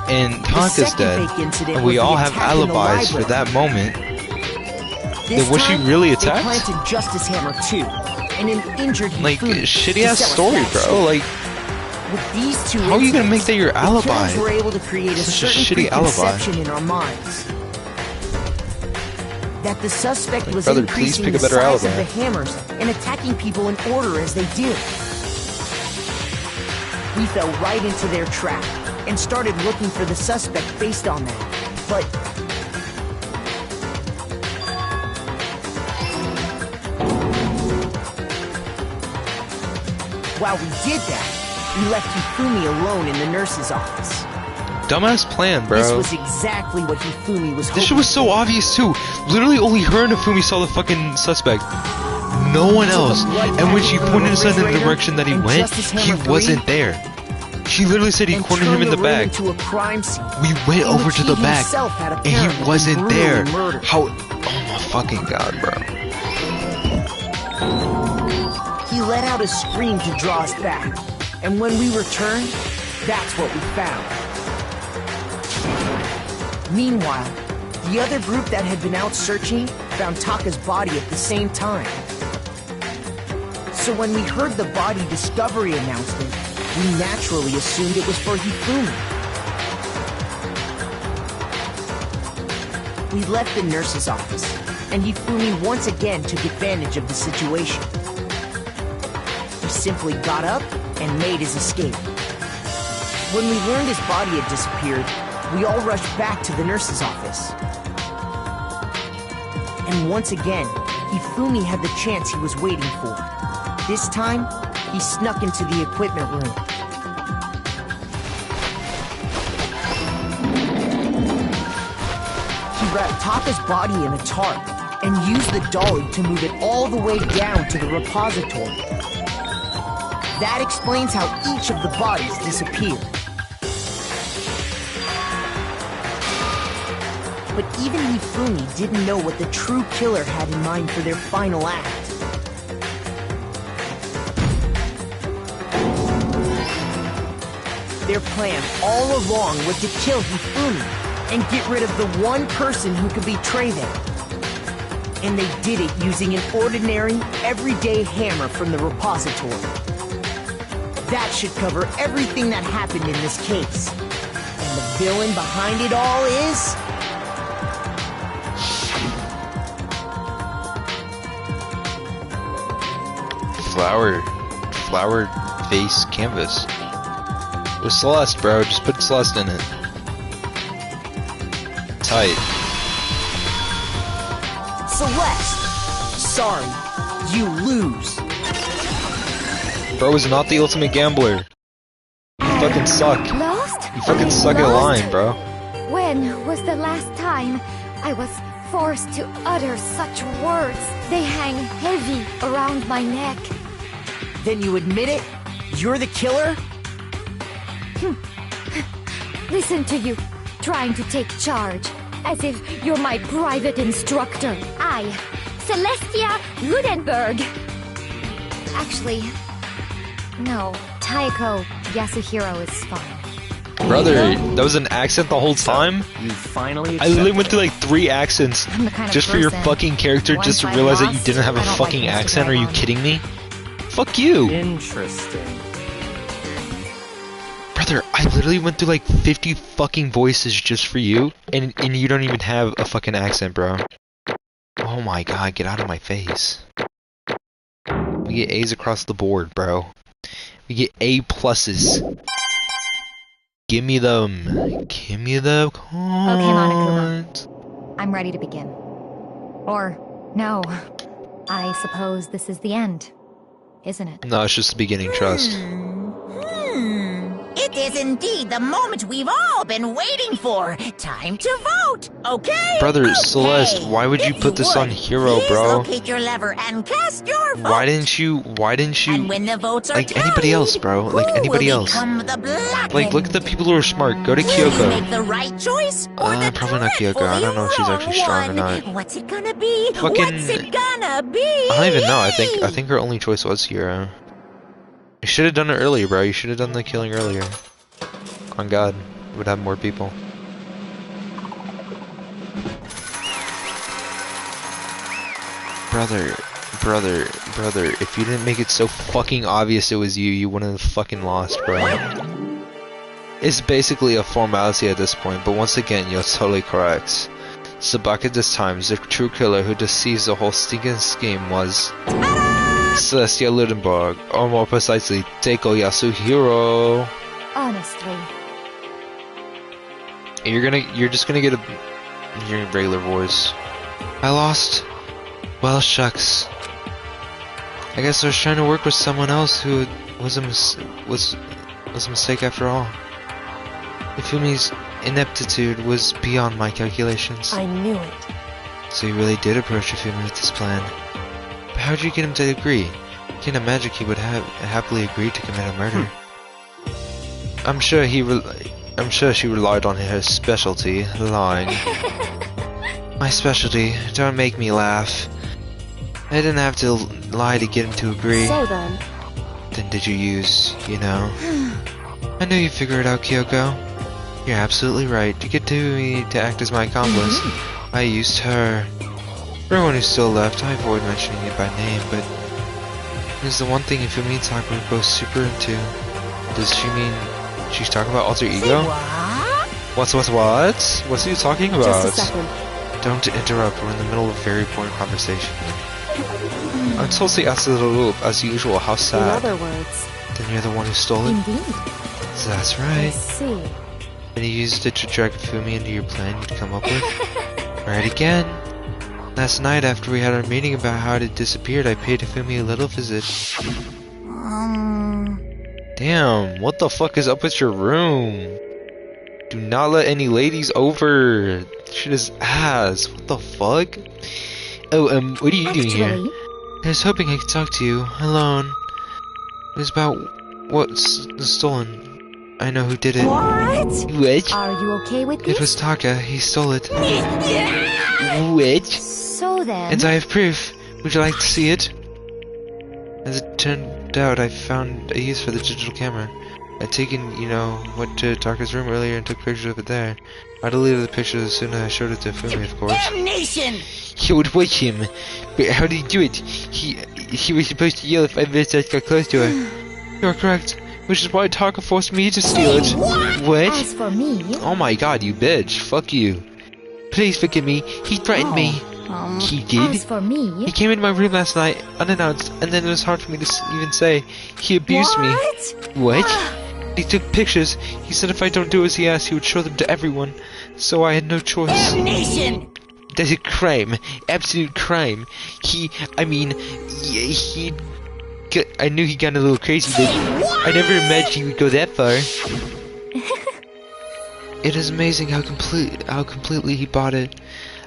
and Taka's dead, and we all have alibis for that moment, then was she really attacked? They planted Justice Hammer 2, and an injured Hifumi. Like, shitty-ass story, bro. Like, with these 2 how are you gonna make that your alibi? The killers were able to create a certain preconception in our minds that the suspect was increasing the size of the hammers and attacking people in order as they did. We fell right into their trap and started looking for the suspect based on that. But while we did that, we left Hifumi alone in the nurse's office. Dumbass plan, bro. This was exactly what Hifumi was hoping. This shit was so obvious, too. Literally only her and Hifumi saw the fucking suspect. No one else. And when she pointed us in the direction that he went, he wasn't there. She literally said he cornered him in the back. We went over to the back, and he wasn't there. How? Oh my fucking god, bro. He let out a scream to draw us back. And when we returned, that's what we found. Meanwhile, the other group that had been out searching found Taka's body at the same time. So when we heard the body discovery announcement, we naturally assumed it was for Hifumi. We left the nurse's office, and Hifumi once again took advantage of the situation. He simply got up and made his escape. When we learned his body had disappeared, we all rushed back to the nurse's office. And once again, Hifumi had the chance he was waiting for. This time, he snuck into the equipment room. He wrapped Taka's body in a tarp and used the dolly to move it all the way down to the repository. That explains how each of the bodies disappeared. But even Hifumi didn't know what the true killer had in mind for their final act. Their plan all along was to kill Hifumi and get rid of the one person who could betray them. And they did it using an ordinary, everyday hammer from the repository. That should cover everything that happened in this case. And the villain behind it all is... Flower face canvas. It was Celeste, bro. Just put Celeste in it. Tight. Celeste! Sorry, you lose. Bro was not the ultimate gambler. You fucking suck. Lost? You fucking suck at lying, bro. When was the last time I was forced to utter such words? They hang heavy around my neck. Then you admit it? You're the killer? Listen to you, trying to take charge, as if you're my private instructor. I, Celestia Ludenberg. Actually, no, Taeko Yasuhiro is fine. Brother, that was an accent the whole time? You finally I literally went through like 3 accents just for your fucking character just to realize that you didn't have a fucking accent. Are you kidding me? Fuck you! Interesting. Brother, I literally went through like 50 fucking voices just for you, and you don't even have a fucking accent, bro. Oh my god, get out of my face. We get A's across the board, bro. We get A pluses. Give me them. Give me the cards. Okay, Monokuma. I'm ready to begin. Or, no. I suppose this is the end, isn't it? No, it's just the beginning, trust. It is indeed the moment we've all been waiting for. Time to vote, okay? Brother, okay. Celeste, why would you put this on Hero, please bro? locate your lever and cast your vote. Why didn't you, and when the votes are like anybody else, bro? Like anybody else. Like, look at the people who are smart. Go to Kyoko. Make the right choice or the probably not Kyoko. I don't know if she's actually strong or not. What's it gonna be? Fucking, What's it gonna be? I don't even know. I think her only choice was Hero. You should have done it earlier, bro. You should have done the killing earlier. On God, it would have more people. Brother, if you didn't make it so fucking obvious it was you, you wouldn't have fucking lost, bro. It's basically a formality at this point, but once again, you're totally correct. Sabaka this time, the true killer who deceives the whole stinking scheme was Celestia Ludenberg, or more precisely, Taeko Yasuhiro. Honestly. You're just gonna get your regular voice. I lost. Well, shucks. I guess I was trying to work with someone else who was a mistake after all. Ifumi's ineptitude was beyond my calculations. I knew it. So you really did approach Ifumi with this plan. But how'd you get him to agree? Can't imagine he would happily agree to commit a murder. I'm sure she relied on her specialty, lying. My specialty, don't make me laugh. I didn't have to lie to get him to agree. So then? Then did you use, you know? I knew you'd figure it out, Kyoko. You're absolutely right. To get to me to act as my accomplice, I used her. For everyone who's still left, I avoid mentioning it by name, but it's the one thing Ifumi and Sakura are both super into. Does she mean she's talking about alter ego? What? What's he talking about? Just a second. Don't interrupt, we're in the middle of a very important conversation. I'm totally out of the loop, as usual, how sad. In other words. Then you're the one who stole it? Indeed. That's I right. see. And you used it to drag Ifumi into your plan you'd come up with? Right again. Last night, after we had our meeting about how it had disappeared, I paid Ifumi a little visit. Damn, what the fuck is up with your room? Do not let any ladies over. Shit is ass. What the fuck? Oh, what are you doing here? I was hoping I could talk to you, alone. It was about what's stolen. I know who did it. What? Are you okay with this? It was Taka. He stole it. What? So then... And I have proof. Would you like to see it? As it turned out, I found a use for the digital camera. I'd taken, went to Taka's room earlier and took pictures of it there. I deleted the pictures as soon as I showed it to Fumi, of course. Damnation! Yo, it was him. But how did he do it? He was supposed to yell if I visitors got close to her. You're correct. Which is why Taka forced me to steal it. What? As for me... Oh my god, you bitch. Fuck you. Please forgive me. He threatened me. He did? As for me... He came into my room last night, unannounced, and then it was hard for me to even say. He abused me. What? He took pictures. He said if I don't do as he asked, he would show them to everyone. So I had no choice. Damnation! That's a crime. Absolute crime. I knew he got a little crazy, but I never imagined he would go that far. It is amazing how completely he bought it.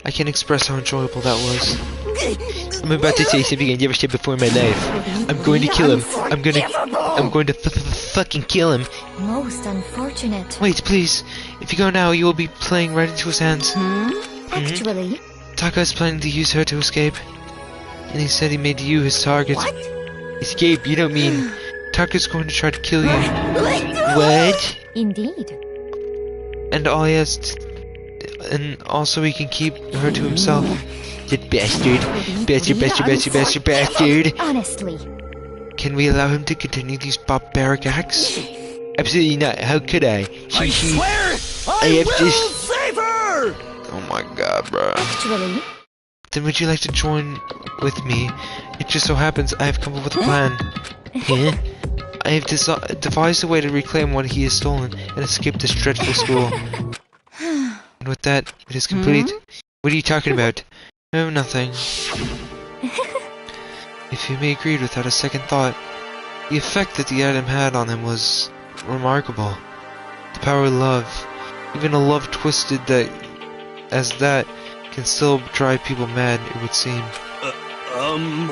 I can't express how enjoyable that was. I'm about to say something I never said before in my life. I'm going to kill him. I'm going to fucking kill him. Most unfortunate. Wait, please. If you go now, you will be playing right into his hands. Actually... Taka is planning to use her to escape. And he said he made you his target. What? Escape? You don't mean... Taka's going to try to kill you. What? Indeed. And all he has to... And also he can keep her to himself. That bastard. Bastard. Honestly. Can we allow him to continue these barbaric acts? Absolutely not. How could I? I swear I will save her! Oh my god, bro. Actually... Then would you like to join with me? It just so happens I have come up with a plan. Huh? I have devised a way to reclaim what he has stolen and escape this dreadful school. And with that, it is complete. What are you talking about? No, nothing. If Yumi agreed without a second thought, the effect that the item had on him was remarkable. The power of love, even a love twisted as that, can still drive people mad, it would seem.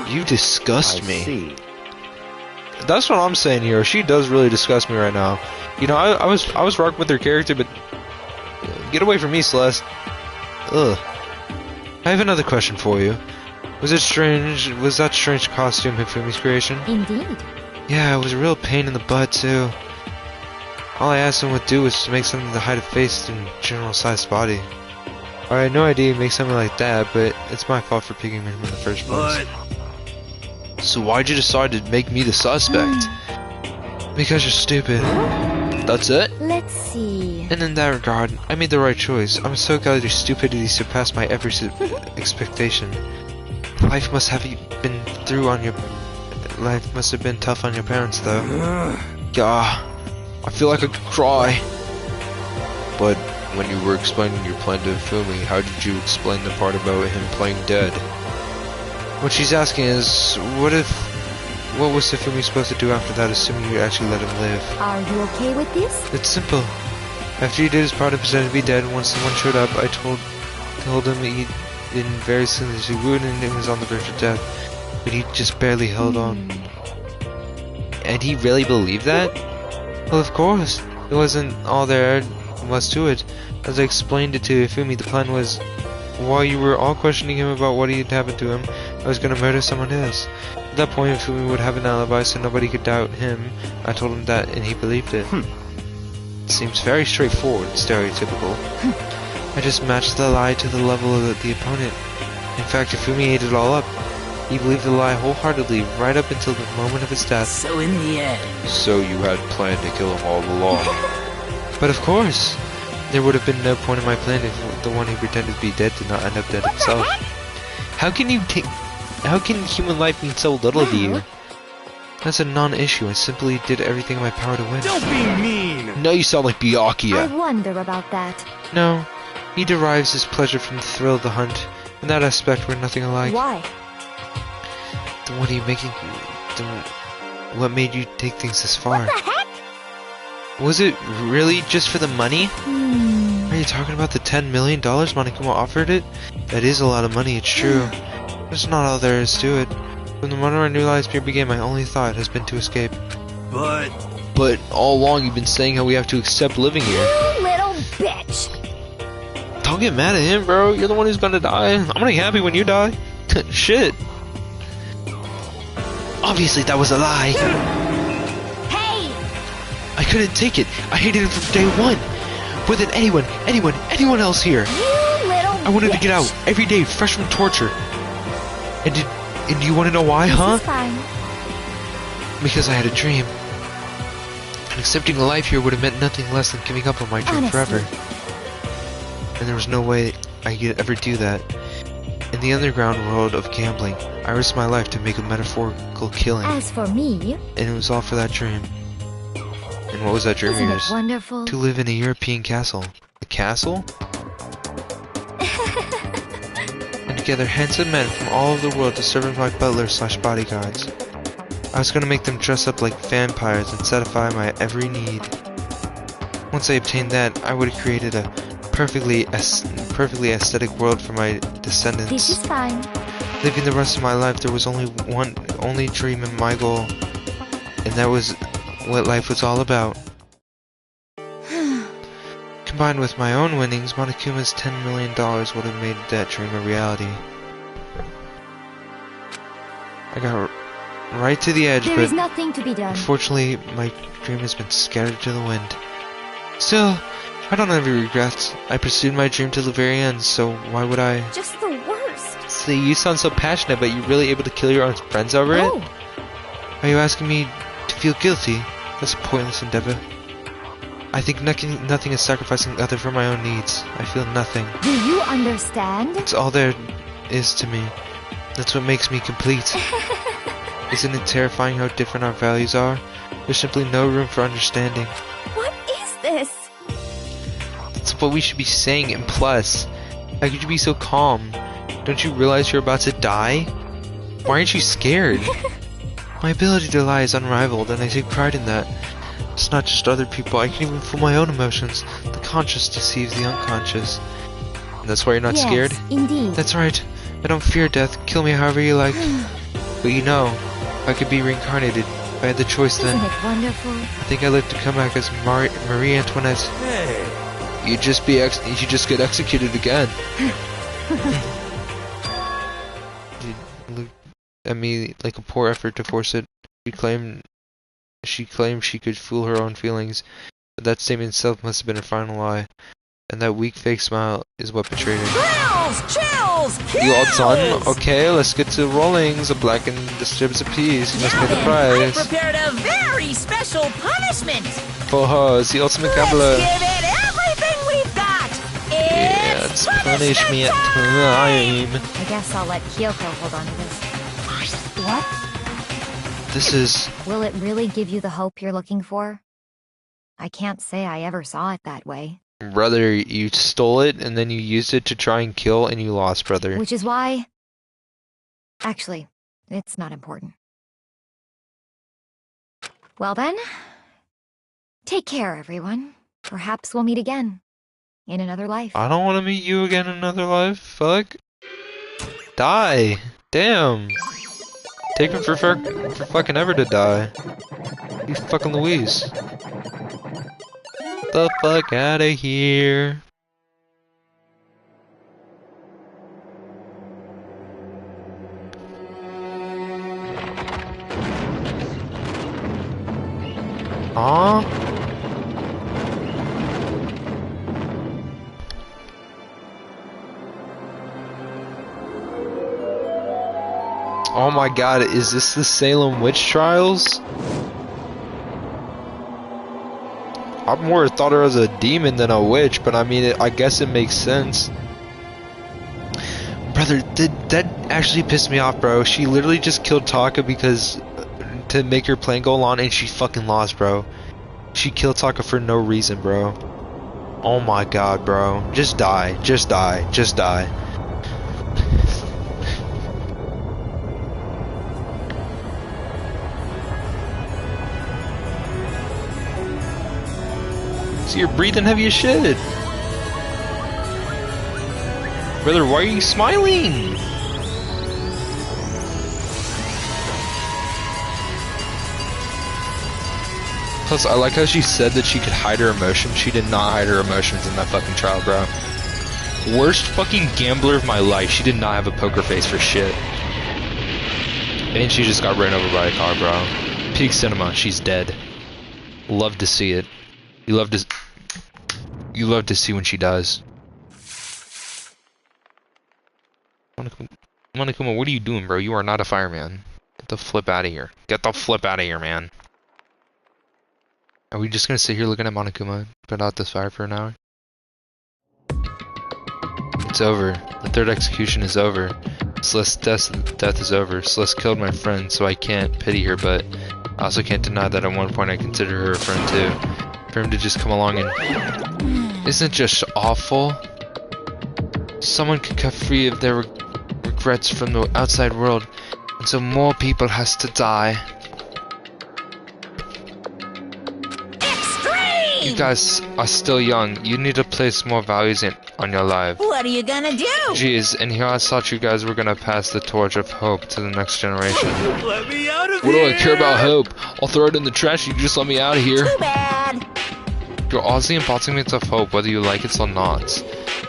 You disgust me. See. That's what I'm saying here. She does really disgust me right now. I was rocking with her character, but get away from me, Celeste. Ugh. I have another question for you. Was that strange costume Hifumi's creation? Indeed. Yeah, it was a real pain in the butt too. All I asked him would do was to make something to hide a face and general sized body. I had no idea he'd make something like that, but it's my fault for picking him in the first place. So why'd you decide to make me the suspect? Because you're stupid. That's it? Let's see... And in that regard, I made the right choice. I'm so glad your stupidity surpassed my every expectation. Life must have been tough on your parents, though. Gah, I feel like I could cry. But when you were explaining your plan to Fumi, how did you explain the part about him playing dead? What she's asking is, what was Fumi supposed to do after that, assuming you actually let him live? Are you okay with this? It's simple. After he did his part and pretended to be dead, once someone showed up, I told him he'd been very seriously wounded and he was on the verge of death. But he just barely held on. And he really believed that? Well, of course. It wasn't all there was to it. As I explained it to Fumi, the plan was, while you were all questioning him about what had happened to him, I was going to murder someone else. At that point, Fumi would have an alibi so nobody could doubt him. I told him that and he believed it. It seems very straightforward, stereotypical. I just matched the lie to the level of the opponent. In fact, Fumi ate it all up. He believed the lie wholeheartedly right up until the moment of his death. So in the end... So you had planned to kill him all along. But of course! There would have been no point in my plan if the one who pretended to be dead did not end up dead himself. How can human life mean so little to you? That's a non-issue. I simply did everything in my power to win. Don't be mean! No, you sound like Byakuya. I wonder about that. No. He derives his pleasure from the thrill of the hunt. In that aspect, we're nothing alike. Why? Then what are you making... What made you take things this far? What the heck? Was it really just for the money? Are you talking about the $10 million Monokuma offered it? That is a lot of money, it's true. That's not all there is to it. From the moment our new lives here began, my only thought has been to escape. But all along you've been saying how we have to accept living here. You little bitch! Don't get mad at him, bro. You're the one who's gonna die. I'm gonna be happy when you die. Shit. Obviously that was a lie. Hey! I couldn't take it. I hated him from day one. More than anyone else here. You little I wanted to get bitch. out every day, fresh from torture. And do you want to know why, huh? This is fine. Because I had a dream. And accepting a life here would have meant nothing less than giving up on my dream Honestly. forever. And there was no way I could ever do that. In the underground world of gambling, I risked my life to make a metaphorical killing. As for me, And it was all for that dream. And what was that dream of isn't yours? it wonderful? To live in a European castle. A castle? And to gather handsome men from all over the world to serve as my butlers/bodyguards. I was going to make them dress up like vampires and satisfy my every need. Once I obtained that, I would have created a perfectly aesthetic world for my descendants. This is fine. Living the rest of my life, there was only dream and my goal, and that was what life was all about. Combined with my own winnings, Monokuma's $10 million would have made that dream a reality. I got right to the edge, There but is nothing to be done. unfortunately, my dream has been scattered to the wind. Still, I don't have any regrets. I pursued my dream to the very end, so why would I? Just the worst. See, you sound so passionate, but you're really able to kill your own friends over it? Oh, Are you asking me to feel guilty? That's a pointless endeavor. I think nothing is sacrificing other for my own needs. I feel nothing. do you understand? It's all there is to me. That's what makes me complete. Isn't it terrifying how different our values are? There's simply no room for understanding. What is this? That's what we should be saying, and plus, how could you be so calm? Don't you realize you're about to die? Why aren't you scared? My ability to lie is unrivaled, and I take pride in that. It's not just other people, I can even feel my own emotions. The conscious deceives the unconscious. And that's why you're not Yes, scared? indeed. That's right. I don't fear death. Kill me however you like. But you know, if I could be reincarnated, if I had the choice then, Isn't it wonderful? I think I'd live to come back as Marie Antoinette. Hey, You'd just get executed again. You look at me like a poor effort to force it. She claimed she could fool her own feelings, but that statement itself must have been her final lie. And that weak fake smile is what betrayed her. Chills! You all done? Okay, let's get to rollings. A black and the strips apiece. You must pay the I price. prepared a very special punishment. Oh, it's the ultimate gambler. Let's give it everything we've got. Yeah, it's punishment time. I guess I'll let Kyoko hold on to this. What? This is... Will it really give you the hope you're looking for? I can't say I ever saw it that way. Brother, you stole it and then you used it to try and kill and you lost, brother. Which is why... Actually, it's not important. Well then, take care, everyone. Perhaps we'll meet again. In another life. I don't want to meet you again in another life. Fuck. Die. Damn. Take him for fucking ever to die. You fucking Louise. The fuck out of here. Huh? Oh my god, is this the Salem witch trials? I more thought her as a demon than a witch, but I mean, I guess it makes sense. Brother, that actually pissed me off, bro. She literally just killed Taka because to make her plan go on, and she fucking lost, bro. She killed Taka for no reason, bro. Oh my god, bro. Just die. Just die. Just die. So you're breathing heavy as shit. Brother, why are you smiling? Plus, I like how she said that she could hide her emotions. She did not hide her emotions in that fucking trial, bro. Worst fucking gambler of my life. She did not have a poker face for shit. And she just got ran over by a car, bro. Peak cinema, she's dead. Love to see it. You love to see when she does. Monokuma, what are you doing, bro? You are not a fireman. Get the flip out of here. Get the flip out of here, man. Are we just gonna sit here looking at Monokuma put out this fire for an hour? It's over. The third execution is over. Celeste's death is over. Celeste killed my friend, so I can't pity her, but I also can't deny that at one point I considered her a friend too. For him to just come along and... Isn't it just awful? Someone could cut free of their regrets from the outside world, and so more people has to die. You guys are still young. You need to place more values on your life. What are you gonna do? Jeez, and here I thought you guys were gonna pass the torch of hope to the next generation. Let me out of What here! do I care about hope? I'll throw it in the trash. You can just let me out of here. Too bad. You're all the embodiment of hope, whether you like it or not.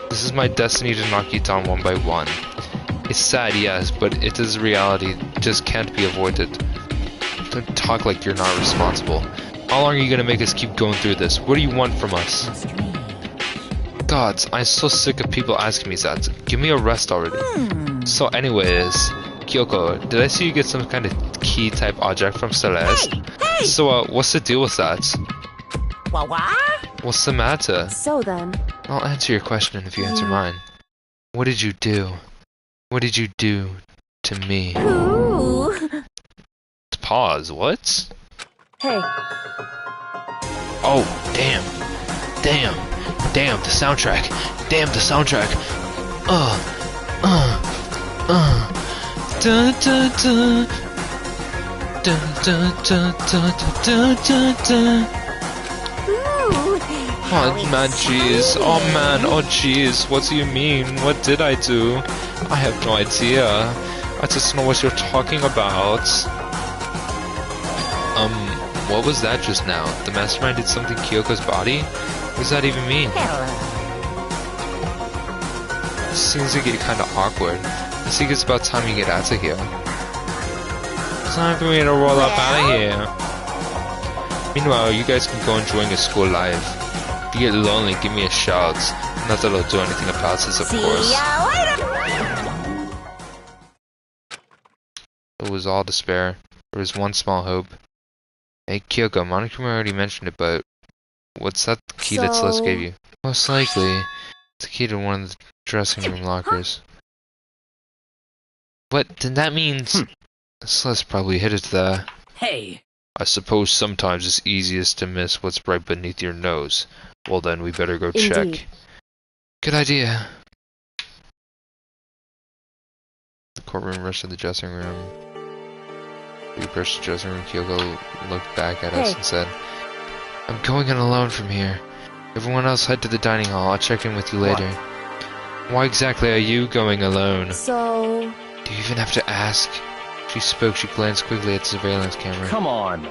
This is my destiny to knock you down one by one. It's sad, yes, but it is reality. It just can't be avoided. Don't talk like you're not responsible. How long are you gonna make us keep going through this? What do you want from us? Gods, I'm so sick of people asking me that. Give me a rest already. So anyways, Kyoko, did I see you get some kind of key type object from Celeste? Hey! So what's the deal with that? What? What's the matter? So then, I'll answer your question if you answer mine. What did you do? What did you do to me? Ooh. Pause, what? hey, Oh, damn. Damn, the soundtrack. Damn, the soundtrack. Dun dun dun. Dun dun dun dun dun dun dun. Oh man, jeez. Oh man, oh jeez. What do you mean? What did I do? I have no idea. I just know what you're talking about. What was that just now? The mastermind did something to Kyoko's body? What does that even mean? Seems to get kinda awkward. I think it's about time you get out of here. Time for me to roll up out of here. Meanwhile, you guys can go enjoying your school life. If you get lonely, give me a shout. Not that I'll do anything about this, of course. See ya later. It was all despair. There was one small hope. Hey Kyoko, Monokuma already mentioned it, but what's that key that Celeste gave you? Most likely, it's a key to one of the dressing room lockers. What? Then that means Celeste probably hid it there. Hey, I suppose sometimes it's easiest to miss what's right beneath your nose. Well then, we better go check. Indeed. Good idea. The courtroom rushed to the dressing room. We approached the dressing room. Kyoko looked back at us and said, I'm going in alone from here. Everyone else head to the dining hall. I'll check in with you later. Why exactly are you going alone? so... Do you even have to ask? She spoke. She glanced quickly at the surveillance camera. Come on.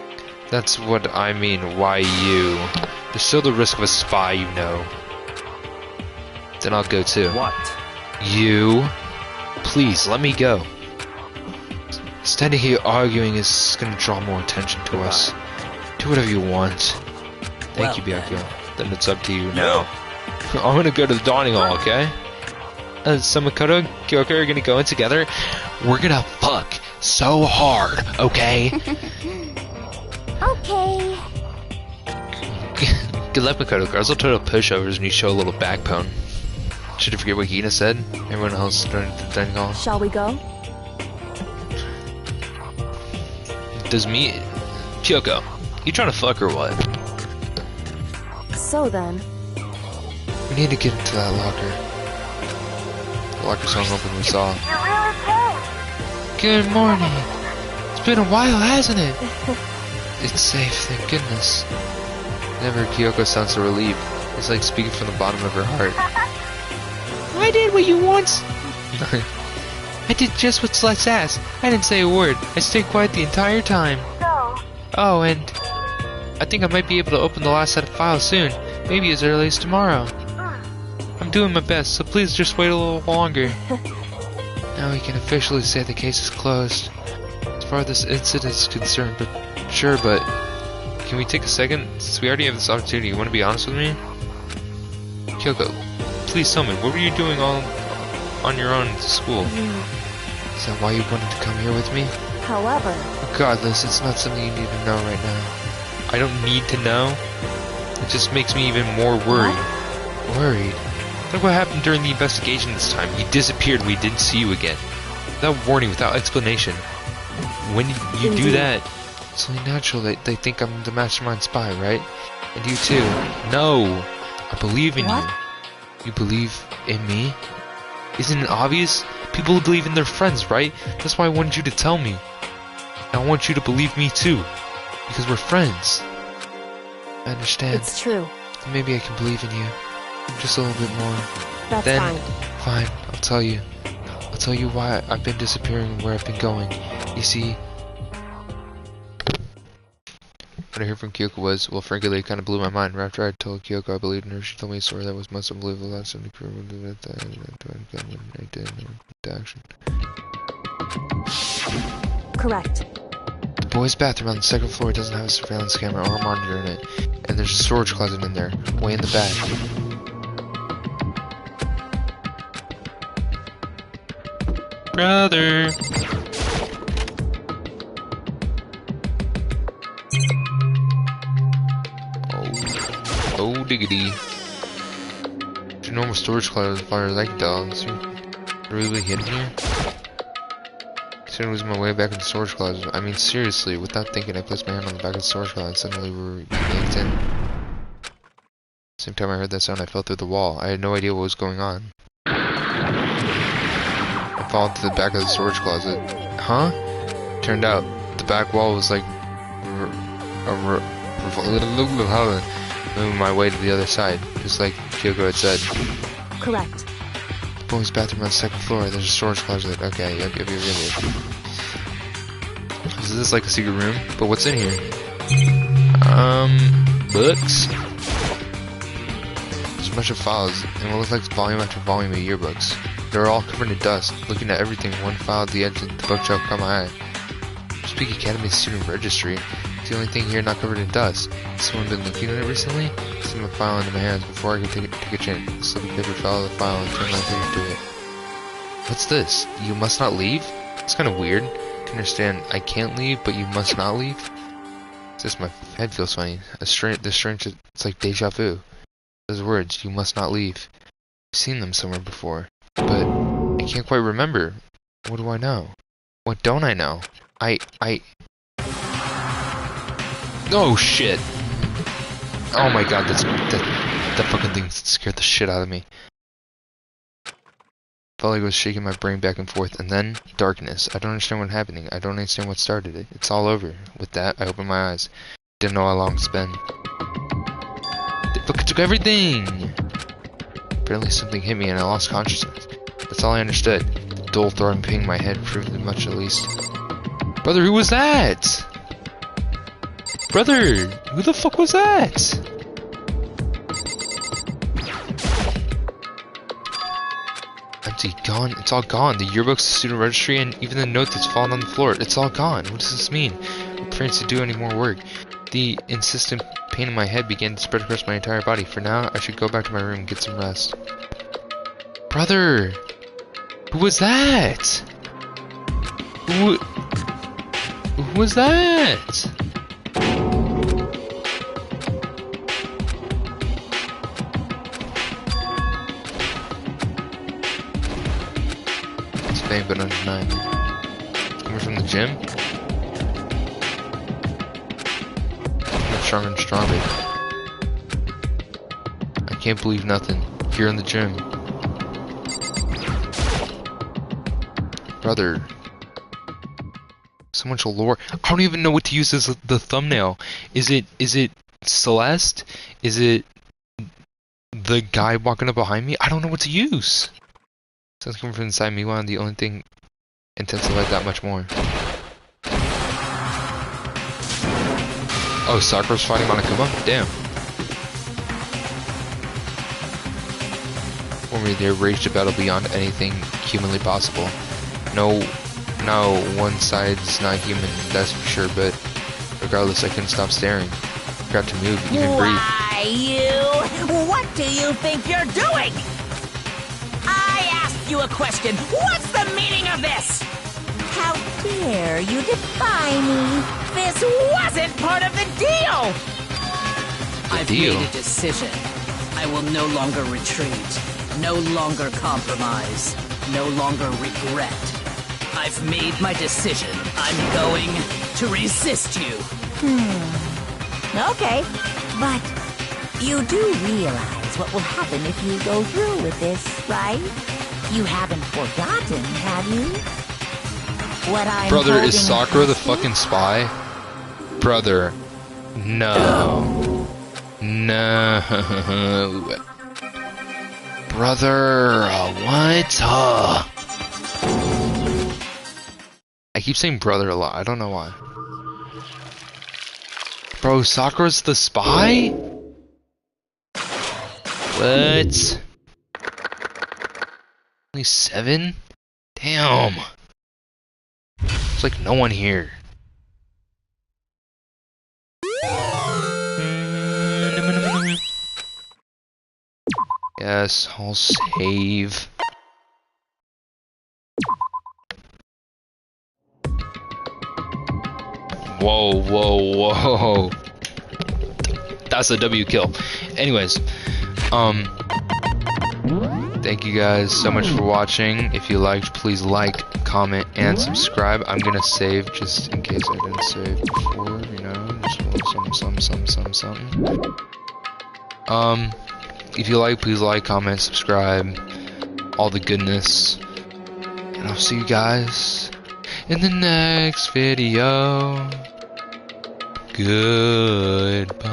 That's what I mean. Why you? There's still the risk of a spy, you know. Then I'll go too. What? You? Please, let me go. Standing here arguing is gonna draw more attention to us. Do whatever you want. Thank you, Byakuya. Then it's up to you now. I'm gonna go to the dining hall, okay? Samakoto and Kyoko are gonna go in together. We're gonna fuck so hard, okay? Okay. Good luck, Makoto. Girls will total pushovers and you show a little backbone. Should you forget what Gina said? Everyone else started the dining hall. Shall we go? Does me... Kyoko, you trying to fuck or what? So then, We need to get into that locker. The locker's hung open, we saw. Good morning. It's been a while, hasn't it? It's safe, thank goodness. Never Kyoko sounds so relieved. It's like speaking from the bottom of her heart. I did what you want. I did just what Celeste asked. I didn't say a word. I stayed quiet the entire time. Oh, and I think I might be able to open the last set of files soon. Maybe as early as tomorrow. I'm doing my best, so please just wait a little longer. Now we can officially say the case is closed. As far as this incident is concerned, but can we take a second? Since we already have this opportunity, you want to be honest with me? Kyoko, please tell me, what were you doing all on your own to school? Is that why you wanted to come here with me? However... Regardless, it's not something you need to know right now. I don't need to know. It just makes me even more worried. What? Worried? Look what happened during the investigation this time. You disappeared, we didn't see you again. Without warning, without explanation. When you do that, it's only natural that they think I'm the mastermind spy, right? And you too. No! I believe in you. You believe in me? Isn't it obvious? People believe in their friends, right? That's why I wanted you to tell me. And I want you to believe me too. Because we're friends. I understand. It's true. Then maybe I can believe in you. Just a little bit more. That's then, fine. Fine, I'll tell you. I'll tell you why I've been disappearing and where I've been going. You see... What I heard from Kyoko was, well, frankly, it kind of blew my mind. After I told Kyoko I believed in her, she told me a story that was most unbelievable. That's something action. Correct. The boys' bathroom on the second floor doesn't have a surveillance camera or a monitor in it, and there's a storage closet in there, way in the back. Brother! Oh diggity. It's a normal storage closet as far as I can tell. Is it really hidden here? As soon as my way back in the storage closet. I mean, seriously, without thinking, I placed my hand on the back of the storage closet and suddenly we were yanked in. Same time I heard that sound, I fell through the wall. I had no idea what was going on. I followed to the back of the storage closet. Huh? Turned out, the back wall was like... moving my way to the other side, just like Kyoko had said. Correct. The boys' bathroom on the second floor, there's a storage closet. Okay, yep. Is this like a secret room? But what's in here? Books? There's a bunch of files, and what looks like volume after volume of yearbooks. They're all covered in dust. Looking at everything, one file at the edge of the bookshelf caught my eye. Speak Academy Student Registry. It's the only thing here not covered in dust. Has someone been looking at it recently? I slipped my file into my hands before I could take a chance. The slip of paper fell out of the file and turned my page to it. What's this? You must not leave? It's kind of weird. To understand, I can't leave, but you must not leave? It's just my head feels funny. It's like deja vu. Those words, you must not leave. I've seen them somewhere before, but I can't quite remember. What do I know? What don't I know? Oh shit! Oh my god, that fucking thing scared the shit out of me. Felt like I was shaking my brain back and forth, and then darkness. I don't understand what's happening. I don't understand what started it. It's all over. With that, I opened my eyes. Didn't know how long it's been. They fucking took everything! Apparently something hit me and I lost consciousness. That's all I understood. The dull throbbing ping in my head proved as much at least. Brother, who was that? Brother, who the fuck was that? Empty, gone. It's all gone. The yearbooks, the student registry, and even the note that's fallen on the floor. It's all gone. What does this mean? I'm afraid to do any more work. The insistent pain in my head began to spread across my entire body. For now, I should go back to my room and get some rest. Brother! Who was that? Who was that? It's vague but undeniable. Coming from the gym? I'm stronger and stronger. I can't believe nothing. Here in the gym. Brother. So much lore. I don't even know what to use as the thumbnail. Is it Celeste? Is it the guy walking up behind me? I don't know what to use. Sounds coming from inside me. Meanwhile, the only thing intensified that much more. Oh, Sakura's fighting Monokuma? Damn. For me, they raged a battle beyond anything humanly possible. No, one side's not human, that's for sure, but regardless, I couldn't stop staring. Forgot to move, even breathe. Why, you? What do you think you're doing? I asked you a question. What's the meaning of this? How dare you defy me? This wasn't part of the deal! I've made a decision. I will no longer retreat, no longer compromise, no longer regret. I've made my decision. I'm going to resist you. Okay, but you do realize what will happen if you go through with this, right? You haven't forgotten, have you? What I'm Brother, holding is Sakura the hostage? fucking spy? Brother, no. No. Brother, what? I keep saying brother a lot. I don't know why. Bro, Sakura's the spy? What? Only 7? Damn. There's like no one here. Yes, I'll save. Whoa, whoa, whoa. That's a W kill. Anyways, thank you guys so much for watching. If you liked, please like, comment, and subscribe. I'm gonna save just in case I didn't save before, you know, just something. If you like, please like, comment, subscribe, all the goodness, and I'll see you guys in the next video. Goodbye.